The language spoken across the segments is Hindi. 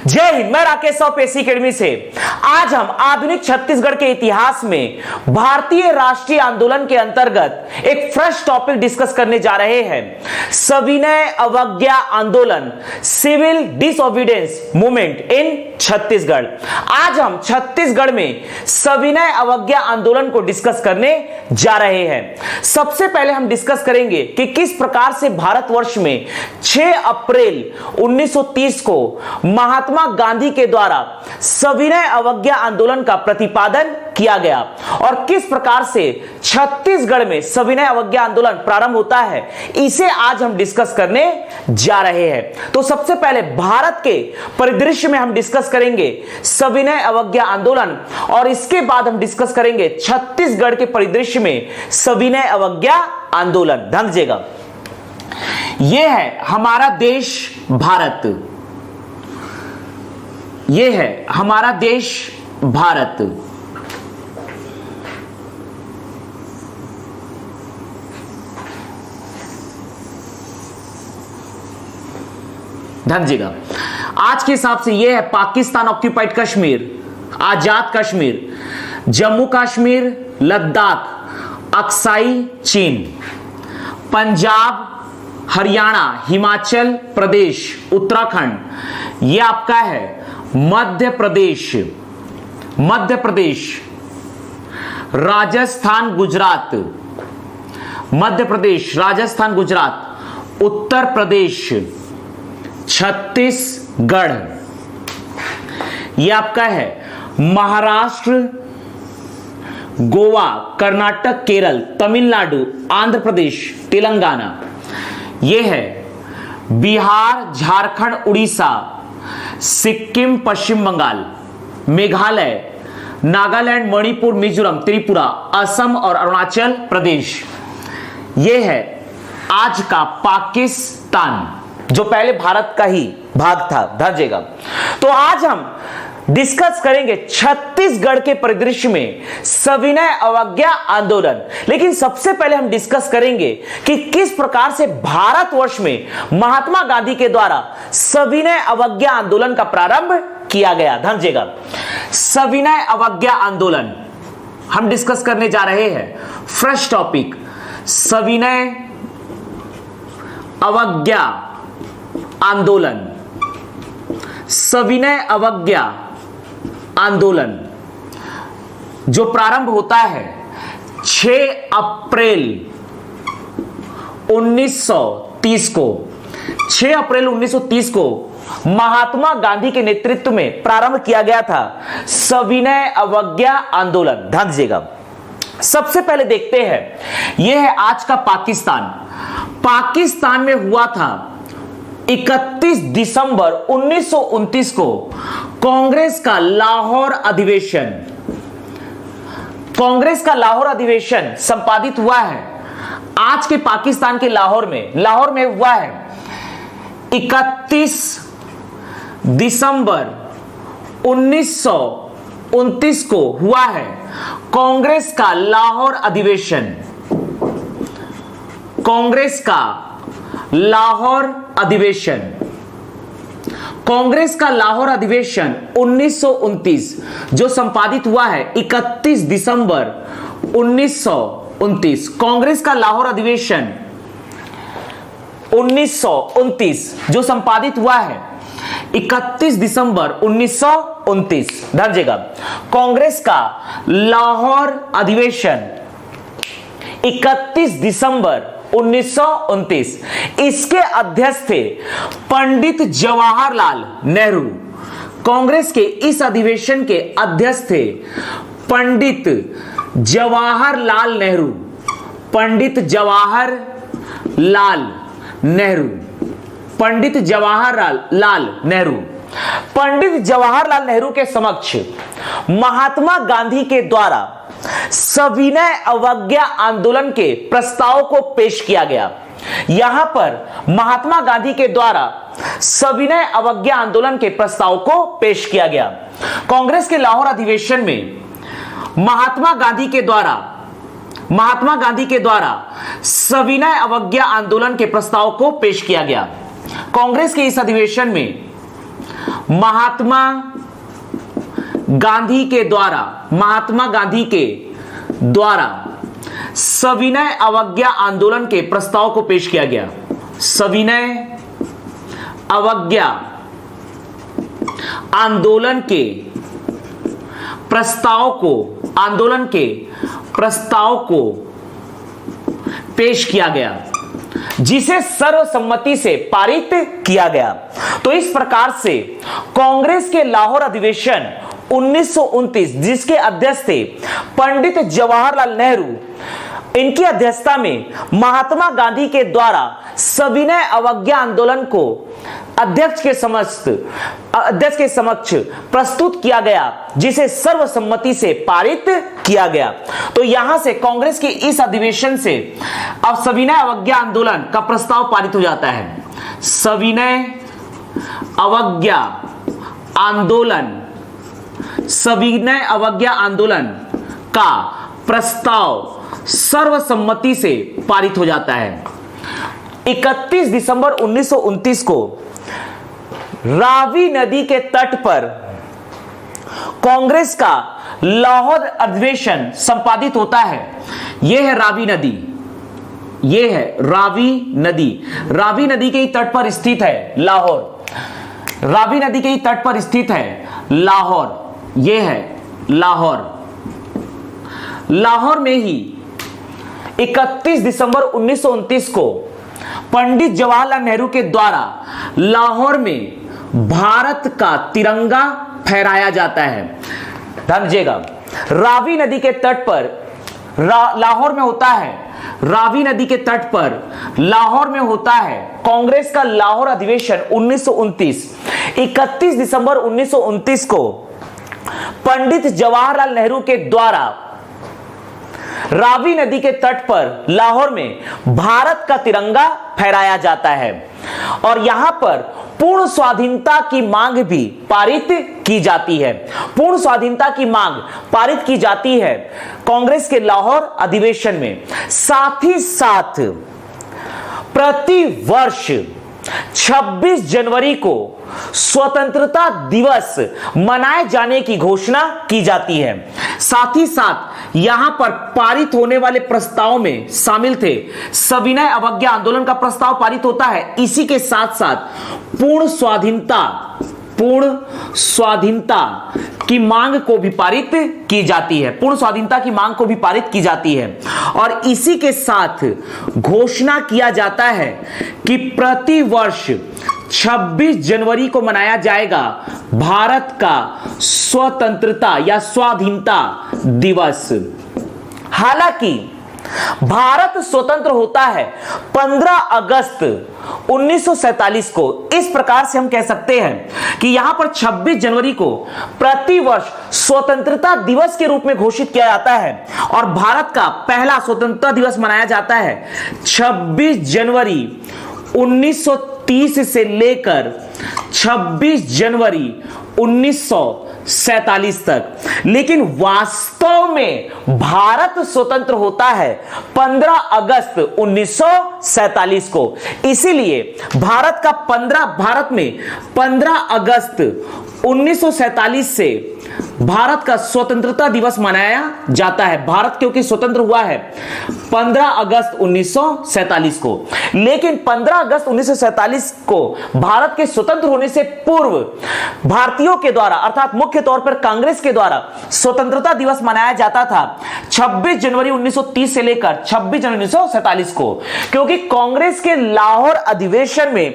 जय हिंद। मैं राकेश साहू पेशी अकेडमी से। आज हम आधुनिक छत्तीसगढ़ के इतिहास में भारतीय राष्ट्रीय आंदोलन के अंतर्गत एक फ्रेश टॉपिक डिस्कस करने जा रहे हैं। सविनय अवज्ञा आंदोलन, civil disobedience movement in Chhattisgarh. आज हम छत्तीसगढ़ में सविनय अवज्ञा आंदोलन को डिस्कस करने जा रहे हैं। सबसे पहले हम डिस्कस करेंगे कि किस प्रकार से भारतवर्ष में 6 अप्रैल 1930 को महात्मा गांधी के द्वारा सविनय अवज्ञा आंदोलन का प्रतिपादन किया गया और किस प्रकार से छत्तीसगढ़ में सविनय अवज्ञा आंदोलन प्रारंभ होता है, इसे आज हम डिस्कस करने जा रहे हैं। तो सबसे पहले भारत के परिदृश्य में हम डिस्कस करेंगे सविनय अवज्ञा आंदोलन और इसके बाद हम डिस्कस करेंगे छत्तीसगढ़ के परिदृश्य में सविनय अवज्ञा आंदोलन। ध्यान दीजिएगा, यह है हमारा देश भारत, यह है हमारा देश भारत। ध्यान दीजिएगा, आज के हिसाब से यह है पाकिस्तान ऑक्यूपाइड कश्मीर, आजाद कश्मीर, जम्मू कश्मीर, लद्दाख, अक्साई चीन, पंजाब, हरियाणा, हिमाचल प्रदेश, उत्तराखंड, यह आपका है मध्य प्रदेश, मध्य प्रदेश, राजस्थान, गुजरात, मध्य प्रदेश, राजस्थान, गुजरात, उत्तर प्रदेश, छत्तीसगढ़, यह आपका है महाराष्ट्र, गोवा, कर्नाटक, केरल, तमिलनाडु, आंध्र प्रदेश, तेलंगाना, यह है बिहार, झारखंड, उड़ीसा, सिक्किम, पश्चिम बंगाल, मेघालय, नागालैंड, मणिपुर, मिजोरम, त्रिपुरा, असम और अरुणाचल प्रदेश। यह है आज का पाकिस्तान, जो पहले भारत का ही भाग था। ध्यान दीजिएगा, तो आज हम डिस्कस करेंगे छत्तीसगढ़ के परिदृश्य में सविनय अवज्ञा आंदोलन। लेकिन सबसे पहले हम डिस्कस करेंगे कि किस प्रकार से भारतवर्ष में महात्मा गांधी के द्वारा सविनय अवज्ञा आंदोलन का प्रारंभ किया गया। ध्यान दीजिएगा, सविनय अवज्ञा आंदोलन हम डिस्कस करने जा रहे हैं। फ्रेश टॉपिक, सविनय अवज्ञा आंदोलन, सविनय अवज्ञा आंदोलन जो प्रारंभ होता है 6 अप्रैल 1930 को, 6 अप्रैल 1930 को महात्मा गांधी के नेतृत्व में प्रारंभ किया गया था सविनय अवज्ञा आंदोलन। ध्यान दीजिएगा, सबसे पहले देखते हैं, यह है आज का पाकिस्तान। पाकिस्तान में हुआ था 31 दिसंबर 1929 को कांग्रेस का लाहौर अधिवेशन, कांग्रेस का लाहौर अधिवेशन संपादित हुआ है आज के पाकिस्तान के लाहौर में हुआ है 31 दिसंबर 1929 को हुआ है कांग्रेस का लाहौर अधिवेशन, कांग्रेस का लाहौर अधिवेशन, कांग्रेस का लाहौर अधिवेशन 1929 जो संपादित हुआ है 31 दिसंबर 1929। कांग्रेस का लाहौर अधिवेशन 1929 जो संपादित हुआ है 31 दिसंबर 1929। ध्यान दीजिएगा, कांग्रेस का लाहौर अधिवेशन 31 दिसंबर 1929। इसके अध्यक्ष थे पंडित जवाहरलाल नेहरू। कांग्रेस के इस अधिवेशन के अध्यक्ष थे पंडित जवाहरलाल नेहरू, पंडित जवाहरलाल नेहरू, पंडित जवाहरलाल नेहरू। पंडित जवाहरलाल नेहरू के समक्ष महात्मा गांधी के द्वारा सविनय अवज्ञा आंदोलन के प्रस्ताव को पेश किया गया। यहां पर महात्मा गांधी के द्वारा सविनय अवज्ञा आंदोलन के प्रस्ताव को पेश किया गया। कांग्रेस के लाहौर अधिवेशन में महात्मा गांधी के द्वारा सविनय अवज्ञा आंदोलन के प्रस्ताव को पेश किया गया। कांग्रेस के इस अधिवेशन में महात्मा गांधी के द्वारा सविनय अवज्ञा आंदोलन के प्रस्ताव को पेश किया गया। सविनय अवज्ञा आंदोलन के प्रस्ताव को पेश किया गया, जिसे सर्वसम्मति से पारित किया गया। तो इस प्रकार से कांग्रेस के लाहौर अधिवेशन 1929, जिसके अध्यक्ष थे पंडित जवाहरलाल नेहरू, इनकी अध्यक्षता में महात्मा गांधी के द्वारा सविनय अवज्ञा आंदोलन को अध्यक्ष के समक्ष प्रस्तुत किया गया, जिसे सर्वसम्मति से पारित किया गया। तो यहां से कांग्रेस के इस अधिवेशन से अब सविनय अवज्ञा आंदोलन का प्रस्ताव पारित हो जाता है। सविनय अवज्ञा आंदोलन का प्रस्ताव सर्वसम्मति से पारित हो जाता है। 31 दिसंबर 1929 को रावी नदी के तट पर कांग्रेस का लाहौर अधिवेशन संपादित होता है। यह है रावी नदी, रावी नदी के तट पर स्थित है लाहौर। रावी नदी के तट पर स्थित है लाहौर। यह है लाहौर में ही 31 दिसंबर 1929 को पंडित जवाहरलाल नेहरू के द्वारा लाहौर में भारत का तिरंगा फहराया जाता है। ध्यान दीजिएगा, रावी नदी के तट पर लाहौर में होता है। रावी नदी के तट पर लाहौर में होता है कांग्रेस का लाहौर अधिवेशन 1929। 31 दिसंबर 1929 को पंडित जवाहरलाल नेहरू के द्वारा रावी नदी के तट पर लाहौर में भारत का तिरंगा फहराया जाता है और यहां पर पूर्ण स्वाधीनता की मांग भी पारित की जाती है। पूर्ण स्वाधीनता की मांग पारित की जाती है कांग्रेस के लाहौर अधिवेशन में। साथ ही साथ प्रति वर्ष 26 जनवरी को स्वतंत्रता दिवस मनाए जाने की घोषणा की जाती है। साथ ही साथ यहां पर पारित होने वाले प्रस्ताव में शामिल थे सविनय अवज्ञा आंदोलन का प्रस्ताव पारित होता है। इसी के साथ साथ पूर्ण स्वाधीनता की मांग को भी पारित की जाती है। पूर्ण स्वाधीनता की मांग को भी पारित की जाती है और इसी के साथ घोषणा किया जाता है कि प्रति वर्ष 26 जनवरी को मनाया जाएगा भारत का स्वतंत्रता या स्वाधीनता दिवस। हालांकि भारत स्वतंत्र होता है 15 अगस्त 1947 को। इस प्रकार से हम कह सकते हैं कि यहां पर 26 जनवरी को प्रतिवर्ष स्वतंत्रता दिवस के रूप में घोषित किया जाता है और भारत का पहला स्वतंत्रता दिवस मनाया जाता है 26 जनवरी 1930 से लेकर 26 जनवरी 1947 तक। लेकिन वास्तव में भारत स्वतंत्र होता है 15 अगस्त 1947 को। इसीलिए भारत में 15 अगस्त 1947 से भारत का स्वतंत्रता दिवस मनाया जाता है। भारत क्योंकि स्वतंत्र हुआ है 15 अगस्त 1947 को। लेकिन 15 अगस्त 1947 को भारत के स्वतंत्र होने से पूर्व भारतीयों के द्वारा अर्थात मुख्य तौर पर कांग्रेस के द्वारा स्वतंत्रता दिवस मनाया जाता था 26 जनवरी 1930 से लेकर 26 जनवरी 1947 को। क्योंकि कांग्रेस के लाहौर अधिवेशन में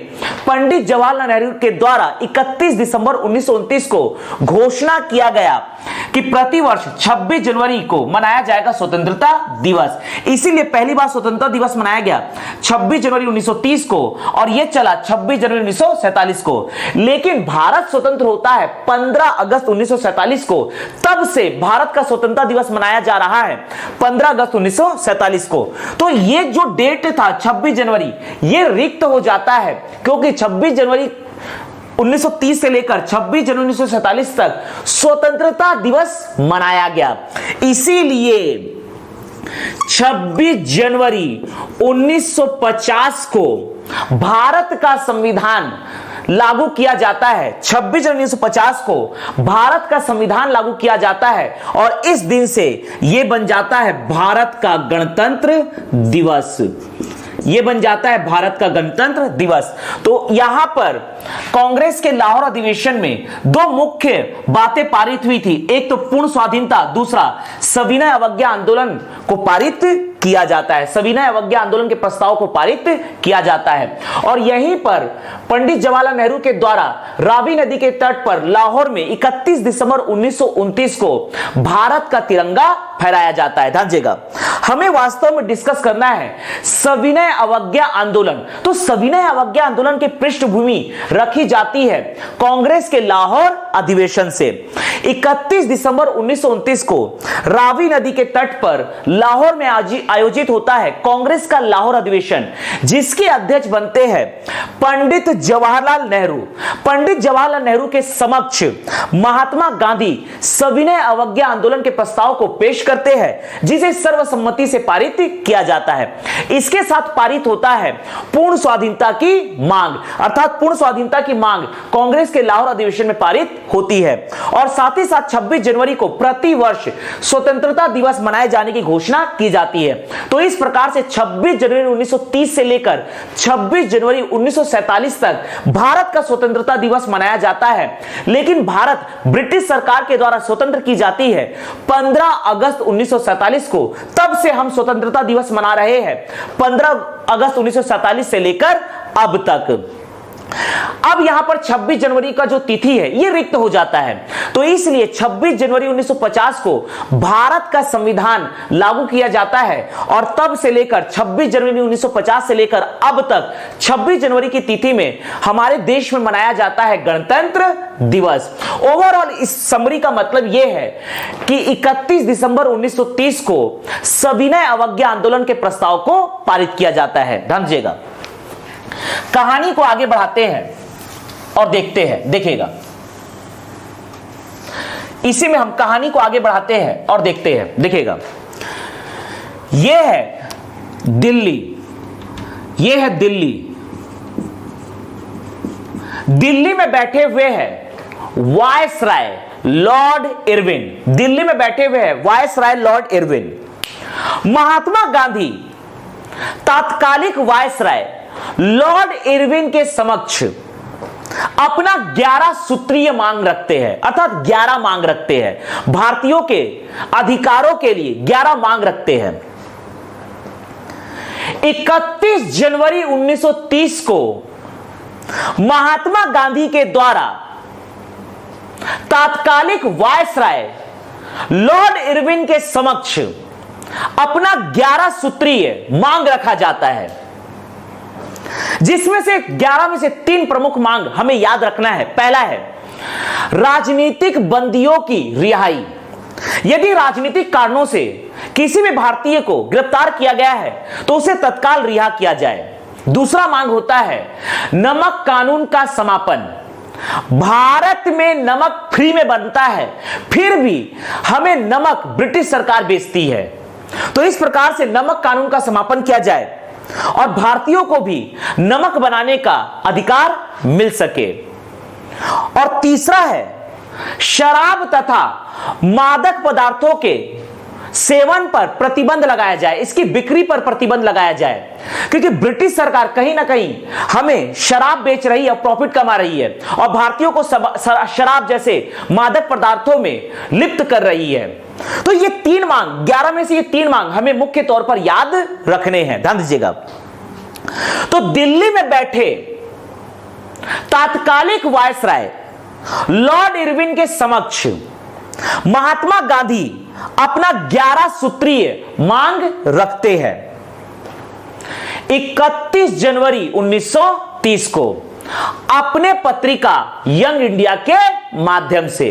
पंडित जवाहरलाल नेहरू के द्वारा 31 दिसंबर 1929 को घोषणा किया गया कि प्रतिवर्ष 26 जनवरी को मनाया जाएगा स्वतंत्रता दिवस। इसीलिए पहली बार स्वतंत्रता दिवस मनाया गया 26 जनवरी 1930 को और यह चला 26 जनवरी 1947 को। लेकिन भारत स्वतंत्र होता है 15 अगस्त 1947 को। तब से भारत का स्वतंत्रता दिवस मनाया जा रहा है 15 अगस्त 1947 को। तो यह जो डेट था 26 जनवरी यह रिक्त हो जाता है क्योंकि 26 जनवरी 1930 से लेकर 26 जनवरी 1947 तक स्वतंत्रता दिवस मनाया गया। इसीलिए 26 जनवरी 1950 को भारत का संविधान लागू किया जाता है, 26 जनवरी 1950 को भारत का संविधान लागू किया जाता है और इस दिन से यह बन जाता है भारत का गणतंत्र दिवस। यह बन जाता है भारत का गणतंत्र दिवस। तो यहां पर कांग्रेस के लाहौर अधिवेशन में दो मुख्य बातें पारित हुई थी, एक तो पूर्ण स्वाधीनता, दूसरा सविनय अवज्ञा आंदोलन को पारित किया जाता है। सविनय अवज्ञा आंदोलन के प्रस्ताव को पारित किया जाता है और यहीं पर पंडित जवाहरलाल नेहरू के द्वारा रावी नदी के तट पर लाहौर में 31 दिसंबर 1929 को भारत का तिरंगा फहराया जाता है। ध्यान दीजिएगा, हमें वास्तव में डिस्कस करना है सविनय अवज्ञा आंदोलन। तो सविनय अवज्ञा आंदोलन की पृष्ठभूमि रखी जाती है कांग्रेस के लाहौर अधिवेशन से। 31 दिसंबर 1929 को रावी नदी के तट पर लाहौर में आयोजित होता है कांग्रेस का लाहौर अधिवेशन, जिसके अध्यक्ष बनते हैं पंडित जवाहरलाल नेहरू। पंडित जवाहरलाल नेहरू के समक्ष महात्मा गांधी सविनय अवज्ञा आंदोलन के प्रस्ताव को पेश करते हैं, जिसे सर्वसम्मति से पारित किया जाता है। इसके साथ पारित होता है पूर्ण स्वाधीनता की मांग, अर्थात पूर्ण स्वाधीनता की मांग कांग्रेस के लाहौर अधिवेशन में पारित होती है और साथ ही साथ 26 जनवरी को प्रति वर्ष स्वतंत्रता दिवस मनाए जाने की घोषणा की जाती है। तो इस प्रकार से 26 जनवरी 1930 से लेकर 26 जनवरी 1947 तक भारत का स्वतंत्रता दिवस मनाया जाता है। लेकिन भारत ब्रिटिश सरकार के द्वारा स्वतंत्र की जाती है 15 अगस्त 1947 को। तब से हम स्वतंत्रता दिवस मना रहे हैं 15 अगस्त 1947 से लेकर अब तक। अब यहां पर 26 जनवरी का जो तिथि है यह रिक्त हो जाता है, तो इसलिए 26 जनवरी 1950 को भारत का संविधान लागू किया जाता है और तब से लेकर 26 जनवरी 1950 से लेकर अब तक 26 जनवरी की तिथि में हमारे देश में मनाया जाता है गणतंत्र दिवस। ओवरऑल इस समरी का मतलब यह है कि 31 दिसंबर 1930 को सविनय अवज्ञा आंदोलन के प्रस्ताव को पारित किया जाता है। ध्यान दीजिएगा, कहानी को आगे बढ़ाते हैं और देखते हैं, देखिएगा इसी में हम कहानी को आगे बढ़ाते हैं और देखते हैं, देखिएगा यह है दिल्ली, यह है दिल्ली। दिल्ली में बैठे हुए हैं वायसराय लॉर्ड इरविन। दिल्ली में बैठे हुए हैं viceroy Lord Irwin. Mahatma Gandhi तात्कालिक वायसराय लॉर्ड इरविन के समक्ष अपना 11 सूत्रीय मांग रखते हैं, अर्थात 11 मांग रखते हैं। भारतीयों के अधिकारों के लिए 11 मांग रखते हैं। 31 जनवरी 1930 को महात्मा गांधी के द्वारा तात्कालिक वायसराय लॉर्ड इरविन के समक्ष अपना 11 सूत्रीय मांग रखा जाता है, जिसमें से 11 में से 3 प्रमुख मांग हमें याद रखना है। पहला है राजनीतिक बंदियों की रिहाई। यदि राजनीतिक कारणों से किसी भी भारतीय को गिरफ्तार किया गया है तो उसे तत्काल रिहा किया जाए। दूसरा मांग होता है नमक कानून का समापन। भारत में नमक फ्री में बनता है, फिर भी हमें नमक ब्रिटिश सरकार बेचती है, तो इस प्रकार से नमक कानून का समापन किया जाए और भारतीयों को भी नमक बनाने का अधिकार मिल सके। और तीसरा है शराब तथा मादक पदार्थों के सेवन पर प्रतिबंध लगाया जाए, इसकी बिक्री पर प्रतिबंध लगाया जाए, क्योंकि ब्रिटिश सरकार कहीं ना कहीं हमें शराब बेच रही है, प्रॉफिट कमा रही है और भारतीयों को शराब जैसे मादक पदार्थों में लिप्त कर रही है। तो ये 3 मांग, 11 में से ये 3 मांग हमें मुख्य तौर पर याद रखने हैं। ध्यान दीजिएगा, तो दिल्ली में बैठे तात्कालिक वायसराय लॉर्ड इरविन के समक्ष महात्मा गांधी अपना 11 सूत्रीय मांग रखते हैं 31 जनवरी 1930 को अपने पत्रिका यंग इंडिया के माध्यम से।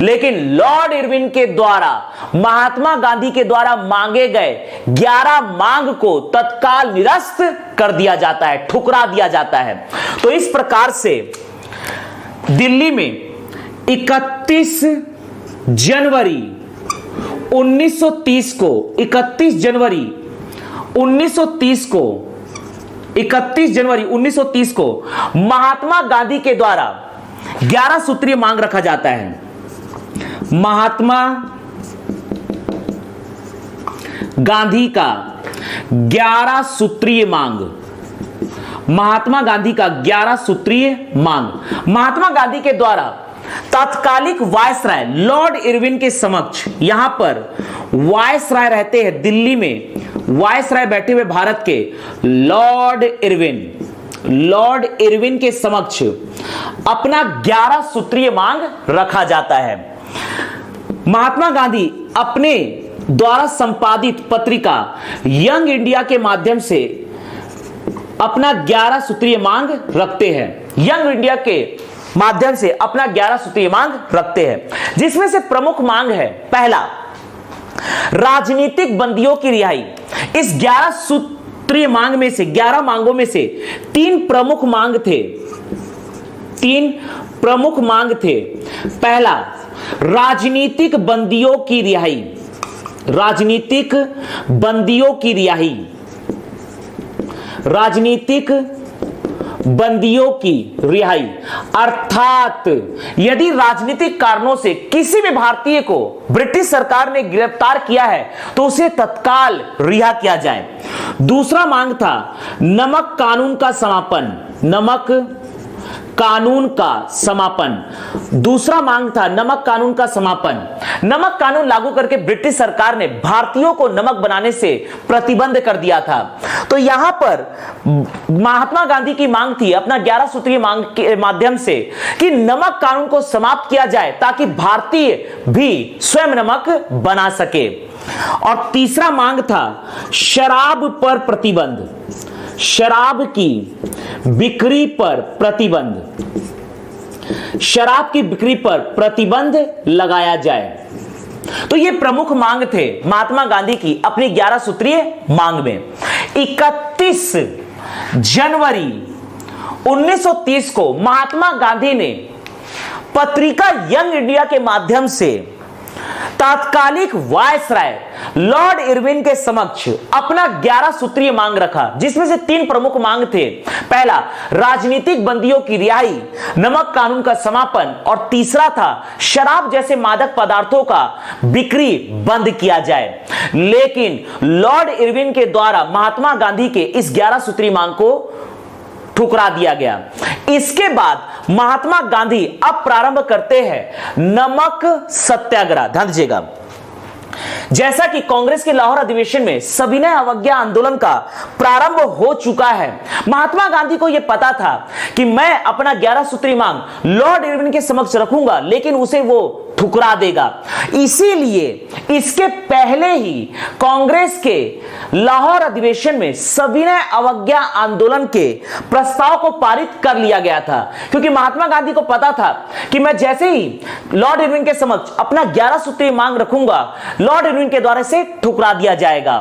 लेकिन लॉर्ड इरविन के द्वारा महात्मा गांधी के द्वारा मांगे गए 11 मांग को तत्काल निरस्त कर दिया जाता है, ठुकरा दिया जाता है। तो इस प्रकार से दिल्ली में 31 जनवरी 1930 को 31 जनवरी 1930 को 31 जनवरी 1930 को महात्मा गांधी के द्वारा 11 सूत्रीय मांग रखा जाता है। महात्मा गांधी का 11 सूत्रीय मांग, महात्मा गांधी का 11 सूत्रीय मांग, महात्मा गांधी के द्वारा तात्कालिक वायसराय लॉर्ड इरविन के समक्ष, यहां पर वायसराय रहते हैं दिल्ली में, वायसराय बैठे हुए भारत के लॉर्ड इरविन के समक्ष अपना 11 सूत्रीय मांग रखा जाता है। महात्मा गांधी अपने द्वारा संपादित पत्रिका यंग इंडिया के माध्यम से अपना 11 सूत्रीय मांग रखते हैं। यंग इंडिया के माध्यम से अपना 11 सूत्रीय मांग रखते हैं, जिसमें से प्रमुख मांग है, पहला, राजनीतिक बंदियों की रिहाई। इस 11 सूत्रीय मांग में से, 11 मांगों में से 3 प्रमुख मांग थे, 3 प्रमुख मांग थे। पहला, राजनीतिक बंदियों की रिहाई, राजनीतिक बंदियों की रिहाई, राजनीतिक बंदियों की रिहाई, अर्थात यदि राजनीतिक कारणों से किसी भी भारतीय को ब्रिटिश सरकार ने गिरफ्तार किया है तो उसे तत्काल रिहा किया जाए। दूसरा मांग था नमक कानून का समापन, नमक कानून का समापन। दूसरा मांग था नमक कानून का समापन। नमक कानून लागू करके ब्रिटिश सरकार ने भारतीयों को नमक बनाने से प्रतिबंध कर दिया था। तो यहां पर महात्मा गांधी की मांग थी अपना 11 सूत्रीय मांग के माध्यम से कि नमक कानून को समाप्त किया जाए ताकि भारतीय भी स्वयं नमक बना सके। और तीसरा मांग था शराब पर प्रतिबंध, शराब की बिक्री पर प्रतिबंध, शराब की बिक्री पर प्रतिबंध लगाया जाए। तो ये प्रमुख मांग थे महात्मा गांधी की अपनी 11 सूत्रीय मांग में। 31 जनवरी 1930 को महात्मा गांधी ने पत्रिका यंग इंडिया के माध्यम से तात्कालिक वायसराय लॉर्ड इरविन के समक्ष अपना 11 सूत्रीय मांग रखा, जिसमें से 3 प्रमुख मांग थे। पहला, राजनीतिक बंदियों की रिहाई, नमक कानून का समापन, और तीसरा था शराब जैसे मादक पदार्थों का बिक्री बंद किया जाए। लेकिन लॉर्ड इरविन के द्वारा महात्मा गांधी के इस 11 सूत्रीय मांग को ठुकरा दिया गया। इसके बाद महात्मा गांधी अब प्रारंभ करते हैं नमक सत्याग्रह। ध्यान दीजिएगा, जैसा कि कांग्रेस के लाहौर अधिवेशन में सविनय अवज्ञा आंदोलन का प्रारंभ हो चुका है, महात्मा गांधी को यह पता था कि मैं अपना 11 सूत्रीय मांग लॉर्ड इरविन के समक्ष रखूंगा, लेकिन उसे वो ठुकरा देगा। इसीलिए इसके पहले ही कांग्रेस के लाहौर अधिवेशन में सविनय अवज्ञा आंदोलन के प्रस्ताव को पारित कर लिया गया था, क्योंकि महात्मा गांधी को पता था कि मैं जैसे ही लॉर्ड इरविन के समक्ष अपना 11 सूत्रीय मांग रखूंगा, लॉर्ड इरविन के द्वारा से ठुकरा दिया जाएगा।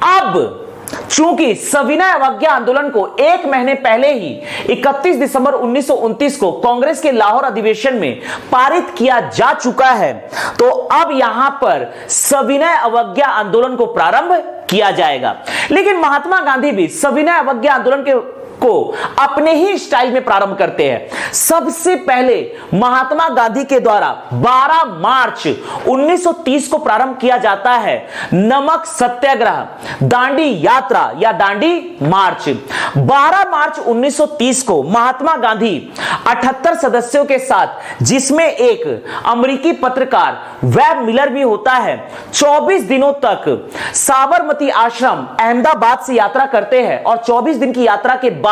अब चूंकि सविनय अवज्ञा आंदोलन को 1 महीने पहले ही 31 दिसंबर 1929 को कांग्रेस के लाहौर अधिवेशन में पारित किया जा चुका है, तो अब यहां पर सविनय अवज्ञा आंदोलन को प्रारंभ किया जाएगा। लेकिन महात्मा गांधी भी सविनय अवज्ञा आंदोलन को अपने ही स्टाइल में प्रारंभ करते हैं। सबसे पहले महात्मा गांधी के द्वारा 12 मार्च 1930 को प्रारंभ किया जाता है नमक सत्याग्रह, दांडी यात्रा या दांडी मार्च। 12 मार्च 1930 को महात्मा गांधी 78 सदस्यों के साथ, जिसमें एक अमेरिकी पत्रकार वेब मिलर भी होता है, 24 दिनों तक साबरमती आश्रम अहमदाबाद से यात्रा करते हैं और 24 दिन की यात्रा के बाद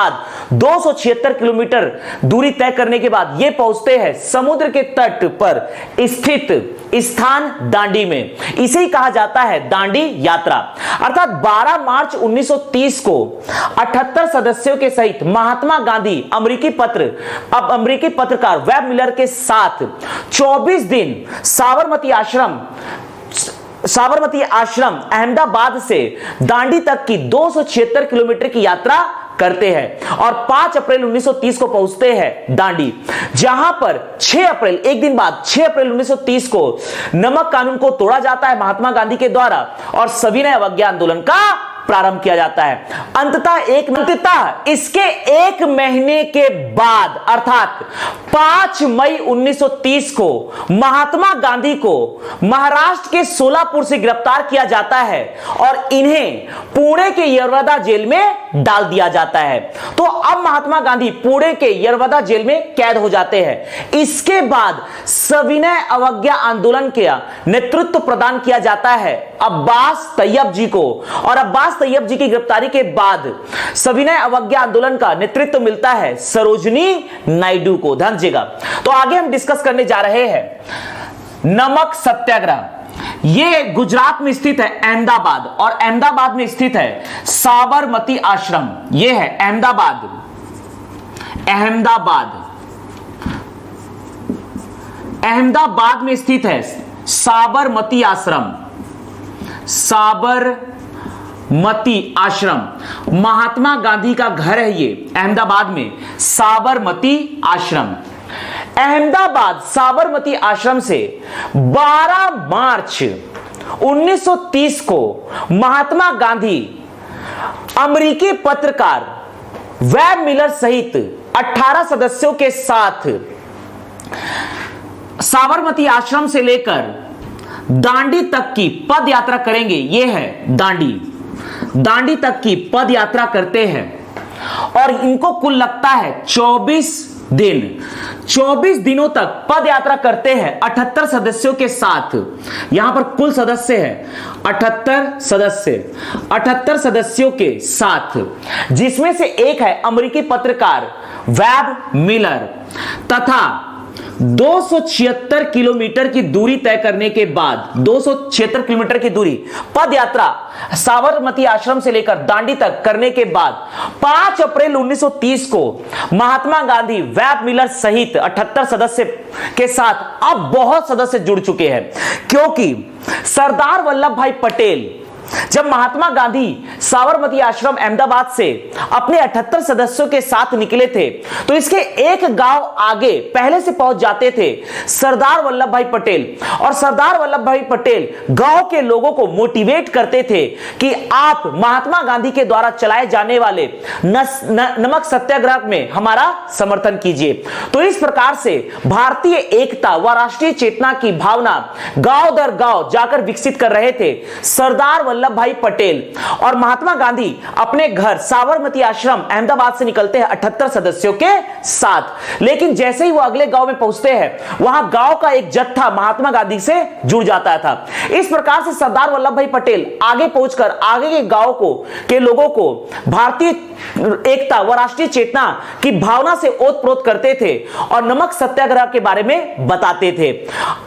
276 किलोमीटर दूरी तय करने के बाद ये पहुंचते हैं समुद्र के तट पर स्थित स्थान दांडी में। इसे ही कहा जाता है दांडी यात्रा। अर्थात 12 मार्च 1930 को 78 सदस्यों के सहित महात्मा गांधी अमेरिकी पत्रकार वेब मिलर के साथ 24 दिन साबरमती आश्रम अहमदाबाद से दांडी तक की 276 किलोमीटर की यात्रा करते हैं और 5 अप्रैल 1930 को पहुंचते हैं दांडी, जहां पर 6 अप्रैल, एक दिन बाद 6 अप्रैल 1930 को नमक कानून को तोड़ा जाता है महात्मा गांधी के द्वारा और सविनय अवज्ञा आंदोलन का प्रारंभ किया जाता है। अंततः इसके एक महीने के बाद अर्थात 5 मई 1930 को महात्मा गांधी को महाराष्ट्र के सोलापुर से गिरफ्तार किया जाता है और इन्हें पुणे के यरवदा जेल में डाल दिया जाता है। तो अब महात्मा गांधी पुणे के यरवदा जेल में कैद हो जाते हैं। इसके बाद सविनय अवज्ञा आंदोलन का नेतृत्व प्रदान किया जाता है अब्बास तैयब जी को, और अब्बास तैयब जी की गिरफ्तारी के बाद सविनय अवज्ञा आंदोलन का नेतृत्व मिलता है सरोजनी नायडू को। ध्यान दीजिएगा। तो आगे हम डिस्कस करने जा रहे हैं नमक सत्याग्रह। यह गुजरात में स्थित है अहमदाबाद, और अहमदाबाद में स्थित है साबरमती आश्रम। यह है अहमदाबाद में स्थित है साबरमती आश्रम। महात्मा गांधी का घर है ये अहमदाबाद में साबरमती आश्रम। अहमदाबाद साबरमती आश्रम से 12 मार्च 1930 को महात्मा गांधी अमेरिकी पत्रकार वेब मिलर सहित 18 सदस्यों के साथ साबरमती आश्रम से लेकर दांडी तक की पद यात्रा करेंगे। यह है दांडी तक की पद यात्रा करते हैं और इनको कुल लगता है 24 दिनों तक पद यात्रा करते हैं 78 सदस्यों के साथ। यहां पर कुल सदस्य है 78 सदस्यों के साथ, जिसमें से एक है अमेरिकी पत्रकार वेब मिलर, तथा 276 किलोमीटर की दूरी तय करने के बाद 276 किलोमीटर की दूरी पद यात्रा साबरमती आश्रम से लेकर दांडी तक करने के बाद 5 अप्रैल 1930 को महात्मा गांधी वेब मिलर सहित 78 सदस्य के साथ अब बहुत सदस्य जुड़ चुके हैं, क्योंकि सरदार वल्लभ भाई पटेल जब महात्मा गांधी साबरमती आश्रम अहमदाबाद से अपने 78 सदस्यों के साथ निकले थे तो इसके एक गांव आगे पहले से पहुंच जाते थे सरदार वल्लभ भाई पटेल, और सरदार वल्लभ भाई पटेल गांव के लोगों को मोटिवेट करते थे कि आप महात्मा गांधी के द्वारा चलाए जाने वाले नमक सत्याग्रह में हमारा समर्थन कीजिए। तो इस प्रकार से भारतीय एकता व राष्ट्रीय चेतना की भावना गांव दर गांव जाकर विकसित कर रहे थे सरदार वल्लभ भाई पटेल। और महात्मा गांधी अपने घर साबरमती आश्रम अहमदाबाद से निकलते हैं 78 सदस्यों के साथ, लेकिन जैसे ही वो अगले गांव में पहुंचते हैं वहां गांव का एक जत्था महात्मा गांधी से जुड़ जाता था। इस प्रकार से सरदार वल्लभ भाई पटेल आगे पहुंचकर आगे के गांव के लोगों को भारतीय एकता व राष्ट्रीय चेतना की भावना से ओतप्रोत करते थे और नमक सत्याग्रह के बारे में बताते थे।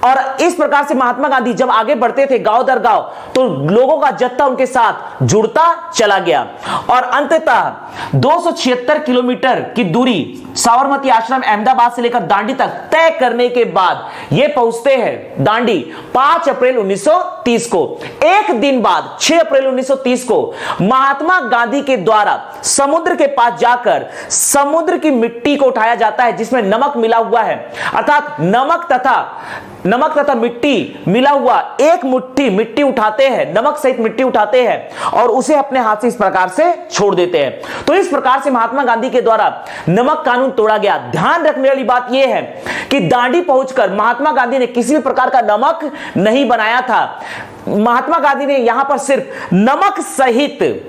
और इस प्रकार से महात्मा गांधी जब आगे बढ़ते थे गांव दर गांव तो लोगों का जत्था उनके साथ जुड़ता चला गया और अंततः 276 किलोमीटर की दूरी साबरमती आश्रम अहमदाबाद से लेकर दांडी तक तय करने के बाद ये पहुंचते हैं दांडी 5 अप्रैल 1930 को। एक दिन बाद 6 अप्रैल 1930 को महात्मा गांधी के द्वारा समुद्र के पास जाकर समुद्र की मिट्टी को उठाया जाता है जिसमें नमक मिला हुआ है, अर्थात नमक तथा मिट्टी मिला हुआ एक मुट्ठी मिट्टी उठाते हैं, नमक सहित मिट्टी उठाते हैं और उसे अपने हाथ से इस प्रकार से छोड़ देते हैं। तो इस प्रकार से महात्मा गांधी के द्वारा नमक कानून तोड़ा गया। ध्यान रखने वाली बात यह है कि दांडी पहुंचकर महात्मा गांधी ने किसी भी प्रकार का नमक नहीं बनाया था। महात्मा गांधी ने यहां पर सिर्फ नमक सहित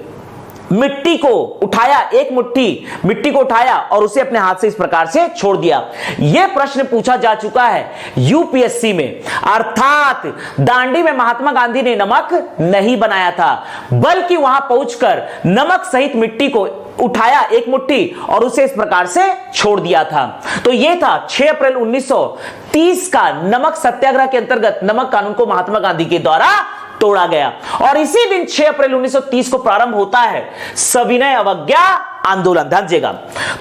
मिट्टी को उठाया, एक मुट्ठी मिट्टी को उठाया और उसे अपने हाथ से इस प्रकार से छोड़ दिया। यह प्रश्न पूछा जा चुका है यूपीएससी में, अर्थात दांडी में महात्मा गांधी ने नमक नहीं बनाया था बल्कि वहां पहुंचकर नमक सहित मिट्टी को उठाया एक मुट्ठी और उसे इस प्रकार से छोड़ दिया था। तो यह था 6 अप्रैल 1930 का नमक सत्याग्रह के अंतर्गत नमक कानून को महात्मा गांधी के द्वारा तोड़ा गया। और इसी दिन 6 अप्रैल 1930 को प्रारंभ होता है सविनय अवज्ञा आंदोलन। ध्यान दीजिएगा।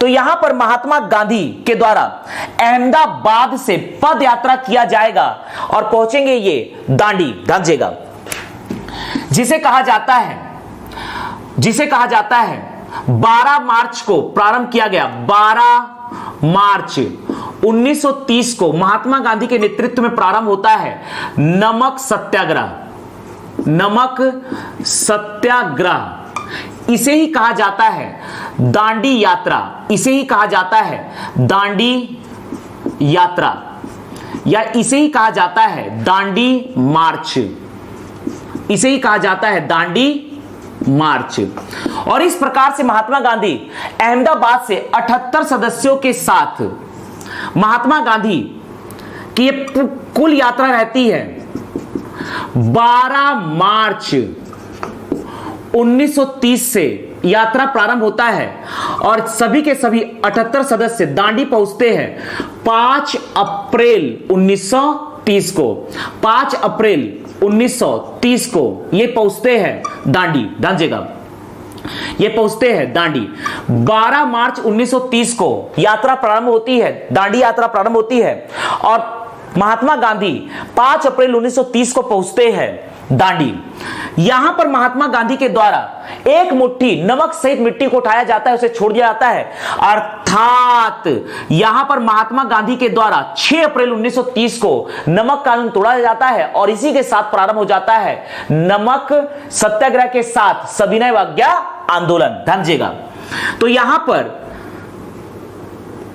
तो यहां पर महात्मा गांधी के द्वारा अहमदाबाद से पद यात्रा किया जाएगा और पहुंचेंगे ये दांडी। ध्यान दीजिएगा। जिसे कहा जाता है 12 मार्च को प्रारंभ किया गया। 12 मार्च 1930 को महात्मा गांधी के नेतृत्व में प्रारंभ होता है नमक सत्याग्रह। इसे ही कहा जाता है दांडी यात्रा, इसे ही कहा जाता है दांडी यात्रा, या इसे ही कहा जाता है दांडी मार्च, इसे ही कहा जाता है दांडी मार्च। और इस प्रकार से महात्मा गांधी अहमदाबाद से 78 सदस्यों के साथ महात्मा गांधी की ये कुल यात्रा रहती है 12 मार्च 1930 से यात्रा प्रारंभ होता है और सभी के सभी 78 सदस्य दांडी पहुंचते हैं 5 अप्रैल 1930 को। 5 अप्रैल 1930 को ये पहुंचते हैं दांडी, ध्यान दीजिएगा, ये पहुंचते हैं दांडी। 12 मार्च 1930 को यात्रा प्रारंभ होती है, दांडी यात्रा प्रारंभ होती है और महात्मा गांधी 5 अप्रैल 1930 को पहुंचते हैं दांडी। यहां पर महात्मा गांधी के द्वारा एक मुट्ठी नमक सहित मिट्टी को उठाया जाता है, उसे छोड़ दिया जाता है, अर्थात यहां पर महात्मा गांधी के द्वारा 6 अप्रैल 1930 को नमक कानून तोड़ा जाता है और इसी के साथ प्रारंभ हो जाता है नमक सत्याग्रह के साथ सविनय अवज्ञा आंदोलन। ध्यान दीजिएगा, तो यहां पर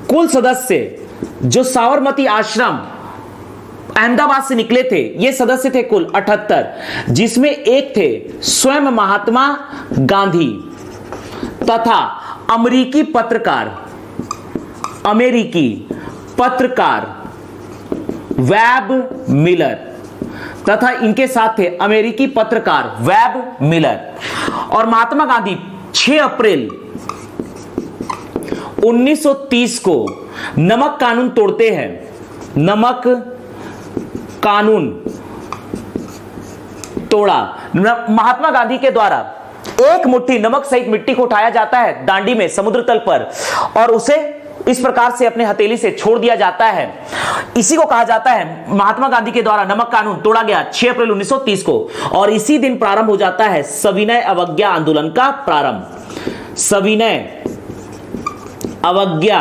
कुल सदस्य जो साबरमती आश्रम अहमदाबाद से निकले थे, ये सदस्य थे कुल 78, जिसमें एक थे स्वयं महात्मा गांधी तथा अमेरिकी पत्रकार वेब मिलर, तथा इनके साथ थे अमेरिकी पत्रकार वेब मिलर। और महात्मा गांधी 6 अप्रैल 1930 को नमक कानून तोड़ते हैं। नमक कानून तोड़ा, महात्मा गांधी के द्वारा एक मुट्ठी नमक सहित मिट्टी को उठाया जाता है दांडी में समुद्र तल पर और उसे इस प्रकार से अपने हथेली से छोड़ दिया जाता है। इसी को कहा जाता है महात्मा गांधी के द्वारा नमक कानून तोड़ा गया 6 अप्रैल 1930 को और इसी दिन प्रारंभ हो जाता है सविनय अवज्ञा आंदोलन का प्रारंभ। सविनय अवज्ञा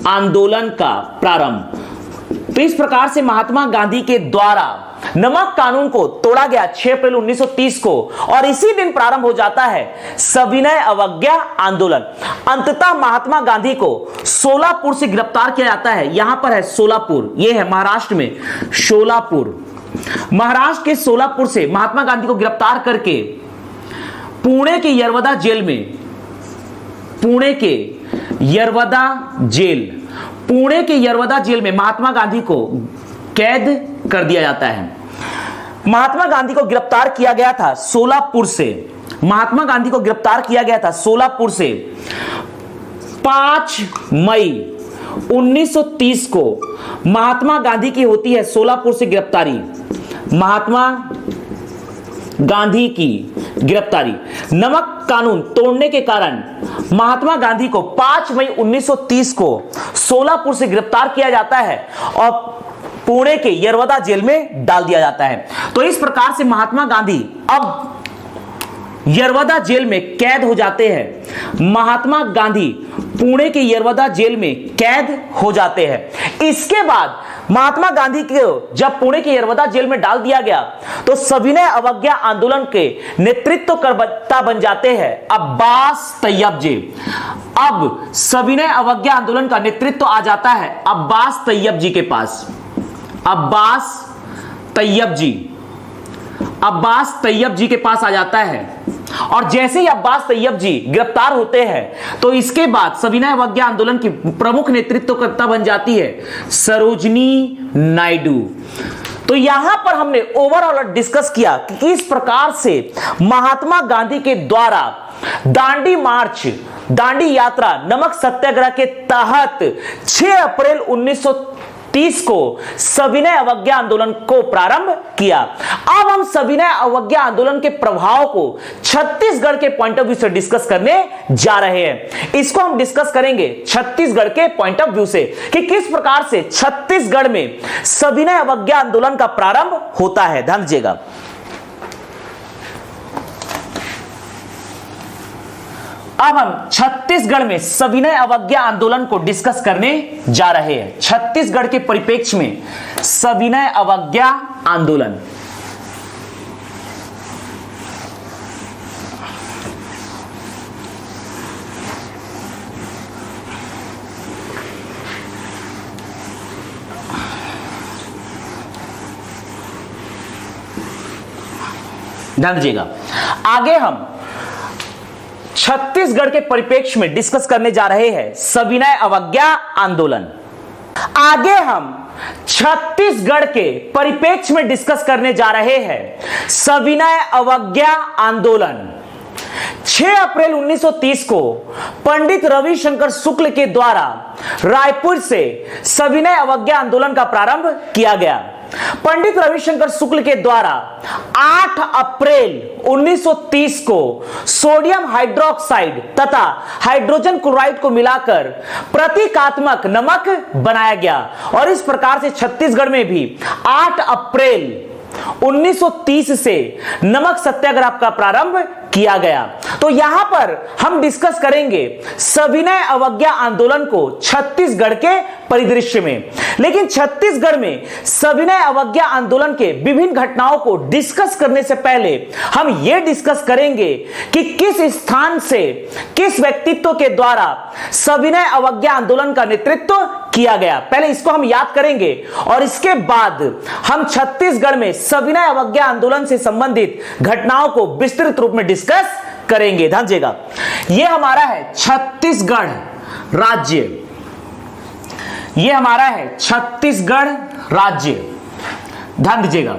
आंदोलन का प्रारंभ। तो इस प्रकार से महात्मा गांधी के द्वारा नमक कानून को तोड़ा गया 6 अप्रैल 1930 को और इसी दिन प्रारंभ हो जाता है सविनय अवज्ञा आंदोलन। अंततः महात्मा गांधी को सोलापुर से गिरफ्तार किया जाता है। यहां पर है सोलापुर, यह है महाराष्ट्र में सोलापुर। महाराष्ट्र के सोलापुर से महात्मा गांधी को गिरफ्तार करके पुणे के यरवदा जेल में, पुणे के यरवदा जेल में महात्मा गांधी को कैद कर दिया जाता है। महात्मा गांधी को गिरफ्तार किया गया था सोलापुर से, महात्मा गांधी को गिरफ्तार किया गया था सोलापुर से 5 मई 1930 को महात्मा गांधी की होती है सोलापुर से गिरफ्तारी। महात्मा गांधी की गिरफ्तारी, नमक कानून तोड़ने के कारण महात्मा गांधी को 5 मई 1930 को सोलापुर से गिरफ्तार किया जाता है और पुणे के यरवदा जेल में डाल दिया जाता है। तो इस प्रकार से महात्मा गांधी अब यरवदा जेल में कैद हो जाते हैं। महात्मा गांधी पुणे के यरवदा जेल में कैद हो जाते हैं। इसके बाद महात्मा गांधी को जब पुणे के यरवदा जेल में डाल दिया गया तो सविनय अवज्ञा आंदोलन के नेतृत्व करता बन जाते हैं अब्बास तैयब जी। अब सविनय अवज्ञा आंदोलन का नेतृत्व आ जाता है अब्बास तैयब जी के पास। अब्बास तैयब जी के पास आ जाता है और जैसे ही अब्बास तैयब जी गिरफ्तार होते हैं तो इसके बाद सविनय अवज्ञा आंदोलन की प्रमुख नेतृत्वकर्ता बन जाती है सरोजनी नायडू। तो यहां पर हमने ओवरऑल डिस्कस किया कि किस प्रकार से महात्मा गांधी के द्वारा दांडी मार्च, दांडी यात्रा नमक सत्याग्रह के तहत 6 अप्रैल 1930 को सविनय अवज्ञा आंदोलन को प्रारंभ किया। अब हम सविनय अवज्ञा आंदोलन के प्रभाव को छत्तीसगढ़ के पॉइंट ऑफ व्यू से डिस्कस करने जा रहे हैं। इसको हम डिस्कस करेंगे छत्तीसगढ़ के पॉइंट ऑफ व्यू से कि किस प्रकार से छत्तीसगढ़ में सविनय अवज्ञा आंदोलन का प्रारंभ होता है। ध्यान दीजिएगा, अब हम छत्तीसगढ़ में सविनय अवज्ञा आंदोलन को डिस्कस करने जा रहे हैं। छत्तीसगढ़ के परिप्रेक्ष्य में सविनय अवज्ञा आंदोलन। ध्यान दीजिएगा। आगे हम छत्तीसगढ़ के परिप्रेक्ष्य में डिस्कस करने जा रहे हैं सविनय अवज्ञा आंदोलन। आगे हम छत्तीसगढ़ के परिप्रेक्ष्य में डिस्कस करने जा रहे हैं सविनय अवज्ञा आंदोलन। 6 अप्रैल 1930 को पंडित रविशंकर शुक्ल के द्वारा रायपुर से सविनय अवज्ञा आंदोलन का प्रारंभ किया गया। पंडित रविशंकर शुक्ल के द्वारा 8 अप्रैल 1930 को सोडियम हाइड्रोक्साइड तथा हाइड्रोजन क्लोराइड को मिलाकर प्रतीकात्मक नमक बनाया गया और इस प्रकार से छत्तीसगढ़ में भी 8 अप्रैल 1930 से नमक सत्याग्रह का प्रारंभ किया गया। तो यहां पर हम डिस्कस करेंगे सविनय अवज्ञा आंदोलन को छत्तीसगढ़ के परिदृश्य में। लेकिन छत्तीसगढ़ में सविनय अवज्ञा आंदोलन के विभिन्न घटनाओं को डिस्कस करने से पहले हम यह डिस्कस करेंगे कि किस स्थान से किस व्यक्तित्व के द्वारा सविनय अवज्ञा आंदोलन का नेतृत्व किया गया। पहले इसको हम याद करेंगे और इसके बाद हम छत्तीसगढ़ में सविनय अवज्ञा आंदोलन से संबंधित घटनाओं को विस्तृत रूप में डिस्कस करेंगे। ध्यान दीजिएगा, यह हमारा है छत्तीसगढ़ राज्य, यह हमारा है छत्तीसगढ़ राज्य। ध्यान दीजिएगा,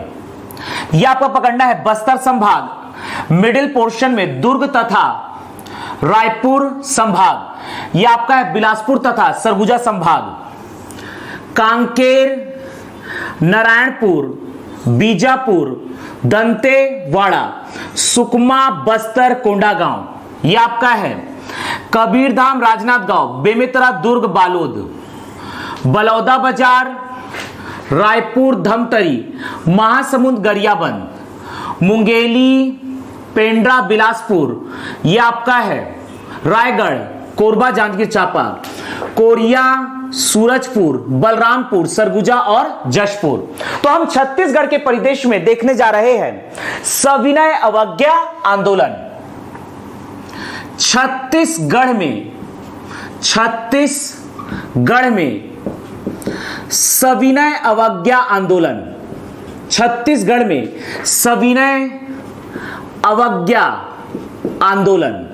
यह आपको पकड़ना है बस्तर संभाग, मिडिल पोर्शन में दुर्ग तथा रायपुर संभाग, यह आपका है बिलासपुर तथा सरगुजा संभाग, कांकेर, नारायणपुर, बीजापुर, दंतेवाड़ा, सुकमा, बस्तर, कोंडागांव, यह आपका है कबीरधाम, राजनांदगांव, बेमेतरा, दुर्ग, बालोद, बलौदा बाजार, रायपुर, धमतरी, महासमुंद, गरियाबंद, मुंगेली, पेंड्रा, बिलासपुर, यह आपका है रायगढ़, कोरबा, जांजगीर चांपा, कोरिया, सूरजपुर, बलरामपुर, सरगुजा और जशपुर। तो हम छत्तीसगढ़ के परिदृश्य में देखने जा रहे हैं सविनय अवज्ञा आंदोलन। छत्तीसगढ़ में सविनय अवज्ञा आंदोलन, छत्तीसगढ़ में सविनय अवज्ञा आंदोलन,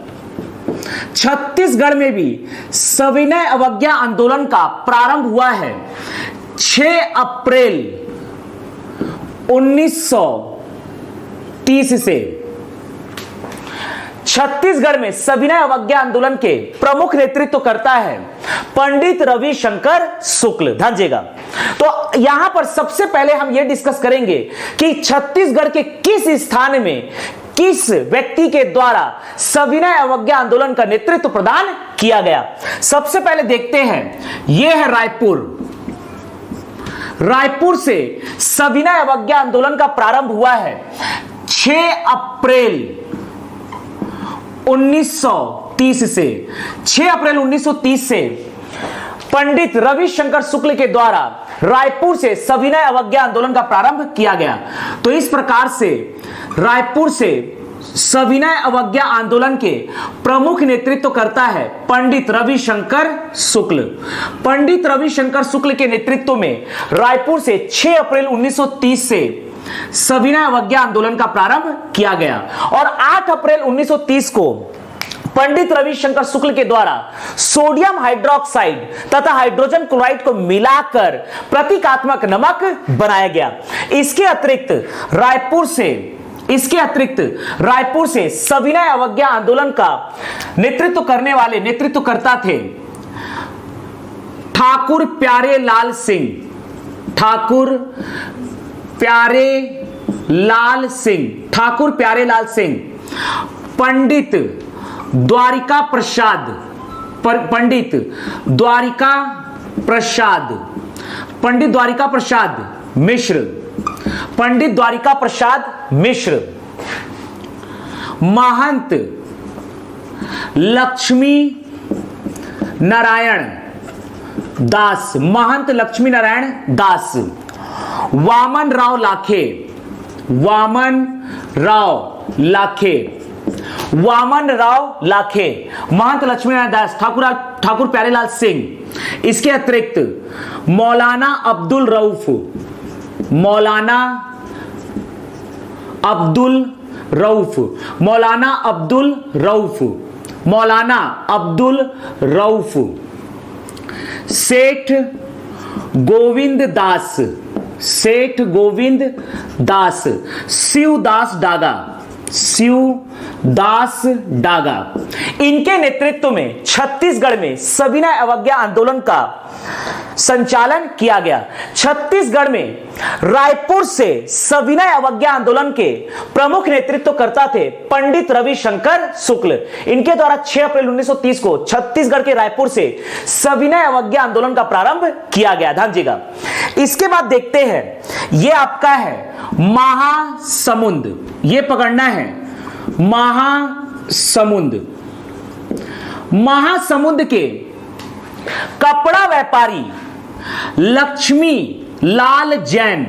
छत्तीसगढ़ में भी सविनय अवज्ञा आंदोलन का प्रारंभ हुआ है 6 अप्रैल 1930 से। छत्तीसगढ़ में सविनय अवज्ञा आंदोलन के प्रमुख नेतृत्व करता है पंडित रविशंकर शुक्ल। ध्यान दीजिएगा, तो यहां पर सबसे पहले हम यह डिस्कस करेंगे कि छत्तीसगढ़ के किस स्थान में किस व्यक्ति के द्वारा सविनय अवज्ञा आंदोलन का नेतृत्व प्रदान किया गया। सबसे पहले देखते हैं, यह है रायपुर। रायपुर से सविनय अवज्ञा आंदोलन का प्रारंभ हुआ है 6 अप्रैल 1930 से। 6 अप्रैल 1930 से पंडित रविशंकर शुक्ल के द्वारा रायपुर से सविनय अवज्ञा आंदोलन का प्रारंभ किया गया। तो इस प्रकार से रायपुर से सविनय अवज्ञा आंदोलन के प्रमुख नेतृत्व करता है पंडित रविशंकर शुक्ल। पंडित रविशंकर शुक्ल के नेतृत्व में रायपुर से 6 अप्रैल 1930 से सविनय अवज्ञा आंदोलन का प्रारंभ किया गया और 8 अप्रैल 1930 को पंडित रविशंकर शुक्ल के द्वारा सोडियम हाइड्रोक्साइड तथा हाइड्रोजन क्लोराइड को मिलाकर प्रतीकात्मक नमक बनाया गया। इसके अतिरिक्त रायपुर से सविनय अवज्ञा आंदोलन का नेतृत्व करने वाले नेतृत्वकर्ता थे ठाकुर प्यारे लाल सिंह, पंडित द्वारिका प्रसाद मिश्र, महंत लक्ष्मी नारायण दास, वामन राव लाखे, महंत लक्ष्मी नारायण दास, ठाकुर प्यारेलाल सिंह। इसके अतिरिक्त मौलाना अब्दुल रऊफ, मौलाना अब्दुल रऊफ, मौलाना अब्दुल रऊफ, सेठ गोविंद दास, सेठ गोविंद दास, शिवदास डागा, शिवदास डागा। इनके नेतृत्व में छत्तीसगढ़ में सविनय अवज्ञा आंदोलन का संचालन किया गया। छत्तीसगढ़ में रायपुर से सविनय अवज्ञा आंदोलन के प्रमुख नेतृत्वकर्ता थे पंडित रविशंकर शुक्ल। इनके द्वारा 6 अप्रैल 1930 को छत्तीसगढ़ के रायपुर से सविनय अवज्ञा आंदोलन का प्रारंभ किया गया। ध्यान दीजिएगा। इसके बाद देखते हैं, यह आपका है महासमुंद, यह पकड़ना है महासमुंद। महासमुंद के कपड़ा व्यापारी लक्ष्मी लाल जैन,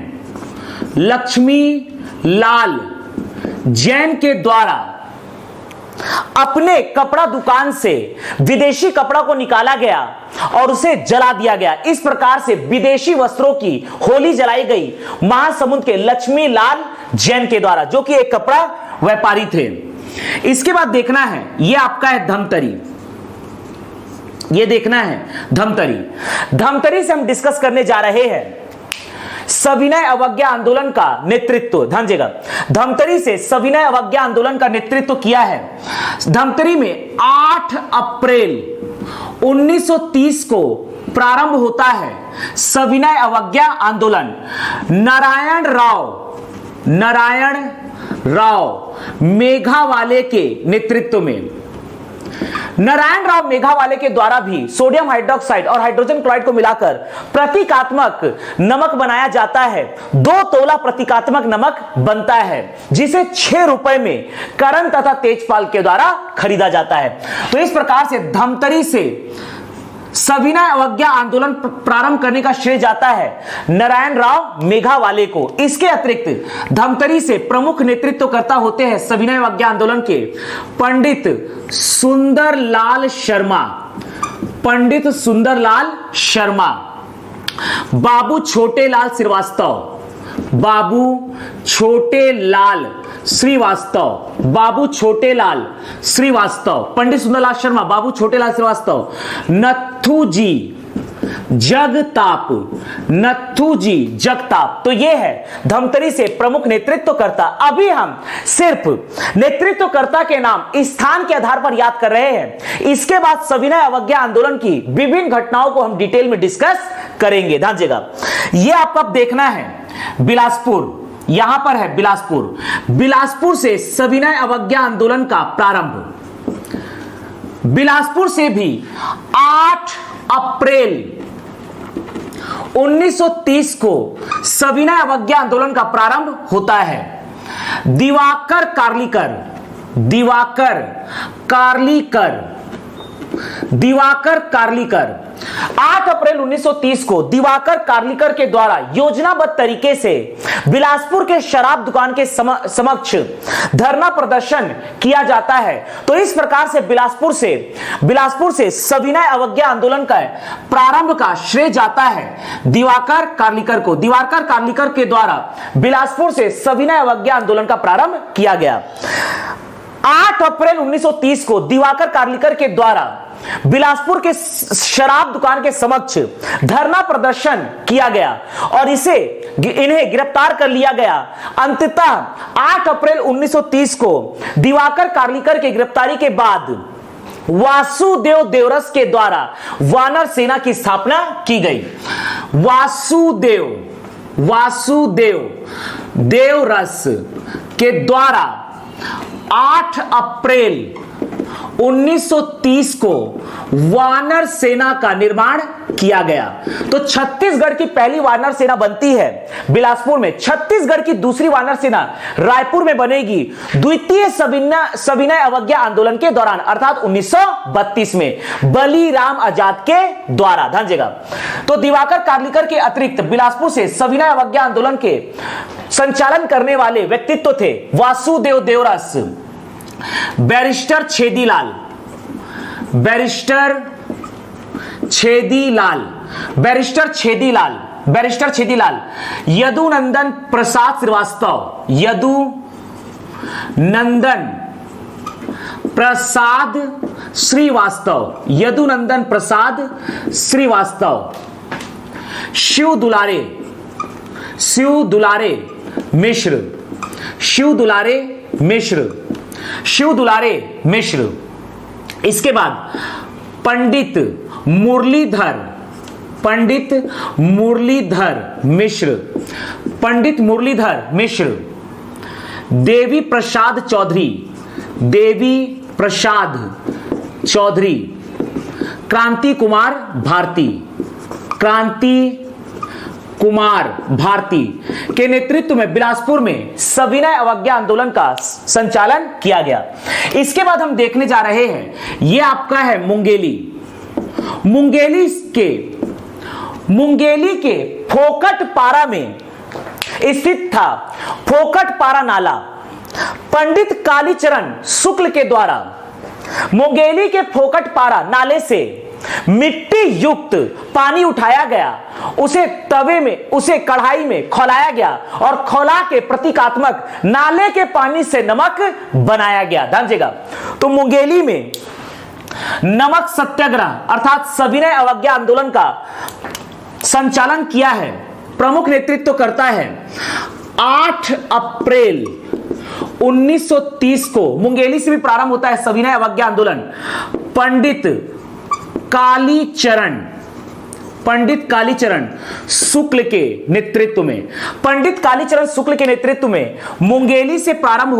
लक्ष्मी लाल जैन के द्वारा अपने कपड़ा दुकान से विदेशी कपड़ा को निकाला गया और उसे जला दिया गया। इस प्रकार से विदेशी वस्त्रों की होली जलाई गई महासमुंद के लक्ष्मी लाल जैन के द्वारा, जो कि एक कपड़ा व्यापारी थे। इसके बाद देखना है, यह आपका है धमतरी, यह देखना है धमतरी। धमतरी से हम डिस्कस करने जा रहे हैं सविनय अवज्ञा आंदोलन का नेतृत्व। ध्यान दीजिएगा, धमतरी से सविनय अवज्ञा आंदोलन का नेतृत्व किया है। धमतरी में 8 अप्रैल 1930 को प्रारंभ होता है सविनय अवज्ञा आंदोलन। नारायण राव मेघावाले के नेतृत्व में, नारायण राव मेघावाले के द्वारा भी सोडियम हाइड्रोक्साइड और हाइड्रोजन क्लोराइड को मिलाकर प्रतीकात्मक नमक बनाया जाता है। 2 तोला प्रतीकात्मक नमक बनता है, जिसे 6 रुपए में करण तथा तेजपाल के द्वारा खरीदा जाता है। तो इस प्रकार से धमतरी से सविनय अवज्ञा आंदोलन प्रारंभ करने का श्रेय जाता है नारायण राव मेघावाले को। इसके अतिरिक्त धमतरी से प्रमुख नेतृत्वकर्ता होते हैं सविनय अवज्ञा आंदोलन के पंडित सुंदरलाल शर्मा, पंडित सुंदरलाल शर्मा, बाबू छोटेलाल श्रीवास्तव, बाबू छोटेलाल श्रीवास्तव, बाबू छोटेलाल श्रीवास्तव, पंडित सुंदरलाल शर्मा, बाबू छोटेलाल श्रीवास्तव, नथुजी जगताप, नथुजी जगताप। तो ये है धमतरी से प्रमुख नेतृत्वकर्ता। अभी हम सिर्फ नेतृत्वकर्ता के नाम स्थान के आधार पर याद कर रहे हैं। इसके बाद सविनय अवज्ञा आंदोलन की विभिन्न घटनाओं को हम डिटेल में डिस्कस करेंगे। ध्यान दीजिएगा, यह आपको देखना है बिलासपुर, यहां पर है बिलासपुर। बिलासपुर से सविनय अवज्ञा आंदोलन का प्रारंभ। बिलासपुर से भी 8 अप्रैल 1930 को सविनय अवज्ञा आंदोलन का प्रारंभ होता है। दिवाकर कार्लिकर, दिवाकर कार्लिकर, दिवाकर कार्लिकर 8 अप्रैल 1930 को दिवाकर कार्लिकर के द्वारा योजनाबद्ध तरीके से बिलासपुर के शराब दुकान के समक्ष धरना प्रदर्शन किया जाता है। तो इस प्रकार से बिलासपुर से सविनय अवज्ञा आंदोलन का प्रारंभ का श्रेय जाता है दिवाकर कार्लिकर को। दिवाकर कार्लिकर के द्वारा बिलासपुर से सविनय अवज्ञा आंदोलन का प्रारंभ किया गया। 8 अप्रैल 1930 को दिवाकर कार्लिकर के द्वारा बिलासपुर के शराब दुकान के समक्ष धरना प्रदर्शन किया गया और इन्हें गिरफ्तार कर लिया गया। अंततः 8 अप्रैल 1930 को दिवाकर कार्लिकर की गिरफ्तारी के बाद वासुदेव देवरस के द्वारा वानर सेना की स्थापना की गई। वासुदेव देवरस के द्वारा 8 अप्रैल 1930 को वानर सेना का निर्माण किया गया। तो छत्तीसगढ़ की पहली वानर सेना बनती है बिलासपुर में। छत्तीसगढ़ की दूसरी वानर सेना रायपुर में बनेगी द्वितीय सविनय अवज्ञा आंदोलन के दौरान, अर्थात 1932 में बलीराम आजाद के द्वारा। ध्यान दीजिएगा, तो दिवाकर कार्लिकर के अतिरिक्त बिलासपुर से सविनय अवज्ञा आंदोलन के संचालन करने वाले व्यक्तित्व थे वासुदेव देवरस, बैरिस्टर छेदीलाल, बैरिस्टर छेदीलाल, यदुनंदन प्रसाद श्रीवास्तव, नंदन प्रसाद श्रीवास्तव, यदुनंदन प्रसाद श्रीवास्तव। शिव दुलारे मिश्र, शिव दुलारे मिश्र। इसके बाद पंडित मुरलीधर मिश्र। देवी प्रसाद चौधरी। क्रांति कुमार भारती के नेतृत्व में बिलासपुर में सविनय अवज्ञा आंदोलन का संचालन किया गया। इसके बाद हम देखने जा रहे हैं, यह आपका है मुंगेली के फोकट पारा में स्थित था फोकट पारा नाला। पंडित कालीचरण शुक्ल के द्वारा मुंगेली के फोकट पारा नाले से मिट्टी युक्त पानी उठाया गया, उसे कढ़ाई में खौलाया गया और खौला के प्रतीकात्मक नाले के पानी से नमक बनाया गया। ध्यान देगा, तो मुंगेली में नमक सत्याग्रह अर्थात सविनय अवज्ञा आंदोलन का संचालन किया है। प्रमुख नेतृत्व करता है 8 अप्रैल 1930 को मुंगेली से भी प्रारंभ होता है सविनय अवज्ञा आंदोलन। पंडित कालीचरण शुक्ल के नेतृत्व में मुंगेली से प्रारंभ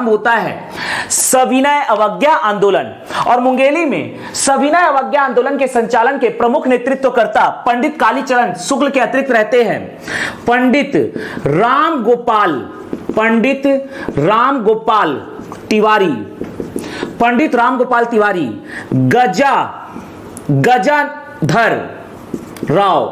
होता है सविनय अवज्ञा आंदोलन। और मुंगेली में सविनय अवज्ञा आंदोलन के संचालन के प्रमुख नेतृत्वकर्ता पंडित कालीचरण शुक्ल के अतिरिक्त रहते हैं पंडित राम गोपाल तिवारी, गजाधर राव,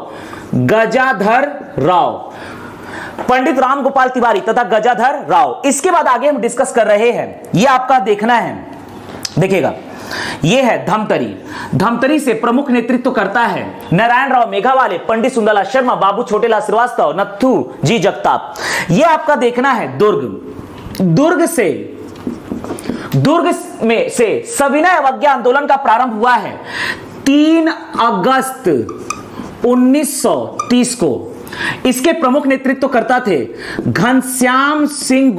पंडित राम गोपाल तिवारी तथा गजाधर राव। इसके बाद आगे हम डिस्कस कर रहे हैं, यह आपका देखना है, देखिएगा, यह है धमतरी से प्रमुख नेतृत्व करता है नारायण राव मेघावाले, पंडित सुंदरलाल शर्मा, बाबू छोटेलाल श्रीवास्तव, नथु जी जगताप। यह आपका देखना है दुर्ग में से सविनय अवज्ञा आंदोलन का प्रारंभ हुआ है 3 अगस्त 1930 को। इसके प्रमुख नेतृत्व करता थे घनश्याम सिंह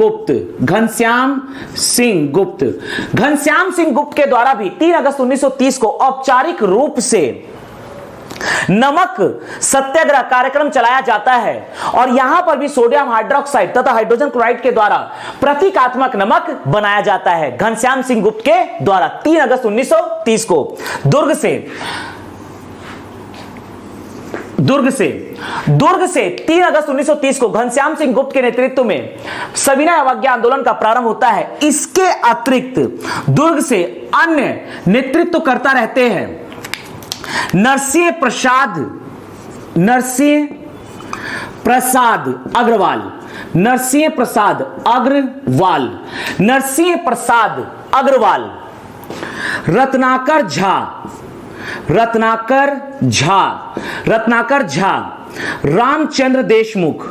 गुप्त के द्वारा भी 3 अगस्त 1930 को औपचारिक रूप से नमक सत्याग्रह कार्यक्रम चलाया जाता है और यहां पर भी सोडियम हाइड्रोक्साइड तथा हाइड्रोजन क्लोराइड के द्वारा प्रतीकात्मक नमक बनाया जाता है घनश्याम सिंह गुप्त के द्वारा 3 अगस्त 1930 को। दुर्ग से 3 अगस्त 1930 को घनश्याम सिंह गुप्त के नेतृत्व में सविनय अवज्ञा आंदोलन का प्रारंभ होता है। इसके अतिरिक्त दुर्ग से अन्य नेतृत्व करता रहते हैं नरसिंह प्रसाद अग्रवाल, रत्नाकर झा, रामचंद्र देशमुख,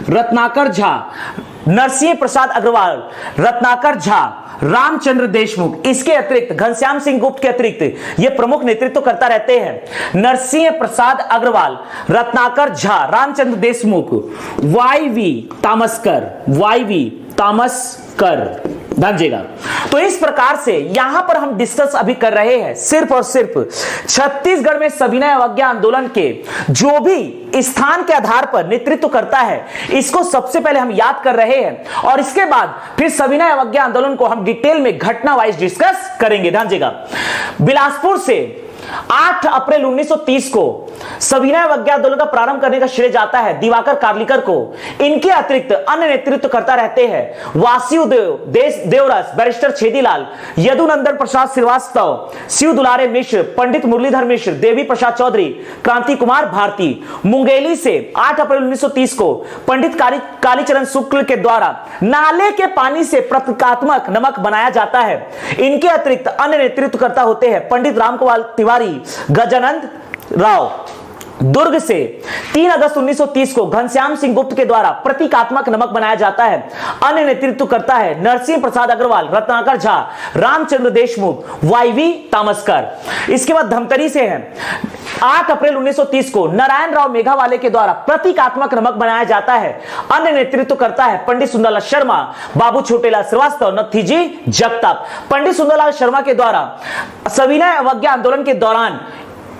रत्नाकर झा, नरसिंह प्रसाद अग्रवाल, रत्नाकर झा, रामचंद्र देशमुख। इसके अतिरिक्त घनश्याम सिंह गुप्त के अतिरिक्त ये प्रमुख नेतृत्व करता रहते हैं नरसिंह प्रसाद अग्रवाल, रत्नाकर झा, रामचंद्र देशमुख, वाई.वी. तामसकर। ध्यान। तो इस प्रकार से यहां पर हम डिस्कस अभी कर रहे हैं सिर्फ और सिर्फ छत्तीसगढ़ में सविनय अवज्ञा आंदोलन के जो भी स्थान के आधार पर नेतृत्व करता है इसको सबसे पहले हम याद कर रहे हैं और इसके बाद फिर सविनय अवज्ञा आंदोलन को हम डिटेल में घटना वाइज डिस्कस करेंगे। ध्यान दीजिएगा, बिलासपुर से 8 अप्रैल 1930 को सविनय अवज्ञा आंदोलन का प्रारंभ करने का श्रेय जाता है दिवाकर कार्लिकर को। इनके अतिरिक्त अन्य नेतृत्व करता रहते हैं वासुदेव देवरस, बैरिस्टर छेदीलाल, यदुनंदन प्रसाद श्रीवास्तव, शिव दुलारे मिश्र, पंडित मुरलीधर मिश्र, देवी प्रसाद चौधरी, क्रांति कुमार भारती। मुंगेली से 8 अप्रैल 1930 को पंडित कालीचरण शुक्ल के द्वारा नाले के पानी से प्रतीकात्मक नमक बनाया जाता है। इनके अतिरिक्त अन्य नेतृत्व करता होते हैं पंडित रामगोपाल तिवारी, गजानंद राव दुर्ग से 3 अगस्त 1930 को घनश्याम सिंह गुप्त के द्वारा प्रतीकात्मक नमक बनाया जाता है। अन्य नेतृत्व करता है नरसिंह प्रसाद अग्रवाल, रत्नाकर झा, रामचंद्र देशमुख, वाईवी तामस्कर। इसके बाद धमतरी से है 8 अप्रैल 1930 को नारायण राव मेघावाले के द्वारा प्रतीकात्मक नमक बनाया जाता है। अन्य नेतृत्व करता है पंडित सुंदरलाल शर्मा, बाबू छोटेलाल श्रीवास्तव, नथीजी जगताप। पंडित सुंदरलाल शर्मा के द्वारा सविनय अवज्ञा आंदोलन के दौरान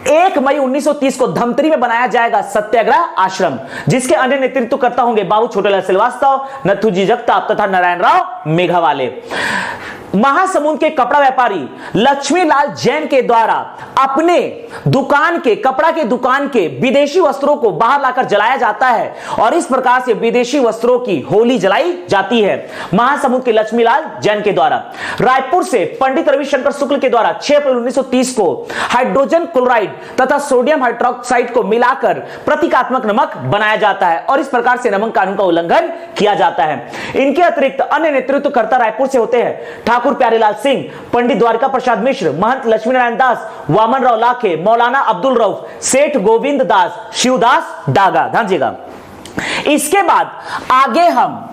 1 मई 1930 को धमतरी में बनाया जाएगा सत्याग्रह आश्रम, जिसके अन्य नेतृत्व करता होंगे बाबू छोटेलाल श्रीवास्तव, नथुजी जगताप तथा नारायण राव मेघावाले। महासमुंद के कपड़ा व्यापारी लक्ष्मीलाल जैन के द्वारा अपने दुकान के कपड़ा के दुकान के विदेशी वस्त्रों को बाहर लाकर जलाया जाता है और इस प्रकार से विदेशी वस्त्रों की होली जलाई जाती है महासमुंद के लक्ष्मीलाल जैन के द्वारा। रायपुर से पंडित रविशंकर शुक्ल के द्वारा 6 अप्रैल 1930 को हाइड्रोजन क्लोराइड तथा सोडियम हाइड्रोक्साइड को मिलाकर प्रतीकात्मक नमक बनाया जाता है और इस प्रकार से नमक कानून का उल्लंघन किया जाता है। इनके अतिरिक्त अन्य नेतृत्वकर्ता रायपुर से होते हैं ठाकुर प्यारेलाल सिंह, पंडित द्वारिका प्रसाद मिश्र, महंत लक्ष्मीनारायण दास, वामन राव लाखे, मौलाना अब्दुल रऊफ, सेठ गोविंद दास, शिवदास डागा। ध्यान दीजिएगा। इसके बाद आगे हम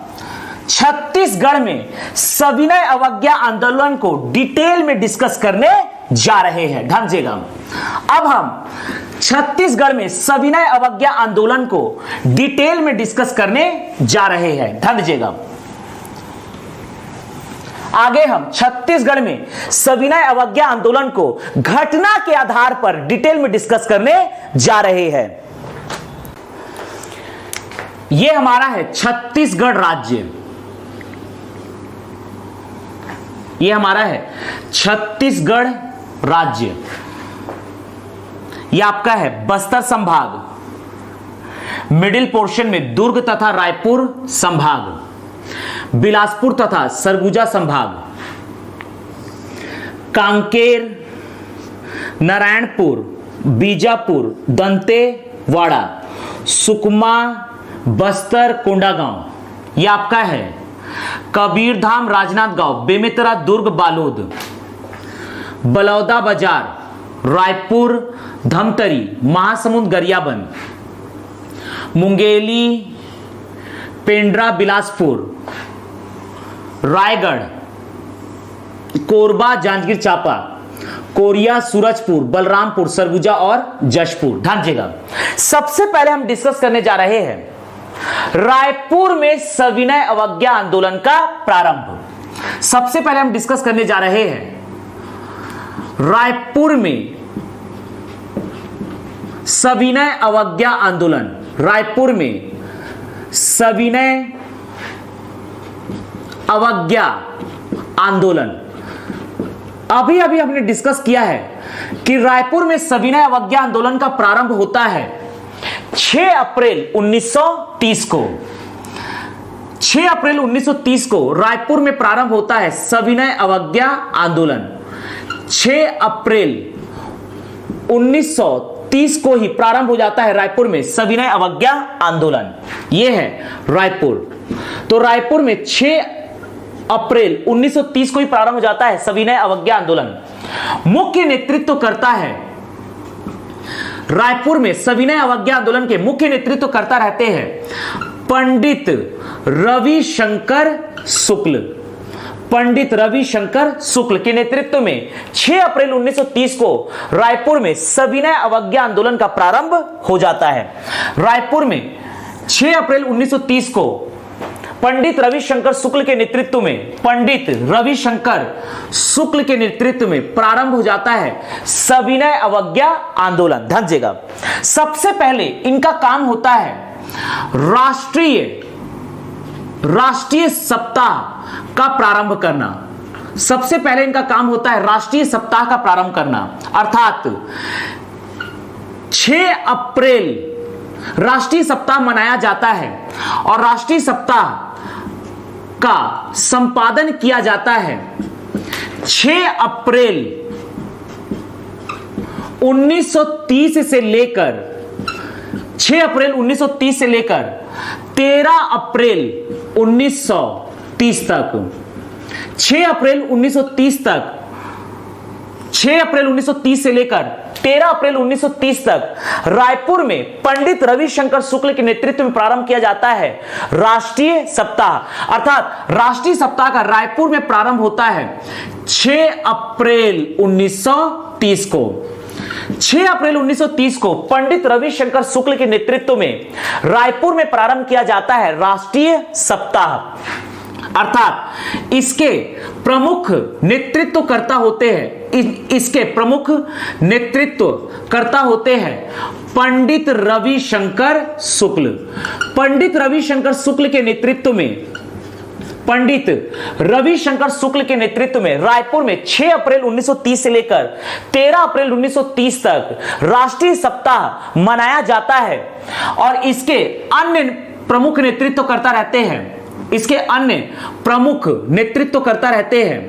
छत्तीसगढ़ में सविनय अवज्ञा आंदोलन को डिटेल में डिस्कस करने जा रहे हैं। ध्यान दीजिएगा। अब हम छत्तीसगढ़ में सविनय अवज्ञा आंदोलन को डिटेल में डिस्कस करने जा रहे हैं। ध्यान दीजिएगा। आगे हम छत्तीसगढ़ में सविनय अवज्ञा आंदोलन को घटना के आधार पर डिटेल में डिस्कस करने जा रहे हैं। यह हमारा है छत्तीसगढ़ राज्य, यह हमारा है छत्तीसगढ़ राज्य। यह आपका है बस्तर संभाग, मिडिल पोर्शन में दुर्ग तथा रायपुर संभाग, बिलासपुर तथा सरगुजा संभाग, कांकेर, नारायणपुर, बीजापुर, दंतेवाड़ा, सुकमा, बस्तर, कोंडागांव। यह आपका है कबीरधाम, राजनांदगांव, बेमेतरा, दुर्ग, बालोद, बलौदा बाजार, रायपुर, धमतरी, महासमुंद, गरियाबंद, मुंगेली, पेंड्रा, बिलासपुर, रायगढ़, कोरबा, जांजगीर चांपा, कोरिया, सूरजपुर, बलरामपुर, सरगुजा और जशपुर। ध्यान दीजिएगा। सबसे पहले हम डिस्कस करने जा रहे हैं रायपुर में सविनय अवज्ञा आंदोलन का प्रारंभ। सबसे पहले हम डिस्कस करने जा रहे हैं रायपुर में सविनय अवज्ञा आंदोलन। रायपुर में सविनय अवज्ञा आंदोलन। अभी अभी हमने डिस्कस किया है कि रायपुर में सविनय अवज्ञा आंदोलन का प्रारंभ होता है 6 अप्रैल 1930 को। 6 अप्रैल 1930 को रायपुर में प्रारंभ होता है सविनय अवज्ञा आंदोलन। 6 अप्रैल 1930 को ही प्रारंभ हो जाता है रायपुर में सविनय अवज्ञा आंदोलन। यह है रायपुर। तो रायपुर में 6 अप्रैल 1930 को ही प्रारंभ हो जाता है सविनय अवज्ञा आंदोलन। मुख्य नेतृत्व करता है रायपुर में सविनय अवज्ञा आंदोलन के मुख्य नेतृत्व करता रहते हैं पंडित रविशंकर शुक्ल। पंडित रविशंकर शुक्ल के नेतृत्व में 6 अप्रैल 1930 को रायपुर में सविनय अवज्ञा आंदोलन का प्रारंभ हो जाता है। रायपुर में 6 अप्रैल 1930 को पंडित रविशंकर शुक्ल के नेतृत्व में प्रारंभ हो जाता है सविनय अवज्ञा आंदोलन। ध्यान दीजिएगा। सबसे पहले इनका काम होता है राष्ट्रीय सप्ताह का प्रारंभ करना। सबसे पहले इनका काम होता है राष्ट्रीय सप्ताह का प्रारंभ करना, अर्थात 6 अप्रैल राष्ट्रीय सप्ताह मनाया जाता है और राष्ट्रीय सप्ताह का संपादन किया जाता है 6 अप्रैल 1930 से लेकर 13 अप्रैल 1930 तक। 6 अप्रैल 1930 से लेकर 13 अप्रैल 1930 तक रायपुर में पंडित रविशंकर शुक्ल के नेतृत्व में प्रारंभ किया जाता है राष्ट्रीय सप्ताह। अर्थात राष्ट्रीय सप्ताह का रायपुर में प्रारंभ होता है 6 अप्रैल 1930 को। 6 अप्रैल 1930 को पंडित रविशंकर शुक्ल के नेतृत्व में रायपुर में प्रारंभ किया जाता है राष्ट्रीय सप्ताह। अर्थात इसके प्रमुख नेतृत्वकर्ता होते हैं, इसके प्रमुख नेतृत्वकर्ता होते हैं पंडित रविशंकर शुक्ल। पंडित रविशंकर शुक्ल के नेतृत्व में रायपुर में 6 अप्रैल 1930 से लेकर 13 अप्रैल 1930 तक राष्ट्रीय सप्ताह मनाया जाता है। और इसके अन्य प्रमुख नेतृत्वकर्ता रहते हैं,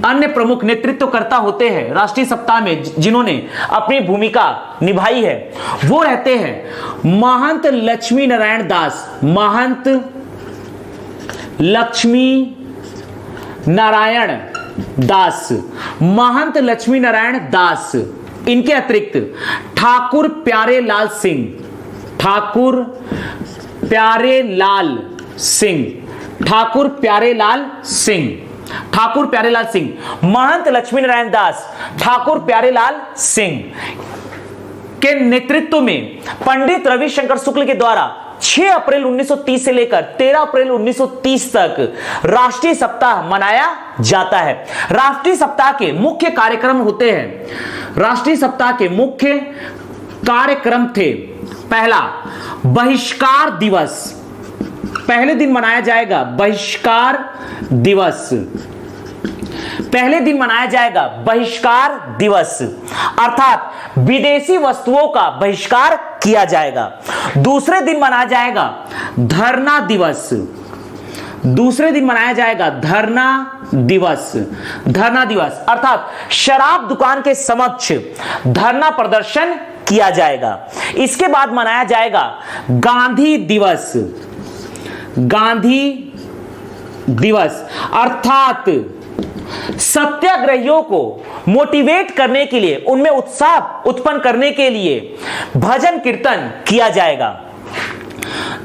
अन्य प्रमुख नेतृत्वकर्ता होते हैं राष्ट्रीय सप्ताह में जिन्होंने अपनी भूमिका निभाई है। वो रहते हैं महंत लक्ष्मी नारायण दास, महंत लक्ष्मी नारायण दास। इनके अतिरिक्त ठाकुर प्यारेलाल सिंह, महंत लक्ष्मी नारायण दास, ठाकुर प्यारेलाल सिंह के नेतृत्व में पंडित रविशंकर शुक्ल के द्वारा 6 अप्रैल 1930 से लेकर 13 अप्रैल 1930 तक राष्ट्रीय सप्ताह मनाया जाता है। राष्ट्रीय सप्ताह के मुख्य कार्यक्रम होते हैं, राष्ट्रीय सप्ताह के मुख्य कार्यक्रम थे, पहला बहिष्कार दिवस, पहले दिन मनाया जाएगा बहिष्कार दिवस, अर्थात विदेशी वस्तुओं का बहिष्कार किया जाएगा। दूसरे दिन मनाया जाएगा धरना दिवस, अर्थात शराब दुकान के समक्ष धरना प्रदर्शन किया जाएगा। इसके बाद मनाया जाएगा गांधी दिवस, अर्थात सत्याग्रहियों को मोटिवेट करने के लिए, उनमें उत्साह उत्पन्न करने के लिए भजन कीर्तन किया जाएगा।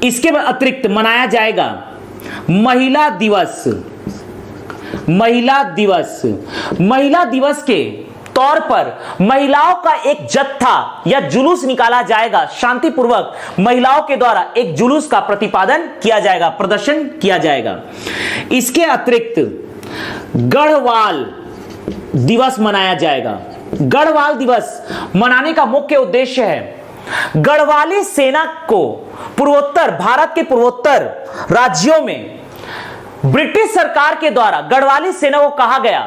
इसके अतिरिक्त मनाया जाएगा महिला दिवस के तौर पर महिलाओं का एक जत्था या जुलूस निकाला जाएगा, शांतिपूर्वक महिलाओं के द्वारा एक जुलूस का प्रतिपादन किया जाएगा, प्रदर्शन किया जाएगा। इसके अतिरिक्त गढ़वाल दिवस मनाया जाएगा। गढ़वाल दिवस मनाने का मुख्य उद्देश्य है गढ़वाली सेना को भारत के पूर्वोत्तर राज्यों में ब्रिटिश सरकार के द्वारा गढ़वाली सेना को कहा गया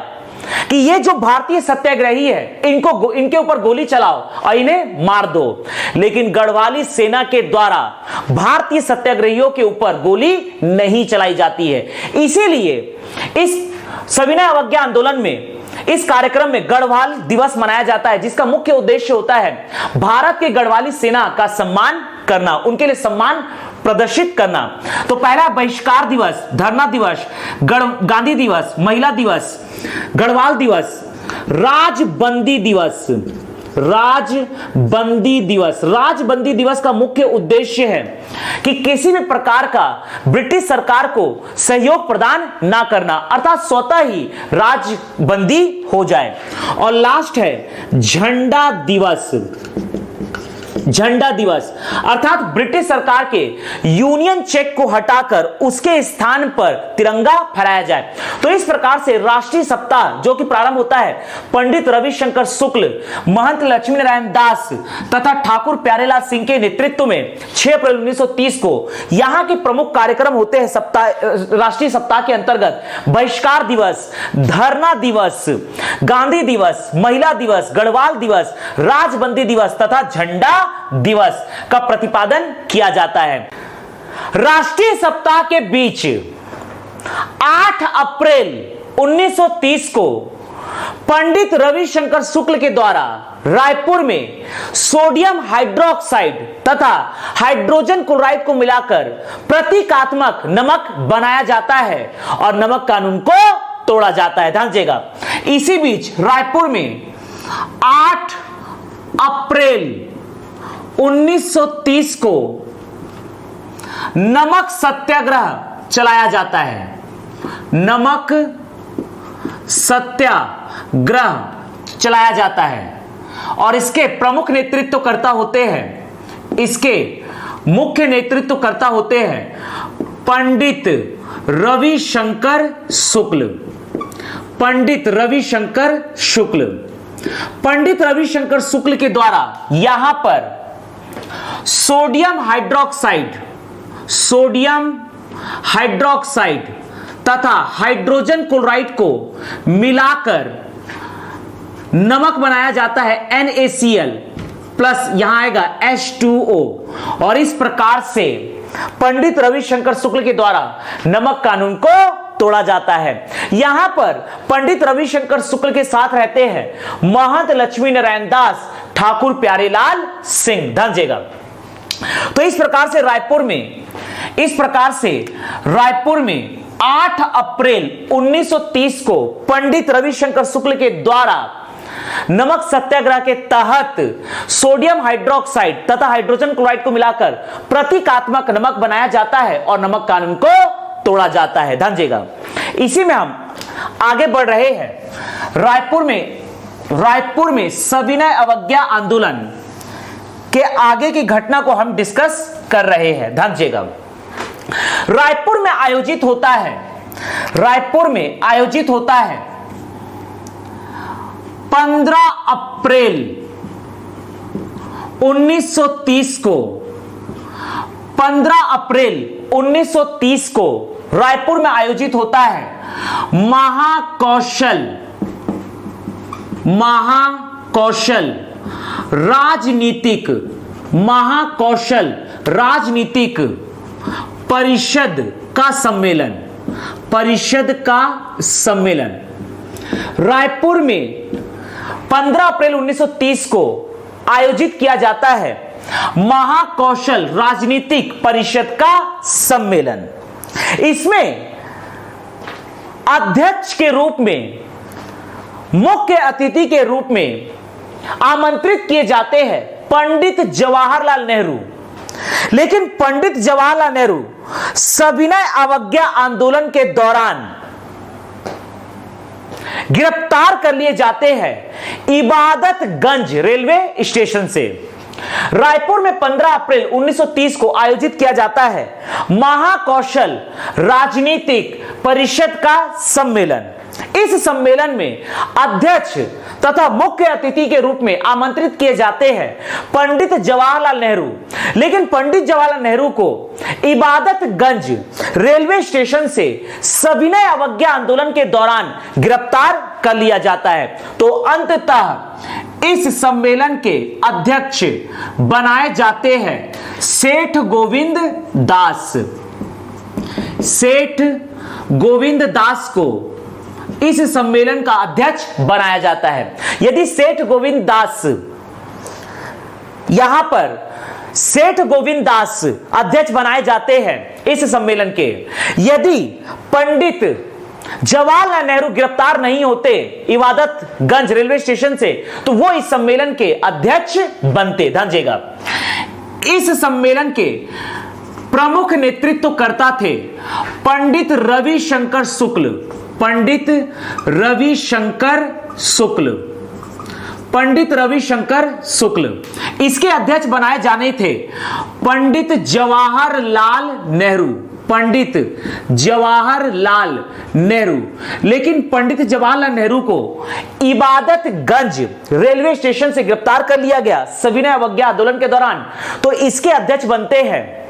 कि ये जो भारतीय सत्याग्रही है इनके ऊपर गोली चलाओ और इन्हें मार दो, लेकिन गढ़वाली सेना के द्वारा भारतीय सत्याग्रहियों के ऊपर गोली नहीं चलाई जाती है। इसीलिए इस सविनय अवज्ञा आंदोलन में, इस कार्यक्रम में गढ़वाल दिवस मनाया जाता है, जिसका मुख्य उद्देश्य होता है भारत के गढ़वाली सेना का सम्मान करना, उनके लिए सम्मान प्रदर्शित करना। तो पहला बहिष्कार दिवस, धरना दिवस, गांधी दिवस, महिला दिवस, गढ़वाल दिवस, राजबंदी दिवस का मुख्य उद्देश्य है कि किसी भी प्रकार का ब्रिटिश सरकार को सहयोग प्रदान ना करना, अर्थात स्वतः ही राजबंदी हो जाए। और लास्ट है झंडा दिवस, अर्थात ब्रिटिश सरकार के यूनियन चेक को हटाकर उसके स्थान पर तिरंगा फहराया जाए। तो इस प्रकार से राष्ट्रीय सप्ताह जो कि प्रारंभ होता है पंडित रविशंकर शुक्ल, महंत लक्ष्मी नारायण दास तथा ठाकुर प्यारेलाल सिंह के नेतृत्व में 6 अप्रैल 1930 को यहां के प्रमुख कार्यक्रम होते हैं राष्ट्रीय सप्ताह के अंतर्गत बहिष्कार दिवस, धरना दिवस, गांधी दिवस, महिला दिवस, गढ़वाल दिवस, राजबंदी दिवस तथा झंडा दिवस का प्रतिपादन किया जाता है। राष्ट्रीय सप्ताह के बीच 8 अप्रैल 1930 को पंडित रविशंकर शुक्ल के द्वारा रायपुर में सोडियम हाइड्रोक्साइड तथा हाइड्रोजन क्लोराइड को मिलाकर प्रतीकात्मक नमक बनाया जाता है और नमक कानून को तोड़ा जाता है। ध्यान दीजिएगा। इसी बीच रायपुर में अप्रैल 1930 को नमक सत्याग्रह चलाया जाता है। नमक सत्याग्रह चलाया जाता है और इसके प्रमुख नेतृत्वकर्ता होते हैं, इसके मुख्य नेतृत्वकर्ता होते हैं पंडित रविशंकर शुक्ल। पंडित रविशंकर शुक्ल। पंडित रविशंकर शुक्ल के द्वारा यहां पर सोडियम हाइड्रोक्साइड तथा हाइड्रोजन क्लोराइड को मिलाकर नमक बनाया जाता है NaCl प्लस यहां आएगा H2O और इस प्रकार से पंडित रविशंकर शुक्ल के द्वारा नमक कानून को तोड़ा जाता है। यहां पर पंडित रविशंकर शुक्ल के साथ रहते हैं महंत लक्ष्मी नारायण दास, ठाकुर प्यारेलाल सिंह। ध्यान दीजिएगा। तो इस प्रकार से रायपुर में 8 अप्रैल 1930 को पंडित रविशंकर शुक्ल के द्वारा नमक सत्याग्रह के तहत सोडियम हाइड्रोक्साइड तथा हाइड्रोजन क्लोराइड को मिलाकर प्रतीकात्मक नमक बनाया जाता है और नमक कानून को तोड़ा जाता है। ध्यान दीजिएगा। इसी में हम आगे बढ़ रहे हैं। रायपुर में सविनय अवज्ञा आंदोलन के आगे की घटना को हम डिस्कस कर रहे हैं। ध्यान दीजिएगा। रायपुर में आयोजित होता है 15 अप्रैल 1930 को 15 अप्रैल 1930 को रायपुर में आयोजित होता है महाकौशल राजनीतिक परिषद का सम्मेलन। रायपुर में 15 अप्रैल 1930 को आयोजित किया जाता है महाकौशल राजनीतिक परिषद का सम्मेलन। इसमें अध्यक्ष के रूप में, मुख्य अतिथि के रूप में आमंत्रित किए जाते हैं पंडित जवाहरलाल नेहरू। लेकिन पंडित जवाहरलाल नेहरू सविनय अवज्ञा आंदोलन के दौरान गिरफ्तार कर लिए जाते हैं इबादतगंज रेलवे स्टेशन से। रायपुर में 15 अप्रैल 1930 को आयोजित किया जाता है महाकौशल राजनीतिक परिषद का सम्मेलन। इस सम्मेलन में अध्यक्ष तथा मुख्य अतिथि के रूप में आमंत्रित किए जाते हैं पंडित जवाहरलाल नेहरू। लेकिन पंडित जवाहरलाल नेहरू को इबादतगंज रेलवे स्टेशन से सविनय अवज्ञा आंदोलन के दौरान गिरफ्तार कर लिया जाता है। तो अंततः इस सम्मेलन के अध्यक्ष बनाए जाते हैं सेठ गोविंद दास को इस सम्मेलन का अध्यक्ष बनाया जाता है। यदि सेठ गोविंद दास यहां पर सेठ गोविंद दास अध्यक्ष बनाए जाते हैं इस सम्मेलन के, यदि पंडित जवाहरलाल नेहरू गिरफ्तार नहीं होते इबादतगंज रेलवे स्टेशन से, तो वो इस सम्मेलन के अध्यक्ष बनते। ध्यान दीजिएगा। इस सम्मेलन के प्रमुख नेतृत्वकर्ता थे पंडित रविशंकर शुक्ल। इसके अध्यक्ष बनाए जाने थे पंडित जवाहरलाल नेहरू। लेकिन पंडित जवाहरलाल नेहरू को इबादतगंज रेलवे स्टेशन से गिरफ्तार कर लिया गया सविनय अवज्ञा आंदोलन के दौरान। तो इसके अध्यक्ष बनते हैं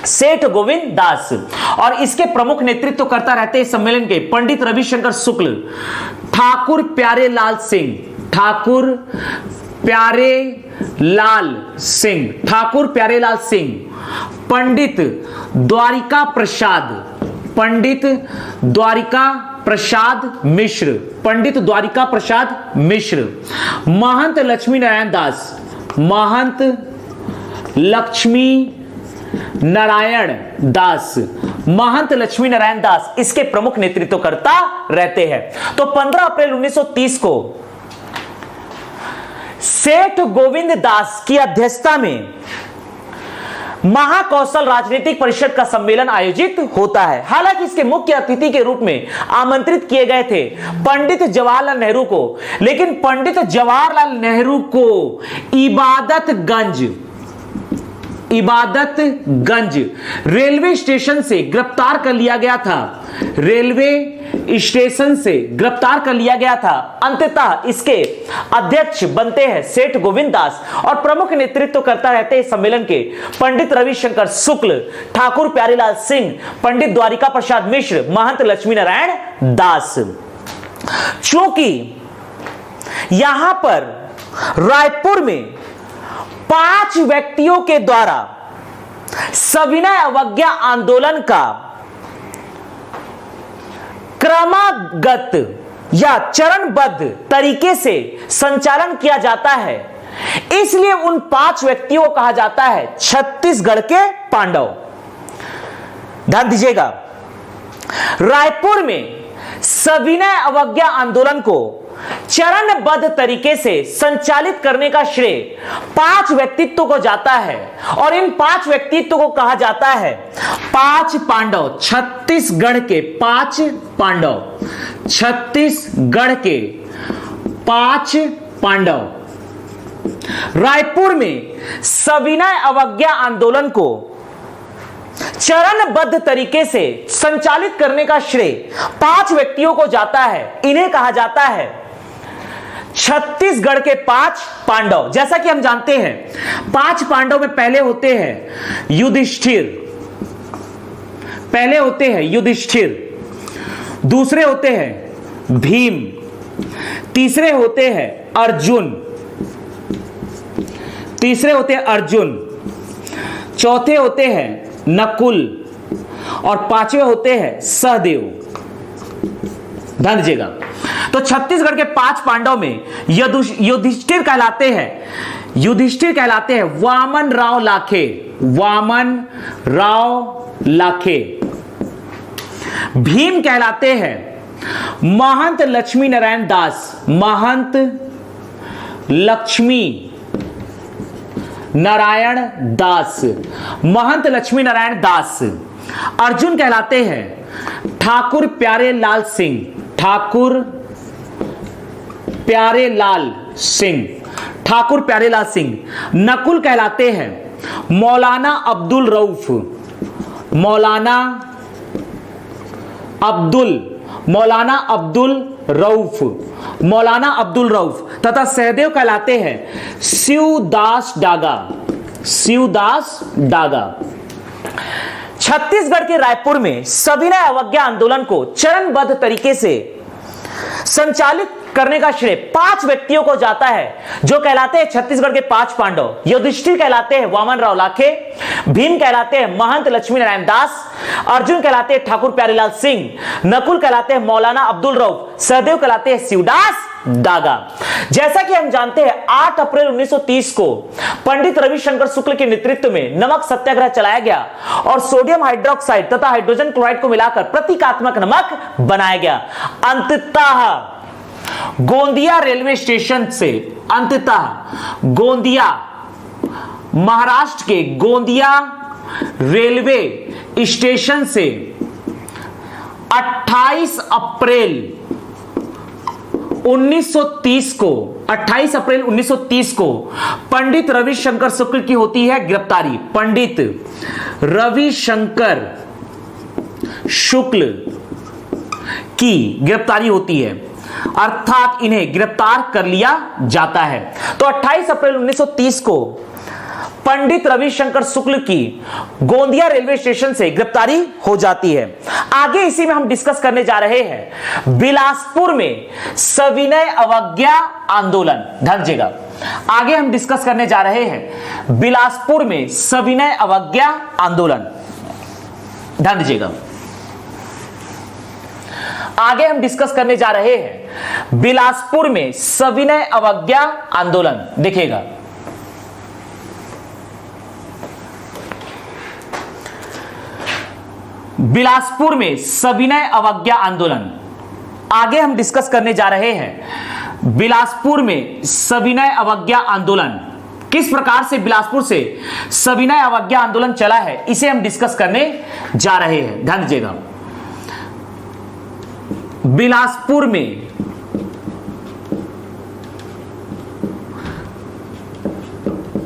सेठ गोविंद दास और इसके प्रमुख नेतृत्वकर्ता रहते हैं सम्मेलन के पंडित रविशंकर शुक्ल, ठाकुर प्यारेलाल सिंह, पंडित द्वारिका प्रसाद मिश्र, महंत लक्ष्मी नारायण दास इसके प्रमुख नेतृत्वकर्ता रहते हैं। तो 15 अप्रैल 1930 को सेठ गोविंद दास की अध्यक्षता में महाकौशल राजनीतिक परिषद का सम्मेलन आयोजित होता है। हालांकि इसके मुख्य अतिथि के रूप में आमंत्रित किए गए थे पंडित जवाहरलाल नेहरू को, लेकिन पंडित जवाहरलाल नेहरू को इबादतगंज रेलवे स्टेशन से गिरफ्तार कर लिया गया था। रेलवे स्टेशन से गिरफ्तार कर लिया गया था। अंततः इसके अध्यक्ष बनते हैं सेठ गोविंद दास और प्रमुख नेतृत्व करता रहते हैं सम्मेलन के पंडित रविशंकर शुक्ल, ठाकुर प्यारेलाल सिंह, पंडित द्वारिका प्रसाद मिश्र, महंत लक्ष्मी नारायण दास। चूंकि यहां पर रायपुर में 5 व्यक्तियों के द्वारा सविनय अवज्ञा आंदोलन का क्रमागत या चरणबद्ध तरीके से संचालन किया जाता है, इसलिए उन 5 व्यक्तियों को कहा जाता है छत्तीसगढ़ के पांडव। ध्यान दीजिएगा, रायपुर में सविनय अवज्ञा आंदोलन को चरणबद्ध तरीके से संचालित करने का श्रेय 5 व्यक्तित्व को जाता है और इन 5 व्यक्तित्व को कहा जाता है 5 पांडव। छत्तीसगढ़ के 5 पांडव, छत्तीसगढ़ के 5 पांडव। रायपुर में सविनय अवज्ञा आंदोलन को चरणबद्ध तरीके से संचालित करने का श्रेय 5 व्यक्तियों को जाता है। इन्हें कहा जाता है छत्तीसगढ़ के 5 पांडव। जैसा कि हम जानते हैं 5 पांडव में पहले होते हैं युधिष्ठिर, दूसरे होते हैं भीम, तीसरे होते हैं अर्जुन, चौथे होते हैं नकुल और 5वें होते हैं सहदेव। ध्यान दीजिएगा, तो छत्तीसगढ़ के 5 पांडव में युधिष्ठिर कहलाते हैं वामन राव लाखे। भीम कहलाते हैं महंत लक्ष्मी नारायण दास, महंत लक्ष्मी नारायण दास। अर्जुन कहलाते हैं ठाकुर प्यारेलाल सिंह। नकुल कहलाते हैं मौलाना अब्दुल रऊफ तथा सहदेव कहलाते हैं शिवदास डागा। छत्तीसगढ़ के रायपुर में सविनय अवज्ञा आंदोलन को चरणबद्ध तरीके से संचालित करने का श्रेय 5 व्यक्तियों को जाता है, जो कहलाते हैं छत्तीसगढ़ के 5 पांडव। युधिष्ठिर कहलाते हैं वामन राव लाखे, भीम कहलाते हैं महंत लक्ष्मी नारायण दास, अर्जुन कहलाते हैं ठाकुर प्यारेलाल सिंह, नकुल कहलाते हैं मौलाना अब्दुल रऊफ, सहदेव कहलाते हैं शिवदास डागा। जैसा कि हम जानते हैं 8 अप्रैल 1930 को पंडित रविशंकर शुक्ल के नेतृत्व में नमक सत्याग्रह चलाया गया और सोडियम हाइड्रोक्साइड तथा हाइड्रोजन क्लोराइड को मिलाकर प्रतीकात्मक नमक बनाया गया। अंततः गोंदिया रेलवे स्टेशन से, महाराष्ट्र के गोंदिया रेलवे स्टेशन से 28 अप्रैल 1930 को पंडित रविशंकर शुक्ल की होती है गिरफ्तारी। पंडित रविशंकर शुक्ल की गिरफ्तारी होती है, अर्थात इन्हें गिरफ्तार कर लिया जाता है। तो 28 अप्रैल 1930 को पंडित रविशंकर शुक्ल की गोंदिया रेलवे स्टेशन से गिरफ्तारी हो जाती है। आगे इसी में हम डिस्कस करने जा रहे हैं बिलासपुर में सविनय अवज्ञा आंदोलन। ध्यान दीजिएगा, आगे हम डिस्कस करने जा रहे हैं बिलासपुर में सविनय अवज्ञा आंदोलन। ध्यान दीजिएगा, आगे हम डिस्कस करने जा रहे हैं बिलासपुर में सविनय अवज्ञा आंदोलन। देखिएगा, बिलासपुर में सविनय अवज्ञा आंदोलन। आगे हम डिस्कस करने जा रहे हैं बिलासपुर में सविनय अवज्ञा आंदोलन, किस प्रकार से बिलासपुर से सविनय अवज्ञा आंदोलन चला है, इसे हम डिस्कस करने जा रहे हैं। ध्यान दीजिएगा, बिलासपुर में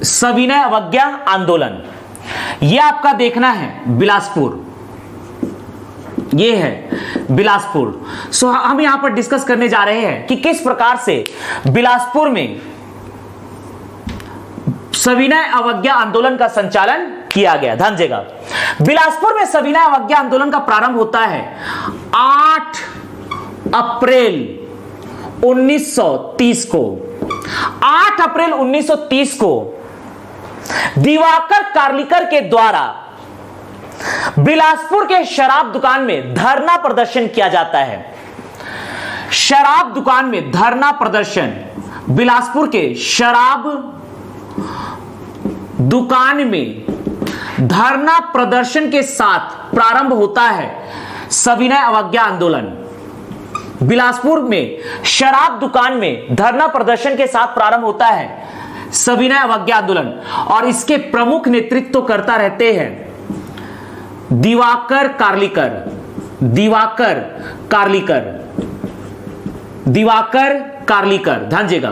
सविनय अवज्ञा आंदोलन, यह आपका देखना है बिलासपुर, यह है बिलासपुर। सो हम यहां पर डिस्कस करने जा रहे हैं कि किस प्रकार से बिलासपुर में सविनय अवज्ञा आंदोलन का संचालन किया गया। ध्यान दीजिएगा, बिलासपुर में सविनय अवज्ञा आंदोलन का प्रारंभ होता है 8 अप्रैल 1930 को। 8 अप्रैल 1930 को दिवाकर कार्लिकर के द्वारा बिलासपुर के शराब दुकान में धरना प्रदर्शन किया जाता है। शराब दुकान में धरना प्रदर्शन, बिलासपुर के शराब दुकान में धरना प्रदर्शन के साथ प्रारंभ होता है सविनय अवज्ञा आंदोलन। बिलासपुर में शराब दुकान में धरना प्रदर्शन के साथ प्रारंभ होता है सविनय अवज्ञा आंदोलन, और इसके प्रमुख नेतृत्व करता रहते हैं दिवाकर कार्लिकर। दिवाकर कार्लिकर, दिवाकर कार्लिकर, ध्यान दीजिएगा,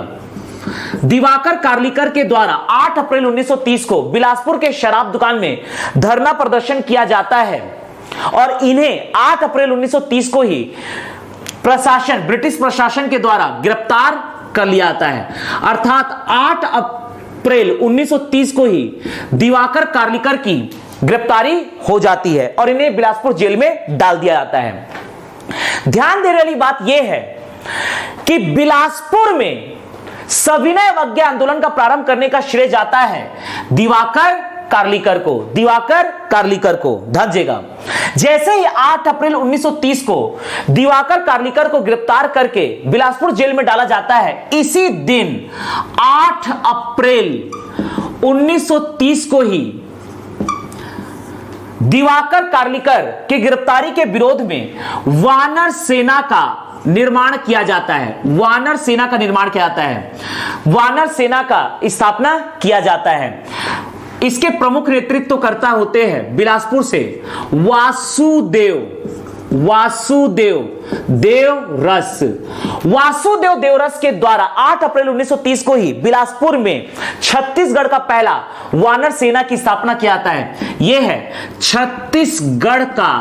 दिवाकर कार्लिकर के द्वारा 8 अप्रैल 1930 को बिलासपुर के शराब दुकान में धरना प्रदर्शन किया जाता है, और इन्हें 8 अप्रैल 1930 को ही प्रशासन, ब्रिटिश प्रशासन के द्वारा गिरफ्तार कर लिया जाता है। अर्थात 8 अप्रैल 1930 को ही दिवाकर कार्लिकर की गिरफ्तारी हो जाती है और इन्हें बिलासपुर जेल में डाल दिया जाता है। ध्यान देने वाली बात यह है कि बिलासपुर में सविनय अवज्ञा आंदोलन का प्रारंभ करने का श्रेय जाता है दिवाकर कार्लिकर को। दिवाकर कार्लिकर को, ध्यान दीजिएगा, जैसे ही 8 अप्रैल 1930 को दिवाकर कार्लिकर को गिरफ्तार करके बिलासपुर जेल में डाला जाता है, इसी दिन 8 अप्रैल 1930 को ही दिवाकर कार्लिकर की गिरफ्तारी के विरोध में वानर सेना का निर्माण किया जाता है। वानर सेना का निर्माण किया जाता है, वानर सेना का स्थापना किया जाता है। इसके प्रमुख नेतृत्वकर्ता होते हैं बिलासपुर से वासुदेव देवरस। वासुदेव देवरस के द्वारा 8 अप्रैल 1930 को ही बिलासपुर में छत्तीसगढ़ का पहला वानर सेना की स्थापना किया जाता है। यह है छत्तीसगढ़ का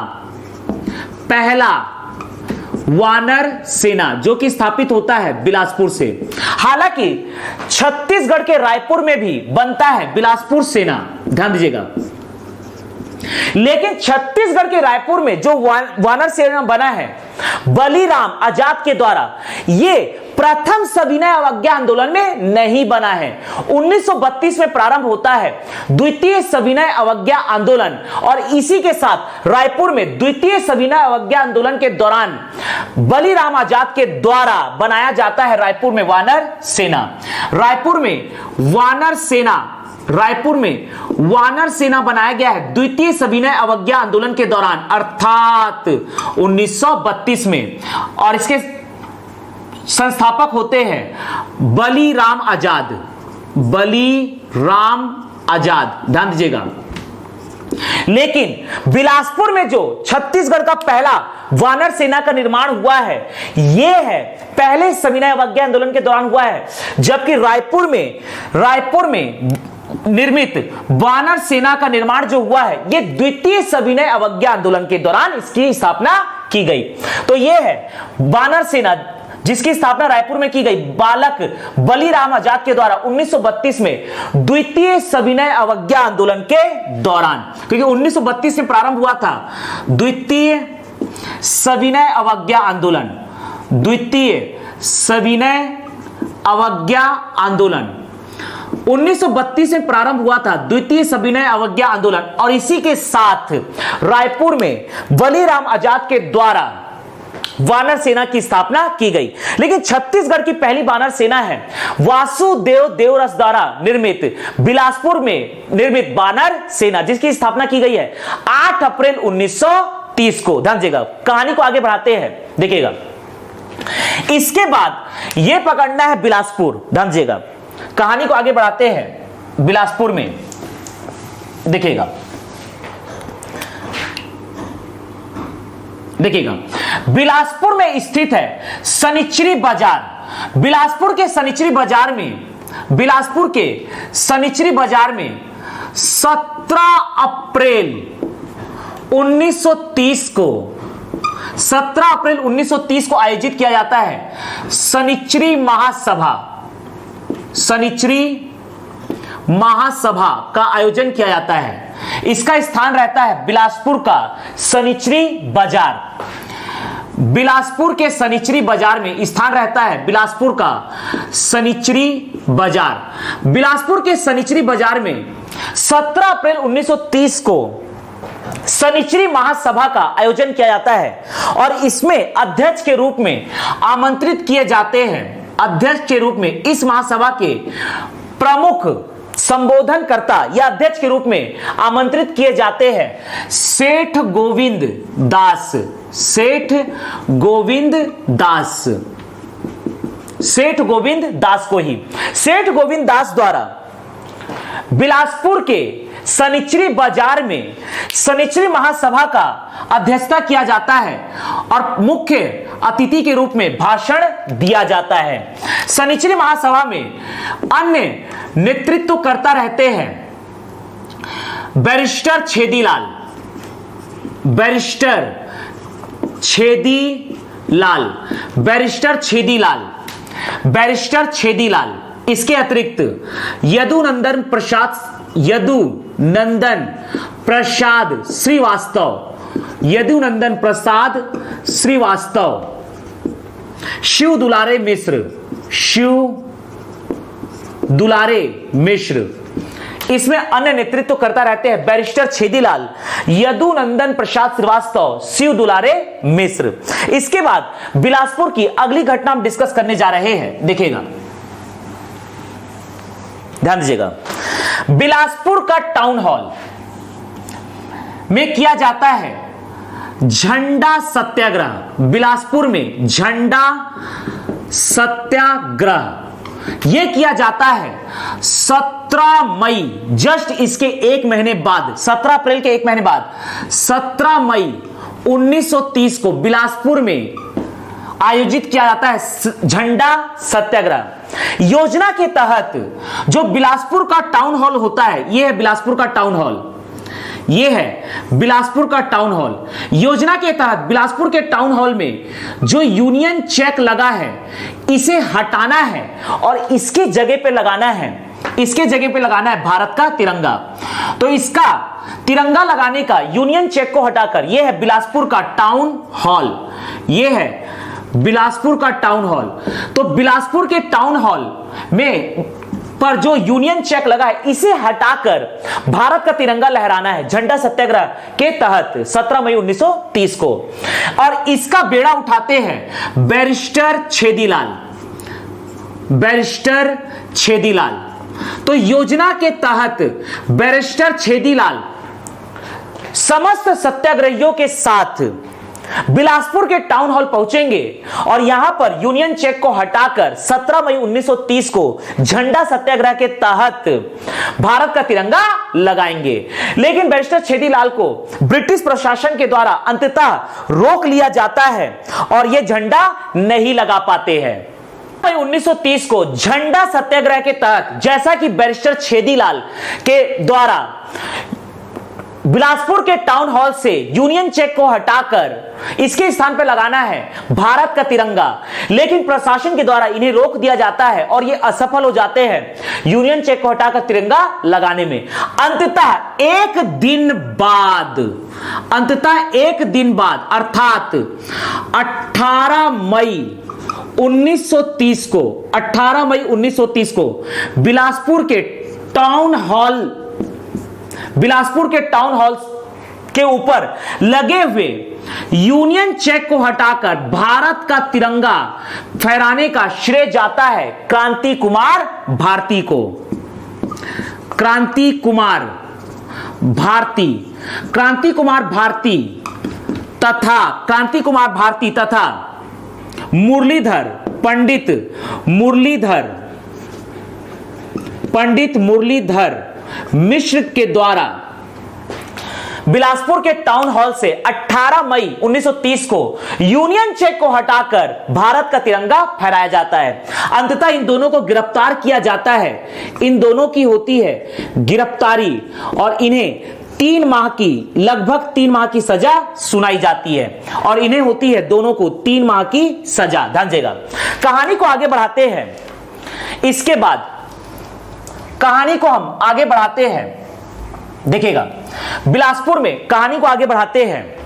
पहला वानर सेना जो कि स्थापित होता है बिलासपुर से। हालांकि छत्तीसगढ़ के रायपुर में भी बनता है बिलासपुर सेना, ध्यान दीजिएगा, लेकिन छत्तीसगढ़ के रायपुर में जो वानर सेना बना है बलीराम आजाद के द्वारा, यह प्रथम सविनय अवज्ञा आंदोलन में नहीं बना है। 1932 में प्रारंभ होता है द्वितीय सविनय अवज्ञा आंदोलन, और इसी के साथ रायपुर में द्वितीय सविनय अवज्ञा आंदोलन के दौरान बलीराम आजाद के द्वारा बनाया जाता है रायपुर में वानर सेना। रायपुर में वानर सेना बनाया गया है द्वितीय सविनय अवज्ञा आंदोलन के दौरान, अर्थात 1932 में, और इसके संस्थापक होते हैं बलीराम आजाद, ध्यान दीजिएगा। लेकिन बिलासपुर में जो छत्तीसगढ़ का पहला वानर सेना का निर्माण हुआ है, यह है पहले सविनय अवज्ञा आंदोलन के दौरान हुआ है, जबकि रायपुर में निर्मित वानर सेना का निर्माण जो हुआ है, यह द्वितीय सविनय अवज्ञा आंदोलन के दौरान इसकी स्थापना की गई। तो यह है वानर सेना जिसकी स्थापना रायपुर में की गई बालक बलीराम आजाद के द्वारा 1932 में द्वितीय सविनय अवज्ञा आंदोलन के दौरान, क्योंकि 1932 में प्रारंभ हुआ था द्वितीय सविनय अवज्ञा आंदोलन। द्वितीय सविनय अवज्ञा आंदोलन 1932 में प्रारंभ हुआ था द्वितीय सविनय अवज्ञा आंदोलन, और इसी के साथ रायपुर में बलीराम आजाद के द्वारा वानर सेना की स्थापना की गई। लेकिन छत्तीसगढ़ की पहली वानर सेना है वासुदेव देवरस द्वारा निर्मित बिलासपुर में निर्मित वानर सेना, जिसकी स्थापना की गई है 8 अप्रैल 1930 को। ध्यान दीजिएगा, कहानी को आगे बढ़ाते हैं, देखिएगा। इसके बाद यह पकड़ना है बिलासपुर। ध्यान दीजिएगा, कहानी को आगे बढ़ाते हैं। बिलासपुर में देखिएगा बिलासपुर में स्थित है शनिचरी बाजार। बिलासपुर के शनिचरी बाजार में 17 अप्रैल 1930 को आयोजित किया जाता है शनिचरी महासभा का आयोजन किया जाता है। इसका स्थान रहता है बिलासपुर का शनिचरी बाजार। बिलासपुर के शनिचरी बाजार में स्थान रहता है बिलासपुर का शनिचरी बाजार। बिलासपुर के शनिचरी बाजार में 17 अप्रैल 1930 को शनिचरी महासभा का आयोजन किया जाता है और इसमें अध्यक्ष के रूप में आमंत्रित किए जाते हैं। अध्यक्ष के रूप में इस महासभा के प्रमुख संबोधनकर्ता या अध्यक्ष के रूप में आमंत्रित किए जाते हैं सेठ गोविंद दास। सेठ गोविंद दास को ही सेठ गोविंद दास द्वारा बिलासपुर के शनिचरी बाजार में शनिचरी महासभा का अध्यक्षता किया जाता है और मुख्य अतिथि के रूप में भाषण दिया जाता है। शनिचरी महासभा में अन्य नेतृत्व करता रहते हैं बैरिस्टर छेदीलाल। इसके अतिरिक्त यदुनंदन प्रसाद श्रीवास्तव, शिव दुलारे मिश्र इसमें अन्य नेतृत्व करता रहते हैं बैरिस्टर छेदीलाल, यदुनंदन प्रसाद श्रीवास्तव, शिव दुलारे मिश्र। इसके बाद बिलासपुर की अगली घटना हम डिस्कस करने जा रहे हैं। देखिएगा, ध्यान दीजिएगा, बिलासपुर का टाउन हॉल में किया जाता है झंडा सत्याग्रह। बिलासपुर में झंडा सत्याग्रह यह किया जाता है 17 मई, जस्ट इसके एक महीने बाद, 17 अप्रैल के एक महीने बाद 17 मई 1930 को बिलासपुर में आयोजित किया जाता है झंडा सत्याग्रह। योजना के तहत जो बिलासपुर का टाउन हॉल होता है, यह है बिलासपुर का टाउन हॉल, यह है बिलासपुर का टाउन हॉल। योजना के तहत बिलासपुर के टाउन हॉल में जो यूनियन चेक लगा है इसे हटाना है और इसके जगह पे लगाना है भारत का तिरंगा। तो इसका तिरंगा लगाने का, यूनियन चेक को हटाकर, यह है बिलासपुर का टाउन हॉल, यह है बिलासपुर का टाउन हॉल। तो बिलासपुर के टाउन हॉल में पर जो यूनियन चेक लगा है इसे हटाकर भारत का तिरंगा लहराना है झंडा सत्याग्रह के तहत 17 मई 1930 को। और इसका बेड़ा उठाते हैं बैरिस्टर छेदीलाल। तो योजना के तहत बैरिस्टर छेदीलाल समस्त सत्याग्रहियों के साथ बिलासपुर के टाउन हॉल पहुंचेंगे और यहां पर यूनियन चेक को हटाकर 17 मई 1930 को झंडा सत्याग्रह के तहत भारत का तिरंगा लगाएंगे। लेकिन बैरिस्टर छेदीलाल को ब्रिटिश प्रशासन के द्वारा अंततः रोक लिया जाता है और यह झंडा नहीं लगा पाते हैं। 1930 को झंडा सत्याग्रह के तहत, जैसा कि बैरिस्टर छेदीलाल के द्वारा बिलासपुर के टाउन हॉल से यूनियन चेक को हटाकर इसके स्थान पर लगाना है भारत का तिरंगा, लेकिन प्रशासन के द्वारा इन्हें रोक दिया जाता है और ये असफल हो जाते हैं यूनियन चेक को हटाकर तिरंगा लगाने में। अंततः एक दिन बाद अर्थात 18 मई 1930 को बिलासपुर के टाउन हॉल के ऊपर लगे हुए यूनियन चेक को हटाकर भारत का तिरंगा फहराने का श्रेय जाता है क्रांति कुमार भारती तथा पंडित मुरलीधर मिश्र के द्वारा बिलासपुर के टाउन हॉल से 18 मई 1930 को यूनियन जैक को हटाकर भारत का तिरंगा फहराया जाता है। अंततः इन दोनों को गिरफ्तार किया जाता है। इन दोनों की होती है गिरफ्तारी और इन्हें लगभग 3 माह की सजा सुनाई जाती है और इन्हें होती है दोनों को 3 माह की सजा। ध्यान देगा। कहानी को आगे बढ़ाते हैं। इसके बाद कहानी को हम आगे बढ़ाते हैं। देखिएगा, बिलासपुर में कहानी को आगे बढ़ाते हैं।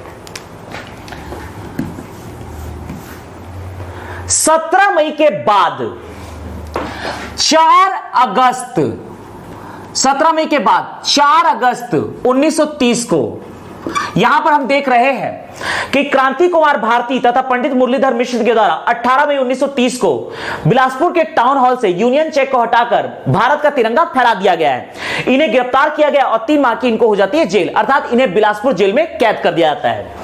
17 मई के बाद 4 अगस्त 1930 को यहां पर हम देख रहे हैं कि क्रांति कुमार भारती तथा पंडित मुरलीधर मिश्र के द्वारा 18 मई 1930 को बिलासपुर के टाउन हॉल से यूनियन जैक को हटाकर भारत का तिरंगा फहरा दिया गया है। इन्हें गिरफ्तार किया गया और 3 माह की इनको हो जाती है जेल, अर्थात इन्हें बिलासपुर जेल में कैद कर दिया जाता है।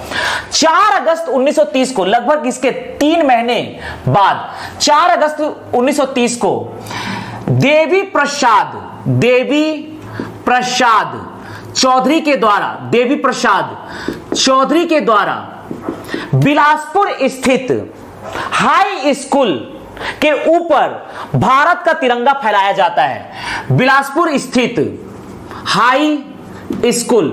4 अगस्त 1930 को, लगभग इसके 3 महीने बाद 4 अगस्त 1930 को देवी प्रसाद चौधरी के द्वारा बिलासपुर स्थित हाई स्कूल के ऊपर भारत का तिरंगा फहराया जाता है। बिलासपुर स्थित हाई स्कूल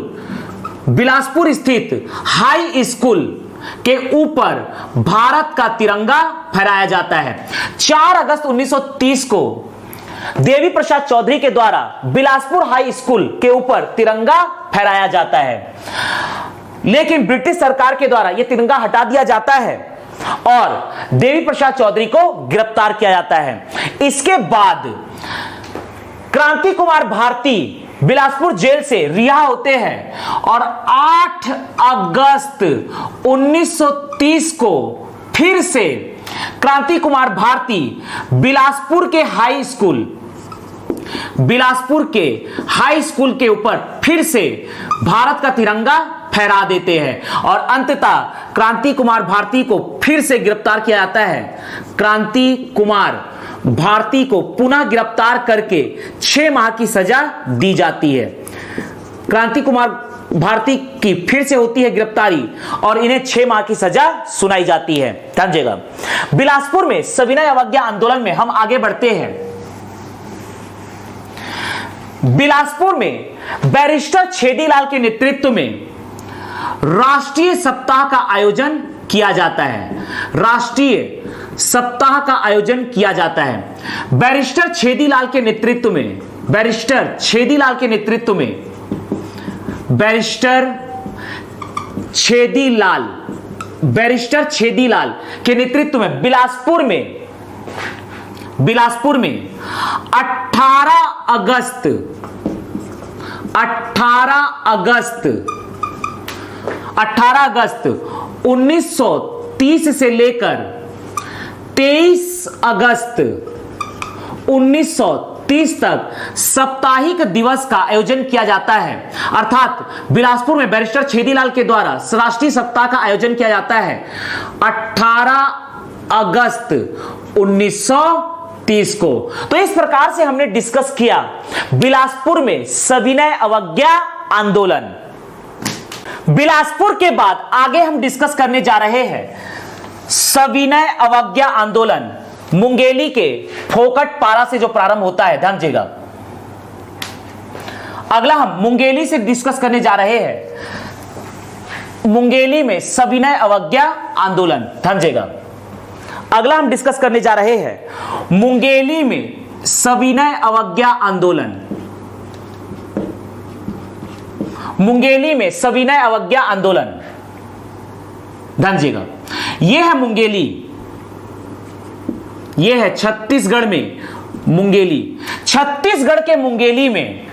के ऊपर भारत का तिरंगा फहराया जाता है। 4 अगस्त 1930 को देवी प्रसाद चौधरी के द्वारा बिलासपुर हाई स्कूल के ऊपर तिरंगा फहराया जाता है, लेकिन ब्रिटिश सरकार के द्वारा यह तिरंगा हटा दिया जाता है और देवी प्रसाद चौधरी को गिरफ्तार किया जाता है। इसके बाद क्रांति कुमार भारती बिलासपुर जेल से रिहा होते हैं और 8 अगस्त 1930 को फिर से क्रांति कुमार भारती बिलासपुर के हाई स्कूल के ऊपर फिर से भारत का तिरंगा फहरा देते हैं और अंततः क्रांति कुमार भारती को फिर से गिरफ्तार किया जाता है। क्रांति कुमार भारती को पुनः गिरफ्तार करके 6 माह की सजा दी जाती है। क्रांति कुमार भारती की फिर से होती है गिरफ्तारी और इन्हें 6 माह की सजा सुनाई जाती है। समझेगा। बिलासपुर में सविनय अवज्ञा आंदोलन में हम आगे बढ़ते हैं। बिलासपुर में बैरिस्टर छेदीलाल के नेतृत्व में राष्ट्रीय सप्ताह का आयोजन किया जाता है। बैरिस्टर छेदीलाल के नेतृत्व में बैरिस्टर छेदीलाल के नेतृत्व में बिलासपुर में 18 अगस्त 1930 से लेकर 23 अगस्त 1930 तक साप्ताहिक दिवस का आयोजन किया जाता है। अर्थात बिलासपुर में बैरिस्टर छेदीलाल के द्वारा राष्ट्रीय सप्ताह का आयोजन किया जाता है 18 अगस्त 1930 को। तो इस प्रकार से हमने डिस्कस किया बिलासपुर में सविनय अवज्ञा आंदोलन। बिलासपुर के बाद आगे हम डिस्कस करने जा रहे हैं सविनय अवज्ञा आंदोलन मुंगेली के फोकट पारा से जो प्रारंभ होता है। ध्यान दीजिएगा। अगला हम मुंगेली से डिस्कस करने जा रहे हैं मुंगेली में सविनय अवज्ञा आंदोलन। ध्यान दीजिएगा। अगला हम डिस्कस करने जा रहे हैं मुंगेली में सविनय अवज्ञा आंदोलन। मुंगेली में सविनय अवज्ञा आंदोलन। ध्यान दीजिएगा। यह है मुंगेली, यह है छत्तीसगढ़ में मुंगेली। छत्तीसगढ़ के मुंगेली में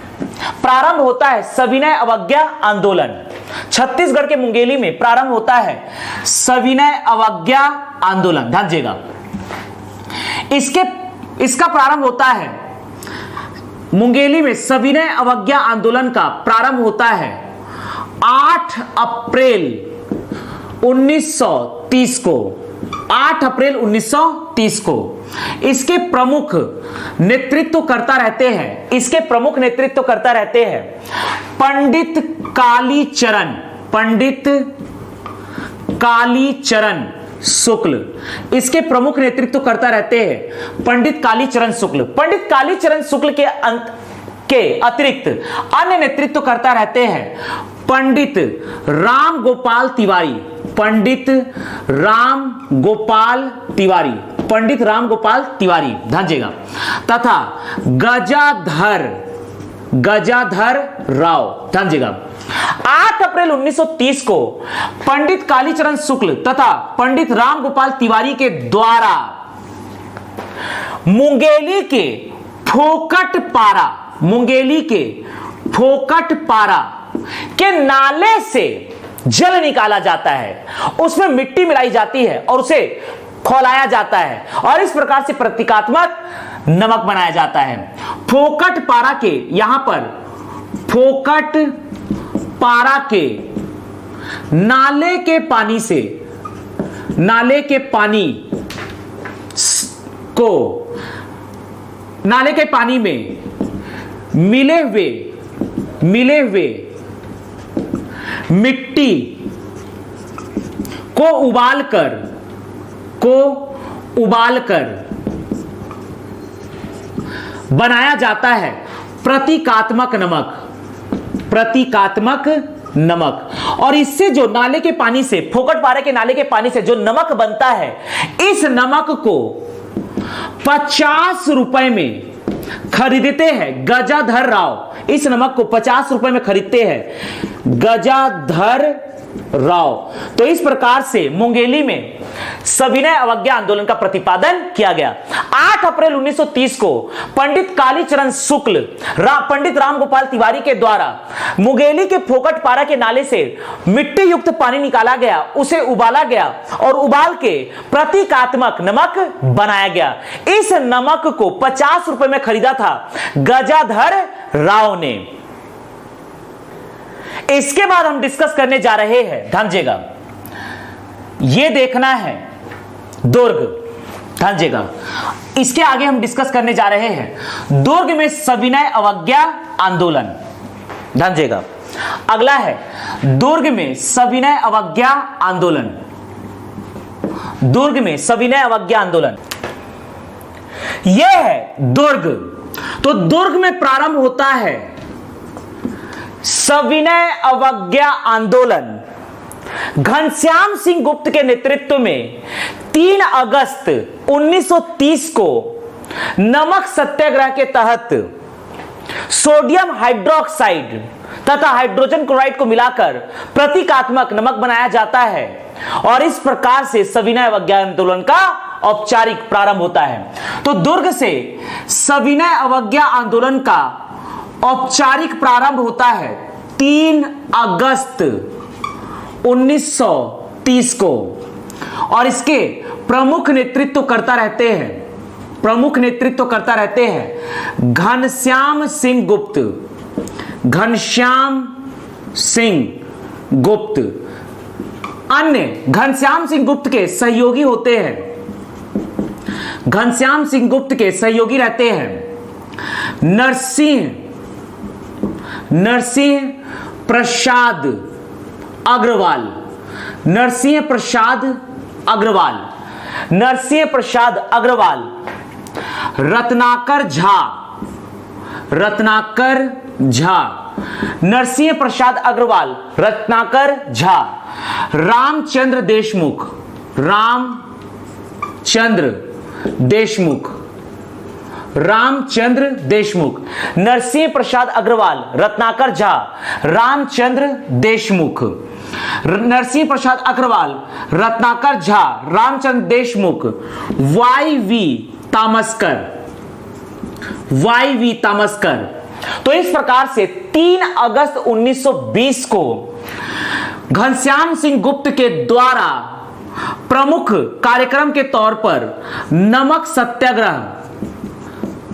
प्रारंभ होता है सविनय अवज्ञा आंदोलन। छत्तीसगढ़ के मुंगेली में प्रारंभ होता है सविनय अवज्ञा आंदोलन। ध्यान दीजिएगा। इसका प्रारंभ होता है मुंगेली में सविनय अवज्ञा आंदोलन का प्रारंभ होता है 8 अप्रैल 1930 को। 8 अप्रैल 1930 को। इसके प्रमुख नेतृत्व करता रहते हैं पंडित कालीचरण शुक्ल। इसके प्रमुख नेतृत्व करता रहते हैं पंडित कालीचरण शुक्ल। पंडित कालीचरण शुक्ल के अतिरिक्त अन्य नेतृत्व करता रहते हैं पंडित राम गोपाल तिवारी, ध्यान तथा गजाधर राव, ध्यान 8 अप्रैल 1930 को पंडित कालीचरण शुक्ल तथा पंडित राम गोपाल तिवारी के द्वारा मुंगेली के फोकट पारा के नाले से जल निकाला जाता है, उसमें मिट्टी मिलाई जाती है और उसे खौलाया जाता है और इस प्रकार से प्रतीकात्मक नमक बनाया जाता है। फोकट पारा के, यहां पर फोकट पारा के नाले के पानी में मिले हुए मिट्टी को उबालकर बनाया जाता है प्रतीकात्मक नमक। और इससे जो नाले के पानी से, फोकट पारे के नाले के पानी से जो नमक बनता है, इस नमक को 50 रुपए में खरीदते हैं गजाधर राव। इस नमक को 50 रुपए में खरीदते हैं गजाधर राव। तो इस प्रकार से मुंगेली में सविनय अवज्ञा आंदोलन का प्रतिपादन किया गया। 8 अप्रैल 1930 को पंडित कालीचरण शुक्ल पंडित राम गोपाल तिवारी के द्वारा मुंगेली के फोकट पारा के नाले से मिट्टी युक्त पानी निकाला गया, उसे उबाला गया और उबाल के प्रतीकात्मक नमक बनाया गया। इस नमक को 50 रुपए में खरीदा था गजाधर राव ने। इसके बाद हम डिस्कस करने जा रहे हैं, ध्यान दीजिएगा, यह देखना है दुर्ग, ध्यान दीजिएगा। इसके आगे हम डिस्कस करने जा रहे हैं दुर्ग में सविनय अवज्ञा आंदोलन, ध्यान दीजिएगा। अगला है दुर्ग में सविनय अवज्ञा आंदोलन। दुर्ग में सविनय अवज्ञा आंदोलन यह है दुर्ग। तो दुर्ग में प्रारंभ होता है सविनय अवज्ञा आंदोलन घनश्याम सिंह गुप्त के नेतृत्व में 3 अगस्त 1930 को नमक सत्याग्रह के तहत सोडियम हाइड्रोक्साइड तथा हाइड्रोजन क्लोराइड को मिलाकर प्रतीकात्मक नमक बनाया जाता है और इस प्रकार से सविनय अवज्ञा आंदोलन का औपचारिक प्रारंभ होता है। तो दुर्ग से सविनय अवज्ञा आंदोलन का औपचारिक प्रारंभ होता है 3 अगस्त 1930 को और इसके प्रमुख नेतृत्व करता रहते हैं घनश्याम सिंह गुप्त। अन्य घनश्याम सिंह गुप्त के सहयोगी होते हैं, घनश्याम सिंह गुप्त के सहयोगी रहते हैं नरसिंह प्रसाद अग्रवाल, रत्नाकर झा, रामचंद्र देशमुख, नरसिंह प्रसाद अग्रवाल, रत्नाकर झा, रामचंद्र देशमुख, नरसिंह प्रसाद अग्रवाल, रत्नाकर झा, रामचंद्र देशमुख, वाई वी तामस्कर। तो इस प्रकार से 3 अगस्त 1920 को घनश्याम सिंह गुप्त के द्वारा प्रमुख कार्यक्रम के तौर पर नमक सत्याग्रह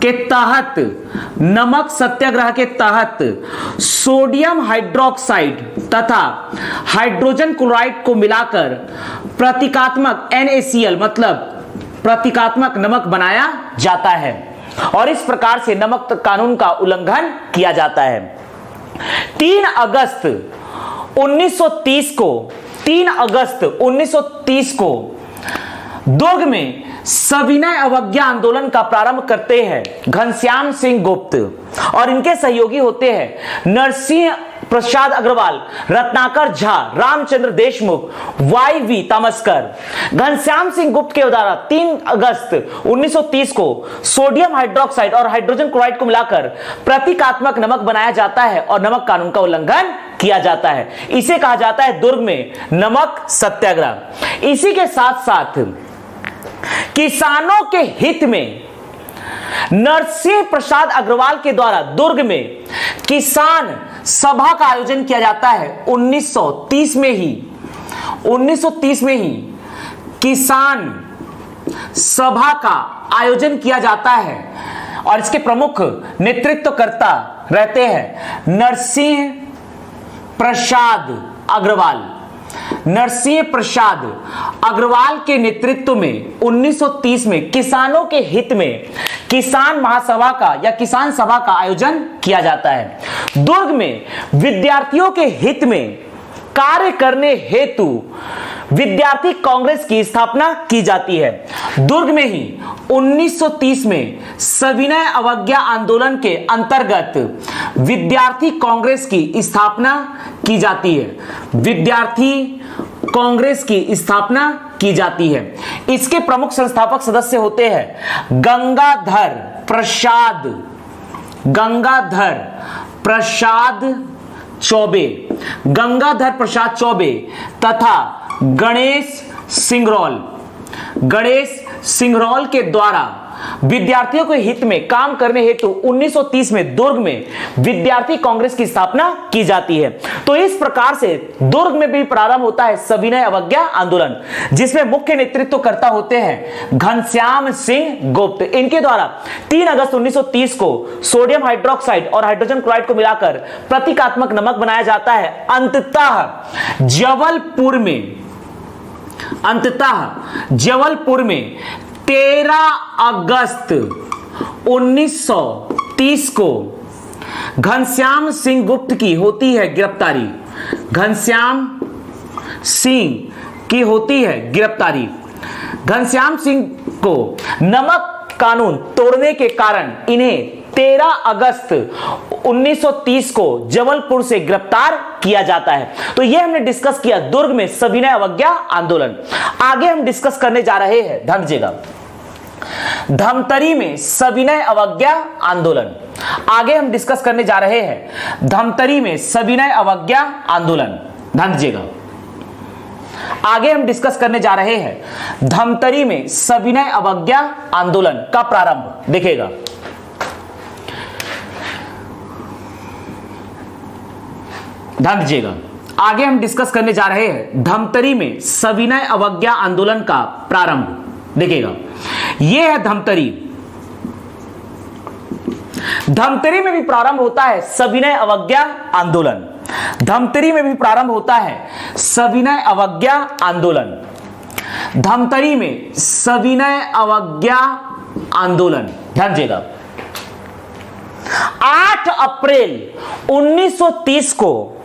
के तहत, नमक सत्याग्रह के तहत सोडियम हाइड्रोक्साइड तथा हाइड्रोजन क्लोराइड को मिलाकर प्रतीकात्मक NaCl मतलब प्रतीकात्मक नमक बनाया जाता है और इस प्रकार से नमक कानून का उल्लंघन किया जाता है। 3 अगस्त 1930 को दुर्ग में सविनय अवज्ञा आंदोलन का प्रारंभ करते हैं घनश्याम सिंह गुप्त और इनके सहयोगी होते हैं नरसिंह प्रसाद अग्रवाल, रत्नाकर झा, रामचंद्र देशमुख, YV तामस्कर। घनश्याम सिंह गुप्त के द्वारा 3 अगस्त 1930 को सोडियम हाइड्रोक्साइड और हाइड्रोजन क्लोराइड को मिलाकर प्रतीकात्मक नमक बनाया जाता है और नमक कानून का उल्लंघन किया जाता है। इसे कहा जाता है दुर्ग में नमक सत्याग्रह। इसी के साथ साथ किसानों के हित में नरसिंह प्रसाद अग्रवाल के द्वारा दुर्ग में किसान सभा का आयोजन किया जाता है। 1930 में ही किसान सभा का आयोजन किया जाता है और इसके प्रमुख नेतृत्वकर्ता रहते हैं नरसिंह प्रसाद अग्रवाल के नेतृत्व में 1930 में किसानों के हित में किसान महासभा का या किसान सभा का आयोजन किया जाता है। दुर्ग में विद्यार्थियों के हित में कार्य करने हेतु विद्यार्थी कांग्रेस की स्थापना की जाती है। दुर्ग में ही 1930 में सविनय अवज्ञा आंदोलन के अंतर्गत विद्यार्थी कांग्रेस की स्थापना की जाती है। विद्यार्थी कांग्रेस की स्थापना की जाती है। इसके प्रमुख संस्थापक सदस्य होते हैं गंगाधर प्रसाद चौबे तथा गणेश सिंगरौल के द्वारा विद्यार्थियों के हित में काम करने हेतु 1930 में दुर्ग में विद्यार्थी कांग्रेस की स्थापना की जाती है। तो इस प्रकार से दुर्ग में भी प्रारंभ होता है सविनय अवज्ञा आंदोलन, जिसमें मुख्य नेतृत्वकर्ता होते हैं घनश्याम सिंह गुप्त। इनके द्वारा 3 अगस्त 1930 को सोडियम हाइड्रोक्साइड और हाइड्रोजन क्लोराइड को मिलाकर प्रतीकात्मक नमक बनाया जाता है। अंततः जबलपुर में 13 अगस्त 1930 को घनश्याम सिंह गुप्त की होती है गिरफ्तारी। घनश्याम सिंह को नमक कानून तोड़ने के कारण इन्हें 13 अगस्त 1930 को जबलपुर से गिरफ्तार किया जाता है। तो यह हमने डिस्कस किया दुर्ग में सविनय अवज्ञा आंदोलन। आगे हम डिस्कस करने जा रहे हैं धमतरी में सविनय अवज्ञा आंदोलन। धमतरी में सविनय अवज्ञा आंदोलन का प्रारंभ देखिएगा। आगे हम डिस्कस करने जा रहे हैं धमतरी में सविनय अवज्ञा आंदोलन का प्रारंभ देखिएगा। यह है धमतरी में भी प्रारंभ होता है सविनय अवज्ञा आंदोलन। धमतरी में सविनय अवज्ञा आंदोलन 8 अप्रैल 1930 को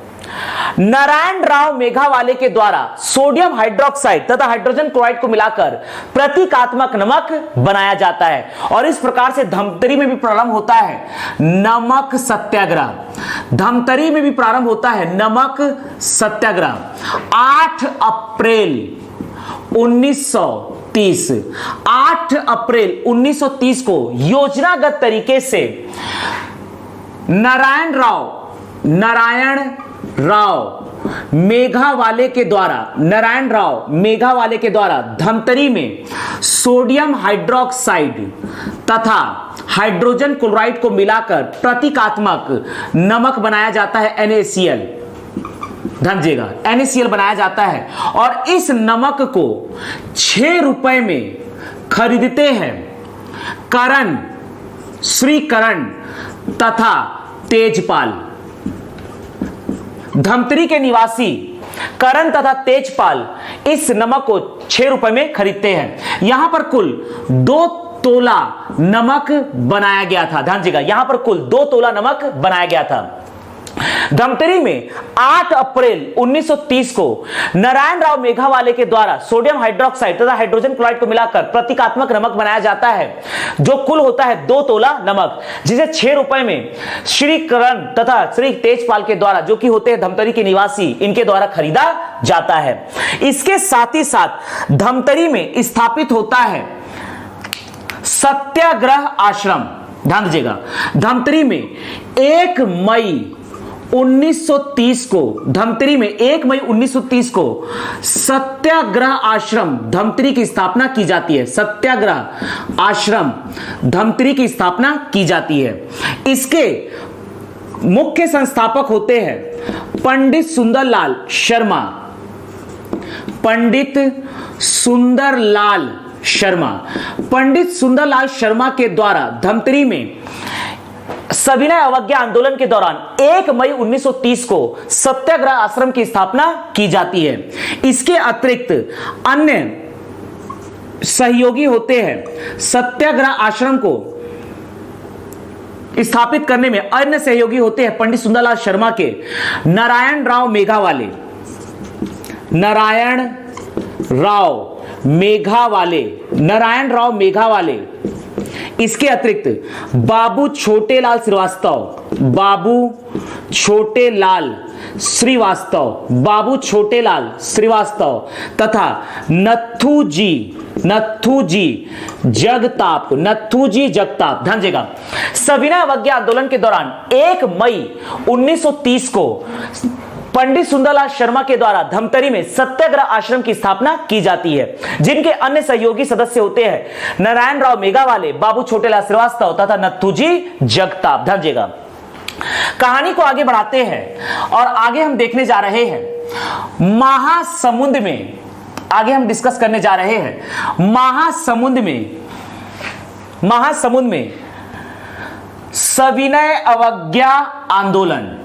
नारायण राव मेघावाले के द्वारा सोडियम हाइड्रोक्साइड तथा हाइड्रोजन क्लोराइड को मिलाकर प्रतीकात्मक नमक बनाया जाता है और इस प्रकार से धमतरी में भी प्रारंभ होता है नमक सत्याग्रह। 8 अप्रैल 1930 को योजनागत तरीके से नारायण राव मेघावाले के द्वारा धमतरी में सोडियम हाइड्रोक्साइड तथा हाइड्रोजन क्लोराइड को मिलाकर प्रतीकात्मक नमक बनाया जाता है NaCl बनाया जाता है और इस नमक को 6 रुपए में खरीदते हैं करण श्रीकरण तथा तेजपाल। धमतरी के निवासी करण तथा तेजपाल इस नमक को 6 रुपए में खरीदते हैं। यहां पर कुल 2 तोला नमक बनाया गया था। ध्यान दीजिएगा, यहां पर कुल 2 तोला नमक बनाया गया था। धमतरी में 8 अप्रैल 1930 को नारायण राव मेघावाले के द्वारा सोडियम हाइड्रोक्साइड तथा हाइड्रोजन क्लोराइड को मिलाकर प्रतीकात्मक नमक बनाया जाता है, जो कुल होता है 2 तोला नमक, जिसे 6 रुपए में श्री करण तथा श्री तेजपाल के द्वारा, जो कि होते हैं धमतरी के निवासी, इनके द्वारा खरीदा जाता है। इसके साथ ही साथ धमतरी में स्थापित होता है सत्याग्रह आश्रम। ध्यान दीजिएगा, धमतरी में 1 मई 1930 को, धमतरी में 1 मई 1930 को सत्याग्रह आश्रम धमतरी की स्थापना की जाती है। सत्याग्रह आश्रम धमतरी की स्थापना की जाती है। इसके मुख्य संस्थापक होते हैं पंडित सुंदरलाल शर्मा। पंडित सुंदरलाल शर्मा, पंडित सुंदरलाल शर्मा के द्वारा धमतरी में सविनय अवज्ञा आंदोलन के दौरान 1 मई 1930 को सत्याग्रह आश्रम की स्थापना की जाती है। इसके अतिरिक्त अन्य सहयोगी होते हैं सत्याग्रह आश्रम को स्थापित करने में, अन्य सहयोगी होते हैं पंडित सुंदरलाल शर्मा के नारायण राव मेघावाले, नारायण राव मेघावाले। इसके अतिरिक्त बाबू छोटेलाल श्रीवास्तव तथा नथुजी जगताप। ध्यान दीजिएगा, सविनय अवज्ञा आंदोलन के दौरान 1 मई 1930 को पंडित सुंदरलाल शर्मा के द्वारा धमतरी में सत्याग्रह आश्रम की स्थापना की जाती है, जिनके अन्य सहयोगी सदस्य होते हैं नारायण राव मेघावाले, बाबू छोटेलाल श्रीवास्तव तथा नथुजी जगताप। ध्यान दीजिएगा, कहानी को आगे बढ़ाते हैं और आगे हम देखने जा रहे हैं महासमुंद में, आगे हम डिस्कस करने जा रहे हैं महासमुंद में सविनय अवज्ञा आंदोलन।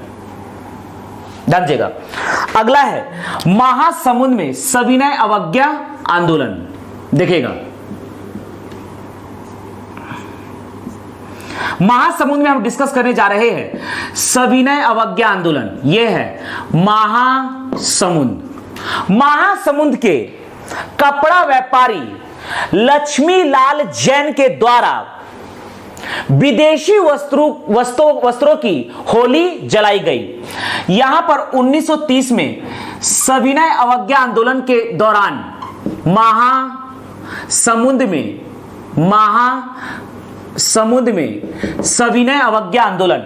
ध्यान दीजिएगा, अगला है महासमुंद में सविनय अवज्ञा आंदोलन। देखिएगा, महासमुंद में हम डिस्कस करने जा रहे हैं सविनय अवज्ञा आंदोलन। यह है महासमुंद के कपड़ा व्यापारी लक्ष्मीलाल जैन के द्वारा विदेशी वस्त्रों की होली जलाई गई। यहां पर 1930 में सविनय अवज्ञा आंदोलन के दौरान महासमुंद में सविनय अवज्ञा आंदोलन,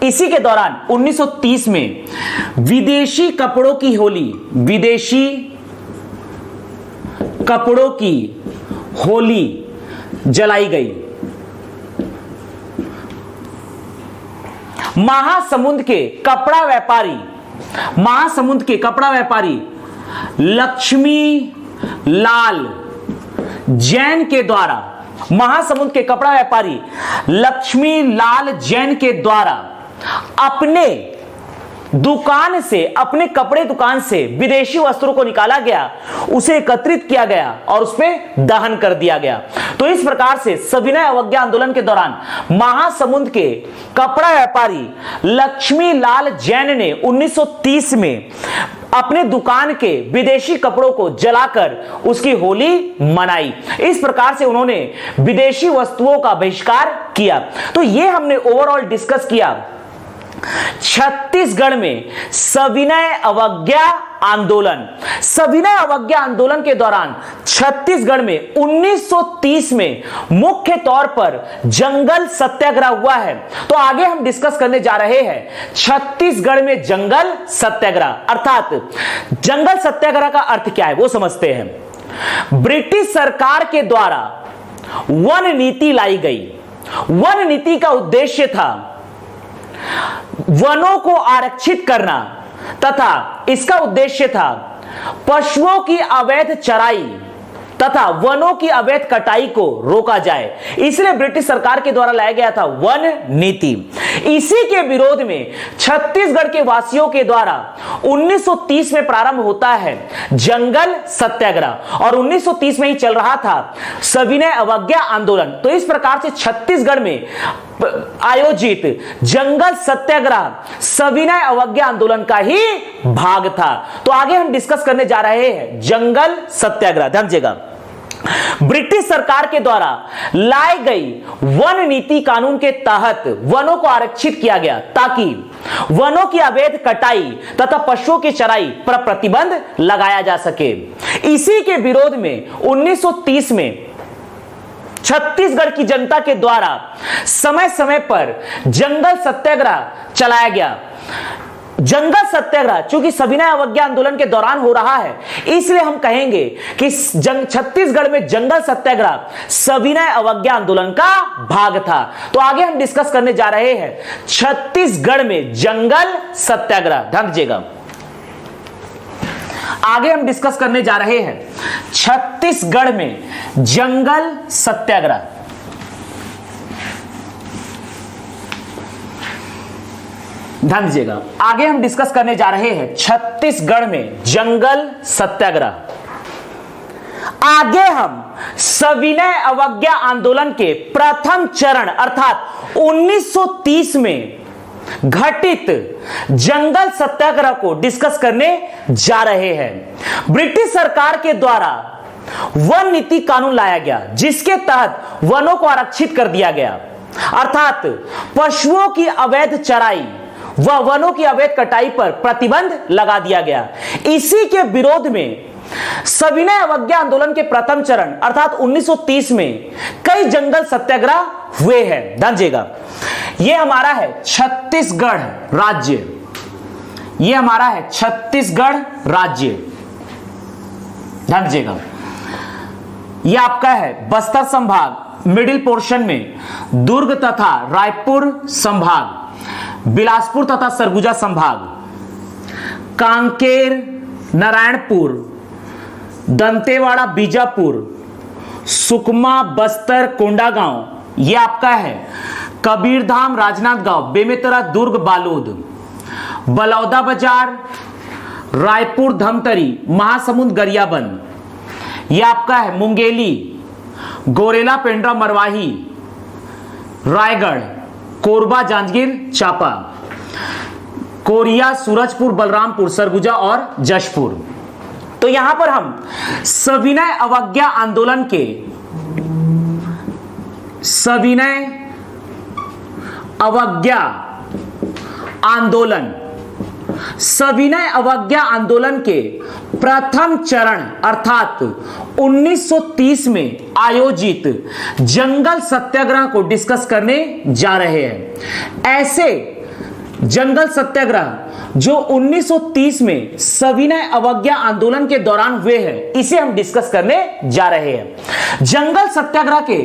इसी के दौरान 1930 में विदेशी कपड़ों की होली जलाई गई। महासमुंद के कपड़ा व्यापारी लक्ष्मी लाल जैन के द्वारा, महासमुंद के कपड़ा व्यापारी लक्ष्मी लाल जैन के द्वारा अपने कपड़े दुकान से विदेशी वस्त्रों को निकाला गया, उसे एकत्रित किया गया और उस पर दहन कर दिया गया। तो इस प्रकार से सविनय अवज्ञा आंदोलन के दौरान महासमुंद के कपड़ा व्यापारी लक्ष्मी लाल जैन ने 1930 में अपने दुकान के विदेशी कपड़ों को जलाकर उसकी होली मनाई। इस प्रकार से उन्होंने विदेशी वस्तुओं का बहिष्कार किया। तो ये हमने ओवरऑल डिस्कस किया छत्तीसगढ़ में सविनय अवज्ञा आंदोलन के दौरान छत्तीसगढ़ में 1930 में मुख्य तौर पर जंगल सत्याग्रह हुआ है। तो आगे हम डिस्कस करने जा रहे हैं छत्तीसगढ़ में जंगल सत्याग्रह, अर्थात जंगल सत्याग्रह का अर्थ क्या है वो समझते हैं। ब्रिटिश सरकार के द्वारा वन नीति लाई गई। वन नीति का उद्देश्य था वनों को आरक्षित करना तथा इसका उद्देश्य था पशुओं की अवैध चराई तथा वनों की अवैध कटाई को रोका जाए, इसलिए ब्रिटिश सरकार के द्वारा लाया गया था वन नीति। इसी के विरोध में छत्तीसगढ़ के वासियों के द्वारा 1930 में प्रारंभ होता है जंगल सत्याग्रह और 1930 में ही चल रहा था सविनय अवज्ञा आंदोलन। तो इस प्रकार से छत्तीसगढ़ में आयोजित जंगल सत्याग्रह सविनय अवज्ञा आंदोलन का ही भाग था। तो आगे हम डिस्कस करने जा रहे हैं जंगल सत्याग्रह। ध्यान दीजिएगा, ब्रिटिश सरकार के द्वारा लाई गई वन नीति कानून के तहत वनों को आरक्षित किया गया ताकि वनों की अवैध कटाई तथा पशुओं की चराई पर प्रतिबंध लगाया जा सके। इसी के विरोध में 1930 में छत्तीसगढ़ की जनता के द्वारा समय समय पर जंगल सत्याग्रह चलाया गया। जंगल सत्याग्रह चूंकि सविनय अवज्ञा आंदोलन के दौरान हो रहा है, इसलिए हम कहेंगे कि छत्तीसगढ़ में जंगल सत्याग्रह सविनय अवज्ञा आंदोलन का भाग था। तो आगे हम डिस्कस करने जा रहे हैं छत्तीसगढ़ में जंगल सत्याग्रह। ध्यान दीजिएगा, आगे हम डिस्कस करने जा रहे हैं छत्तीसगढ़ में जंगल सत्याग्रह। ध्यान दीजिएगा, आगे हम डिस्कस करने जा रहे हैं छत्तीसगढ़ में जंगल सत्याग्रह। आगे हम सविनय अवज्ञा आंदोलन के प्रथम चरण अर्थात 1930 में घटित जंगल सत्याग्रह को डिस्कस करने जा रहे हैं। ब्रिटिश सरकार के द्वारा वन नीति कानून लाया गया जिसके तहत वनों को आरक्षित कर दिया गया, अर्थात पशुओं की अवैध चराई व वनों की अवैध कटाई पर प्रतिबंध लगा दिया गया। इसी के विरोध में सविनय अवज्ञा आंदोलन के प्रथम चरण अर्थात 1930 में कई जंगल सत्याग्रह हुए हैं। ध्यान दीजिएगा, यह हमारा है छत्तीसगढ़ राज्य, यह हमारा है छत्तीसगढ़ राज्य। ध्यान दीजिएगा, यह आपका है बस्तर संभाग, मिडिल पोर्शन में दुर्ग तथा रायपुर संभाग, बिलासपुर तथा सरगुजा संभाग, कांकेर, नारायणपुर, दंतेवाड़ा, बीजापुर, सुकमा, बस्तर, कोंडागांव, यह आपका है कबीरधाम, राजनांदगांव, बेमेतरा, दुर्ग, बालोद, बलौदा बाजार, रायपुर, धमतरी, महासमुंद, गरियाबंद, यह आपका है मुंगेली, गोरेला, पेंड्रा, मरवाही, रायगढ़, कोरबा, जांजगीर चांपा, कोरिया, सूरजपुर, बलरामपुर, सरगुजा और जशपुर। तो यहां पर हम सविनय अवज्ञा आंदोलन के सविनय अवज्ञा आंदोलन के प्रथम चरण अर्थात 1930 में आयोजित जंगल सत्याग्रह को डिस्कस करने जा रहे हैं। ऐसे जंगल सत्याग्रह जो 1930 में सविनय अवज्ञा आंदोलन के दौरान हुए हैं, इसे हम डिस्कस करने जा रहे हैं। जंगल सत्याग्रह के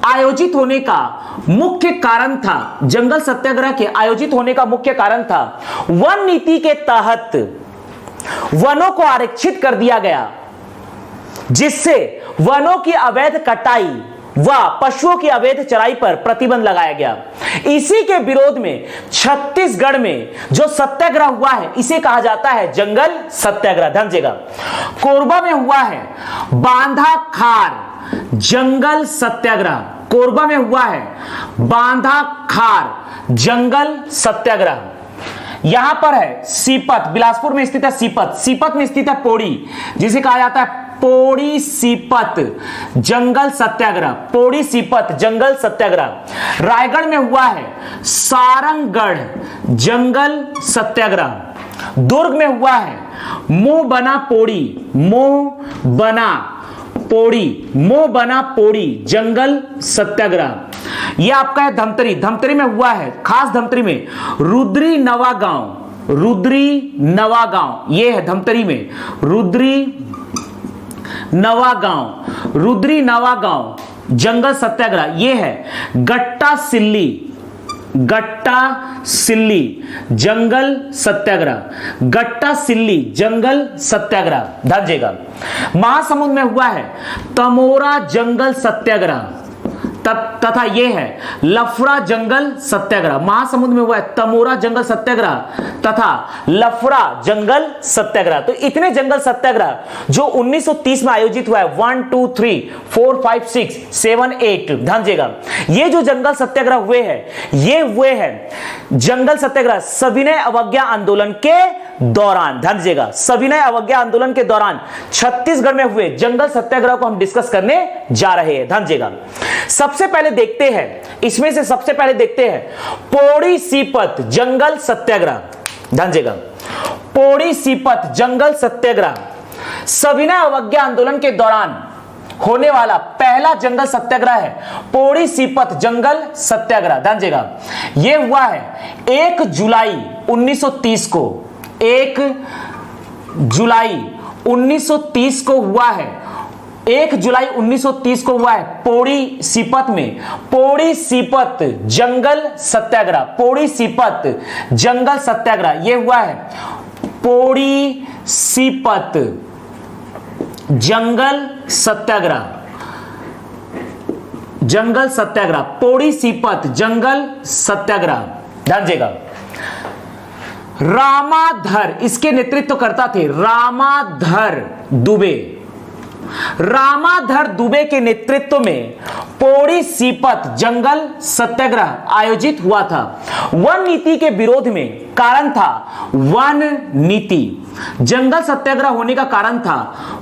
आयोजित होने का मुख्य कारण था, जंगल सत्याग्रह के आयोजित होने का मुख्य कारण था वन नीति के तहत वनों को आरक्षित कर दिया गया, जिससे वनों की अवैध कटाई व पशुओं की अवैध चराई पर प्रतिबंध लगाया गया। इसी के विरोध में छत्तीसगढ़ में जो सत्याग्रह हुआ है इसे कहा जाता है जंगल सत्याग्रह। ध्यान दीजिएगा, कोरबा में हुआ है बांधा खार जंगल सत्याग्रह, कोरबा में हुआ है बांधा खार जंगल सत्याग्रह। यहां पर है सीपत, बिलासपुर में स्थित है सीपत, सीपत में स्थित है पोड़ी जिसे कहा जाता है पोड़ी सीपत जंगल सत्याग्रह, पोड़ी सीपत जंगल सत्याग्रह। रायगढ़ में हुआ है सारंगगढ़ जंगल सत्याग्रह। दुर्ग में हुआ है मोह बना पोड़ी जंगल सत्याग्रह। यह आपका है धमतरी, धमतरी में हुआ है खास धमतरी में रुद्री नवागांव, यह है धमतरी में रुद्री नवागांव जंगल सत्याग्रह। यह है गट्टा सिल्ली गट्टा सिल्ली जंगल सत्याग्रह, गट्टा सिल्ली जंगल सत्याग्रह, ध्यान दीजिएगा। महासमुंद में हुआ है तमोरा जंगल सत्याग्रह तथा यह है लफड़ा जंगल सत्याग्रह। महासमुंद में हुआ है तमोरा जंगल सत्याग्रह तथा लफड़ा जंगल सत्याग्रह। तो इतने जंगल सत्याग्रह जो 1930 में आयोजित हुआ है, 1 2 3 4 5 6 7 8, ध्यान दीजिएगा। ये जो जंगल सत्याग्रह हुए हैं, ये हुए हैं जंगल सत्याग्रह सविनय अवज्ञा आंदोलन के दौरान, ध्यान दीजिएगा। सविनय अवज्ञा आंदोलन के दौरान छत्तीसगढ़ में हुए जंगल सत्याग्रह को हम डिस्कस करने जा रहे हैं, ध्यान दीजिएगा। सबसे पहले देखते हैं, इसमें से सबसे पहले देखते हैं पौड़ी सीपत जंगल सत्याग्रह, ध्यान दीजिएगा। पौड़ी सीपत जंगल सत्याग्रह सविनय अवज्ञा आंदोलन के दौरान होने वाला पहला जंगल सत्याग्रह है पौड़ी सीपत जंगल सत्याग्रह, ध्यान दीजिएगा। यह हुआ है 1 जुलाई 1930 को, 1 जुलाई 1930 को हुआ है, 1 जुलाई 1930 को हुआ है पौड़ी सीपत में, पौड़ी सीपत जंगल सत्याग्रह, पौड़ी सीपत जंगल सत्याग्रह। यह हुआ है पौड़ी सीपत जंगल सत्याग्रह, जंगल सत्याग्रह, पौड़ी सीपत जंगल सत्याग्रह, ध्यान दीजिएगा। रामाधर इसके नेतृत्व करता थे रामाधर दुबे, रामाधर दुबे के नेतृत्व में पौड़ी सीपत जंगल सत्याग्रह आयोजित हुआ था। वन नीति के विरोध में कारण था वन नीति, जंगल सत्याग्रह होने का कारण था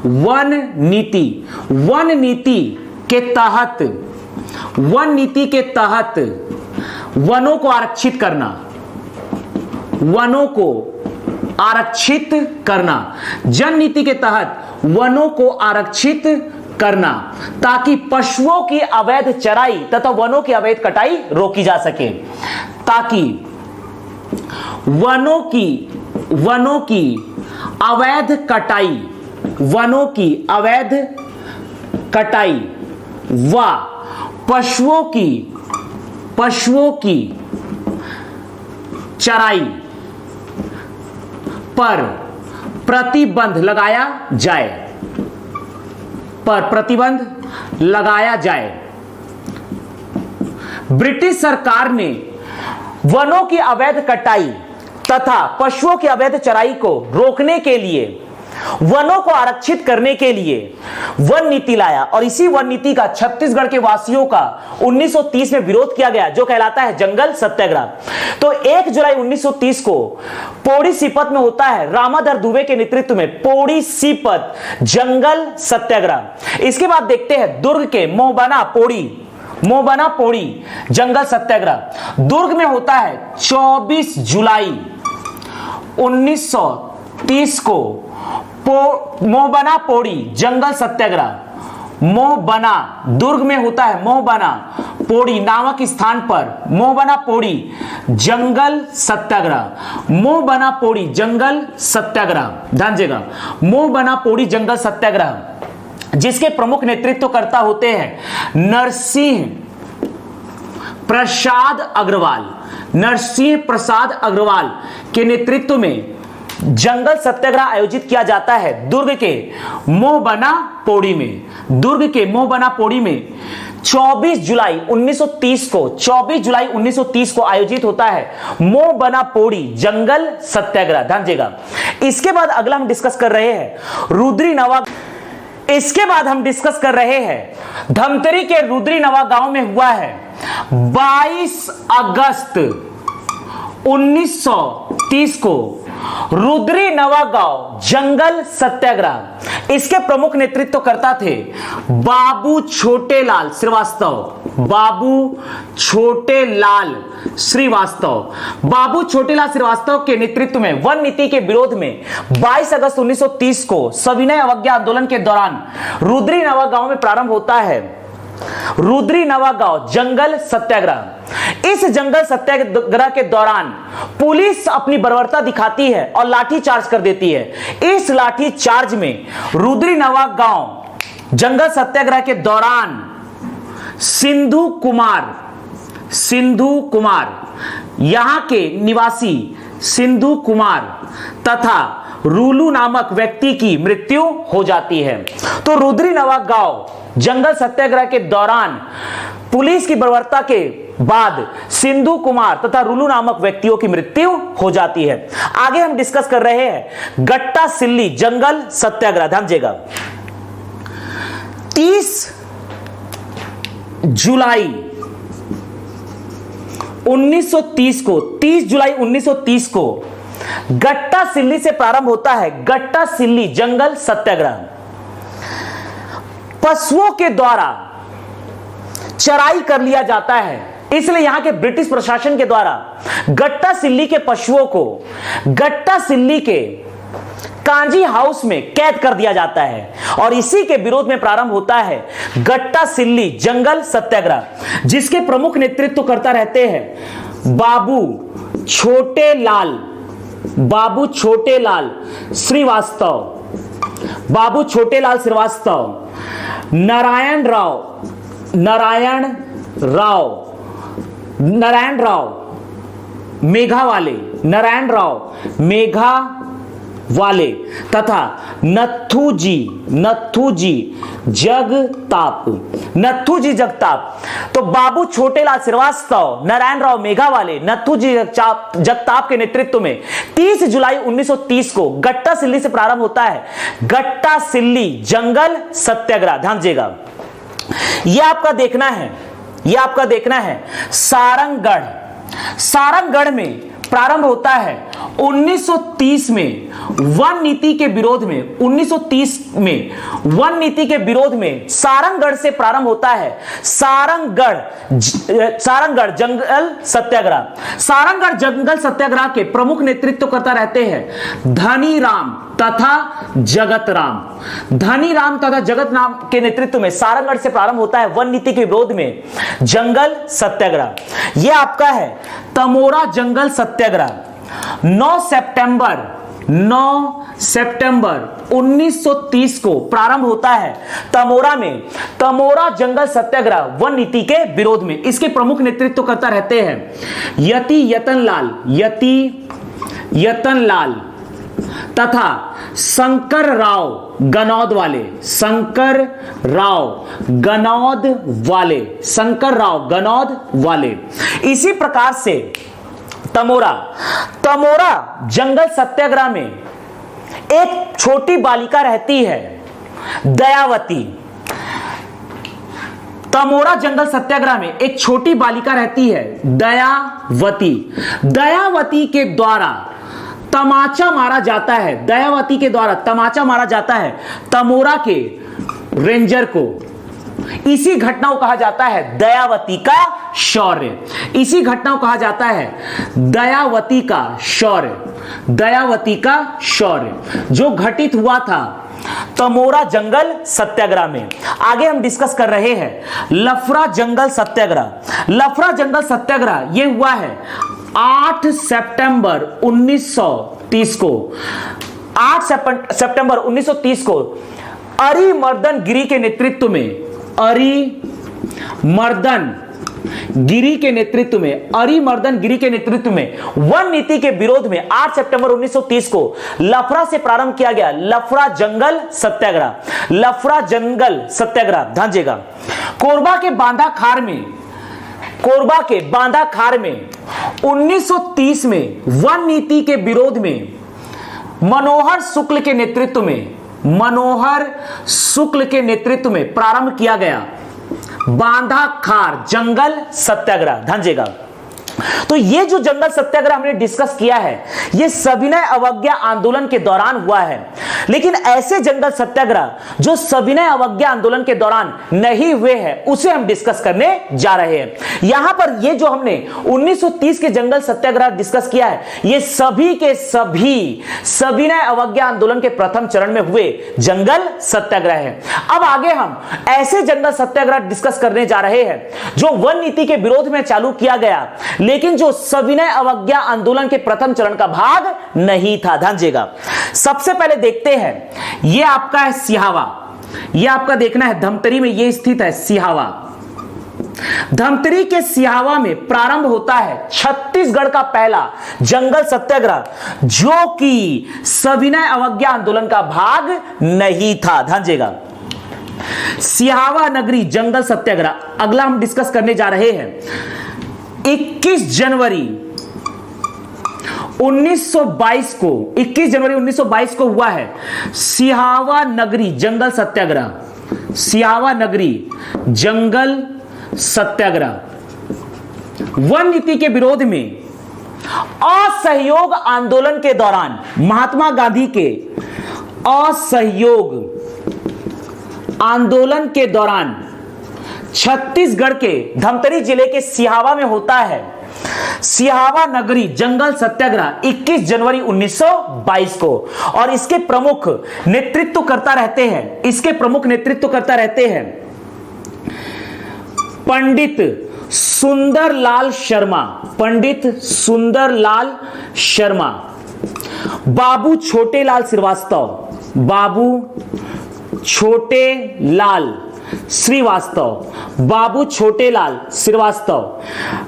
वन नीति। वन नीति के तहत, वन नीति के तहत वनों को आरक्षित करना, वनों को आरक्षित करना, जन नीति के तहत वनों को आरक्षित करना ताकि पशुओं की अवैध चराई तथा वनों की अवैध कटाई रोकी जा सके, ताकि वनों की अवैध कटाई, वनों की अवैध कटाई व पशुओं की चराई पर प्रतिबंध लगाया जाए, पर प्रतिबंध लगाया जाए। ब्रिटिश सरकार ने वनों की अवैध कटाई तथा पशुओं की अवैध चराई को रोकने के लिए, वनों को आरक्षित करने के लिए वन नीति लाया और इसी वन नीति का छत्तीसगढ़ के वासियों का 1930 में विरोध किया गया जो कहलाता है जंगल सत्याग्रह। तो 1 जुलाई 1930 को पौड़ी सीपत में होता है रामाधर दुबे के नेतृत्व में पौड़ी सीपत जंगल सत्याग्रह। इसके बाद देखते हैं दुर्ग के मोहबना पौड़ी जंगल सत्याग्रह। दुर्ग में होता है 24 जुलाई 1930 को मोहबना पौड़ी जंगल सत्याग्रह। मोहबना दुर्ग में होता है मोहबना पौड़ी नामक स्थान पर मोहबना पौड़ी जंगल सत्याग्रह, मोहबना पौड़ी जंगल सत्याग्रह, ध्यान दीजिएगा। मोहबना पौड़ी जंगल सत्याग्रह जिसके प्रमुख नेतृत्वकर्ता होते हैं नरसिंह प्रसाद अग्रवाल, नरसिंह प्रसाद अग्रवाल के नेतृत्व में जंगल सत्याग्रह आयोजित किया जाता है दुर्ग के मोहबना पौड़ी में। दुर्ग के मोहबना पौड़ी में 24 जुलाई 1930 को, 24 जुलाई 1930 को आयोजित होता है मोहबना पौड़ी जंगल सत्याग्रह, ध्यान दीजिएगा। इसके बाद अगला हम डिस्कस कर रहे हैं रुद्री नवा, इसके बाद हम डिस्कस कर रहे हैं धमतरी के रुद्री नवा गांव में हुआ है 22 अगस्त 1930 को रुद्री नवा गांव जंगल सत्याग्रह। इसके प्रमुख नेतृत्वकर्ता थे बाबू छोटेलाल श्रीवास्तव, बाबू छोटेलाल श्रीवास्तव। बाबू छोटेलाल श्रीवास्तव के नेतृत्व में वन नीति के विरोध में 22 अगस्त 1930 को सविनय अवज्ञा आंदोलन के दौरान रुद्री नवा गांव में प्रारंभ होता है रुद्री नवा गांव जंगल सत्याग्रह। इस जंगल सत्याग्रह के दौरान पुलिस अपनी बर्बरता दिखाती है और लाठी चार्ज कर देती है। इस लाठी चार्ज में रुद्री नवा गांव जंगल सत्याग्रह के दौरान सिंधु सिंधु कुमार, यहां के निवासी सिंधु कुमार तथा रुलू नामक व्यक्ति की मृत्यु हो जाती है। तो रुद्रीनवाक गांव जंगल सत्याग्रह के दौरान पुलिस की बर्बरता के बाद सिंधु कुमार तथा रुलू नामक व्यक्तियों की मृत्यु हो जाती है। आगे हम डिस्कस कर रहे हैं गट्टा सिल्ली जंगल सत्याग्रह। ध्यान दीजिएगा, 30 जुलाई 1930 को गट्टा सिल्ली से प्रारंभ होता है गट्टा सिल्ली जंगल सत्याग्रह। पशुओं के द्वारा चराई कर लिया जाता है, इसलिए यहां के ब्रिटिश प्रशासन के द्वारा गट्टा सिल्ली के पशुओं को गट्टा सिल्ली के कांजी हाउस में कैद कर दिया जाता है और इसी के विरोध में प्रारंभ होता है गट्टा सिल्ली जंगल सत्याग्रह, जिसके प्रमुख नेतृत्व करता रहते हैं बाबू छोटे लाल श्रीवास्तव, नारायण मेघावाले तथा नथुजी जगताप। तो बाबू छोटेलाल श्रीवास्तव, नारायण राव मेघावाले, नथुजी जगताप के नेतृत्व में 30 जुलाई 1930 को गट्टा सिल्ली से प्रारंभ होता है गट्टा सिल्ली जंगल सत्याग्रह। ध्यान दीजिएगा, यह आपका देखना है सारंगगढ़ में प्रारंभ होता है 1930 में वन नीति के विरोध में। 1930 में वन नीति के विरोध में सारंगगढ़ से प्रारंभ होता है सारंगगढ़ जंगल सत्याग्रह। सारंगगढ़ जंगल सत्याग्रह के प्रमुख नेतृत्व करता रहते हैं धनीराम तथा जगत राम के नेतृत्व में सारंगगढ़ से प्रारंभ होता है वन नीति के विरोध में जंगल सत्याग्रह। यह आपका है तमोरा जंगल सत्याग्रह। 9 सितंबर 1930 को प्रारंभ होता है तमोरा जंगल सत्याग्रह वन नीति के विरोध में। इसके प्रमुख नेतृत्व करता रहते हैं यतन लाल तथा शंकर राव गनौद वाले। इसी प्रकार से तमोरा जंगल सत्याग्रह में एक छोटी बालिका रहती है दयावती। तमोरा जंगल सत्याग्रह में एक छोटी बालिका रहती है दयावती के द्वारा तमाचा मारा जाता है तमोरा के रेंजर को। इसी घटना को कहा जाता है दयावती का शौर्य जो घटित हुआ था तमोरा जंगल सत्याग्रह में। आगे हम डिस्कस कर रहे हैं लफरा जंगल सत्याग्रह यह हुआ है 8 सितंबर 1930 को। 8 सितंबर 1930 को अरिमर्दन गिरी के नेतृत्व में वन नीति के विरोध में 8 सितंबर 1930 को लफरा से प्रारंभ किया गया लफरा जंगल सत्याग्रह। ध्यान दीजिएगा, कोरबा के बांदा खार में 1930 में वन नीति के विरोध में मनोहर शुक्ल के नेतृत्व में प्रारंभ किया गया बांदा खार जंगल सत्याग्रह। ध्यान दीजिएगा, तो ये जो जंगल सत्याग्रह हमने डिस्कस किया है ये सविनय अवज्ञा आंदोलन के दौरान हुआ है। लेकिन ऐसे जंगल सत्याग्रह जो सविनय अवज्ञा आंदोलन के दौरान नहीं हुए हैं उसे हम डिस्कस करने जा रहे हैं। यहां पर ये जो हमने 1930 के जंगल सत्याग्रह डिस्कस किया है ये सभी के सभी सविनय अवज्ञा आंदोलन के प्रथम चरण में हुए जंगल सत्याग्रह है। अब आगे हम ऐसे जंगल सत्याग्रह डिस्कस करने जा रहे हैं जो वन नीति के विरोध में चालू किया गया लेकिन जो सविनय अवज्ञा आंदोलन के प्रथम चरण का भाग नहीं था। ध्यान दीजिएगा, सबसे पहले देखते हैं ये आपका है सिहावा। ये आपका देखना है धमतरी में ये स्थित है सिहावा। धमतरी के सिहावा में प्रारंभ होता है छत्तीसगढ़ का पहला जंगल सत्याग्रह, जो कि सविनय अवज्ञा आंदोलन का भाग नहीं था। ध्यान दीजिएगा, सिहावा नगरी जंगल सत्याग्रह अगला हम डिस्कस करने जा रहे हैं। 21 जनवरी 1922 को हुआ है सिहावा नगरी जंगल सत्याग्रह। सिहावा नगरी जंगल सत्याग्रह वन नीति के विरोध में असहयोग आंदोलन के दौरान महात्मा गांधी के असहयोग आंदोलन के दौरान छत्तीसगढ़ के धमतरी जिले के सिहावा में होता है सिहावा नगरी जंगल सत्याग्रह 21 जनवरी 1922 को। और इसके प्रमुख नेतृत्वकर्ता रहते हैं पंडित सुंदरलाल शर्मा, बाबू छोटेलाल श्रीवास्तव,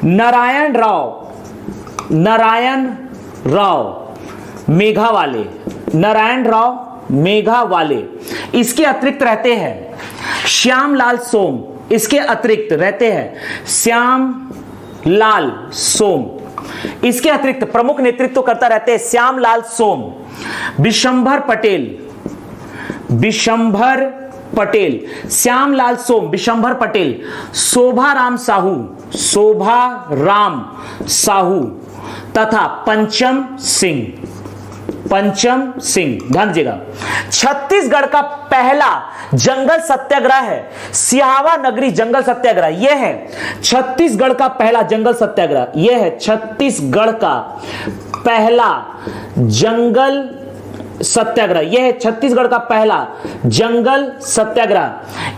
नारायण राव मेघावाले, इसके अतिरिक्त रहते हैं श्यामलाल सोम, इसके अतिरिक्त प्रमुख नेतृत्वकर्ता रहते हैं श्यामलाल सोम, बिशंभर पटेल, शोभाराम साहू तथा पंचम सिंह। ध्यान दीजिएगा, छत्तीसगढ़ का पहला जंगल सत्याग्रह है सिहावा नगरी जंगल सत्याग्रह। यह है छत्तीसगढ़ का पहला जंगल सत्याग्रह।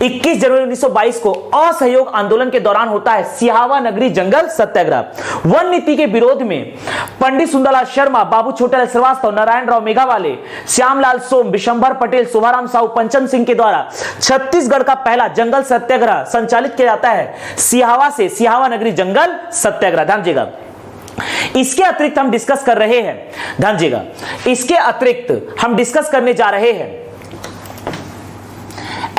21 जनवरी 1922 को असहयोग आंदोलन के दौरान होता है सिहावा नगरी जंगल सत्याग्रह। वन नीति के विरोध में पंडित सुंदरलाल शर्मा, बाबू छोटेलाल श्रीवास्तव, नारायण राव मेघावाले, श्यामलाल सोम, बिशंभर पटेल, शोभाराम साहू, पंचम सिंह के द्वारा छत्तीसगढ़ का पहला जंगल सत्याग्रह संचालित किया जाता है सिहावा से सिहावा नगरी जंगल सत्याग्रह। ध्यान दीजिएगा, इसके अतिरिक्त हम डिस्कस कर रहे हैं, ध्यान दीजिएगा, इसके अतिरिक्त हम डिस्कस करने जा रहे हैं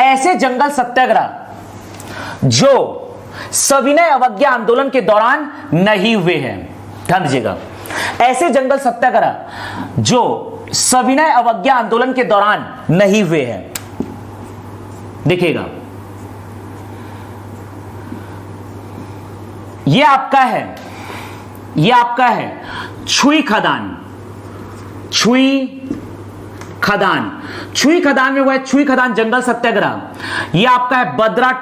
ऐसे जंगल सत्याग्रह जो सविनय अवज्ञा आंदोलन के दौरान नहीं हुए हैं। ध्यान दीजिएगा, ऐसे जंगल सत्याग्रह जो सविनय अवज्ञा आंदोलन के दौरान नहीं हुए हैं। देखिएगा, यह आपका है छुई खदान में हुआ है छुई खदान जंगल सत्याग्रह। यह आपका है बद्रा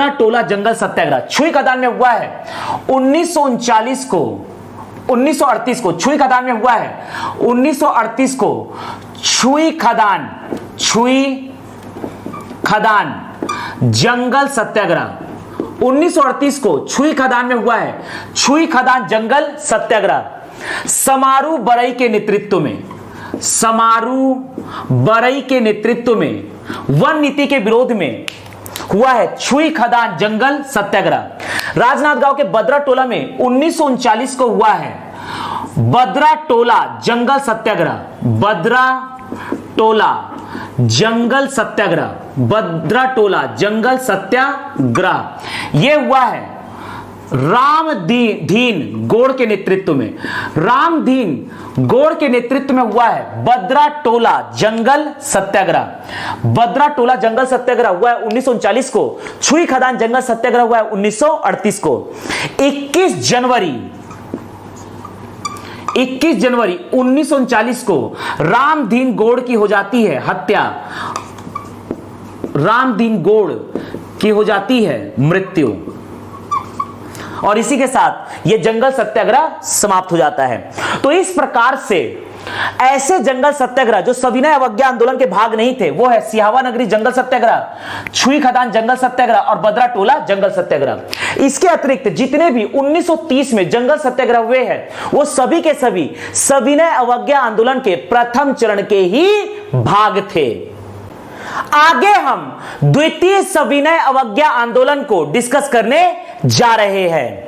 टोला जंगल सत्याग्रह छुई खदान में हुआ है 1938 को छुई खदान में हुआ है 1938 को छुई खदान जंगल सत्याग्रह। 1938 को छुई खदान में हुआ है छुई खदान जंगल सत्याग्रह। समारू बरई के नेतृत्व में वन नीति के विरोध में हुआ है छुई खदान जंगल सत्याग्रह। राजनांदगांव के बद्रा टोला में 1939 को हुआ है बद्रा टोला जंगल सत्याग्रह। बद्रा टोला जंगल सत्याग्रह यह हुआ है रामदीन गौड़ के नेतृत्व में हुआ है बद्रा टोला जंगल सत्याग्रह। बद्रा टोला जंगल सत्याग्रह हुआ है 1939 को। छुई खदान जंगल सत्याग्रह हुआ है 1938 को। 21 जनवरी 1939 को रामदीन गौड़ की हो जाती है हत्या। रामदीन गौड़ की हो जाती है मृत्यु और इसी के साथ यह जंगल सत्याग्रह समाप्त हो जाता है। तो इस प्रकार से ऐसे जंगल सत्याग्रह जो सविनय अवज्ञा आंदोलन के भाग नहीं थे वो है सिहावा नगरी जंगल सत्याग्रह, छुई खदान जंगल सत्याग्रह और बद्रा टोला जंगल सत्याग्रह। इसके अतिरिक्त जितने भी 1930 में जंगल सत्याग्रह हुए हैं वो सभी के सभी सविनय अवज्ञा आंदोलन के प्रथम चरण के ही भाग थे। आगे हम द्वितीय सविनय अवज्ञा आंदोलन को डिस्कस करने जा रहे हैं।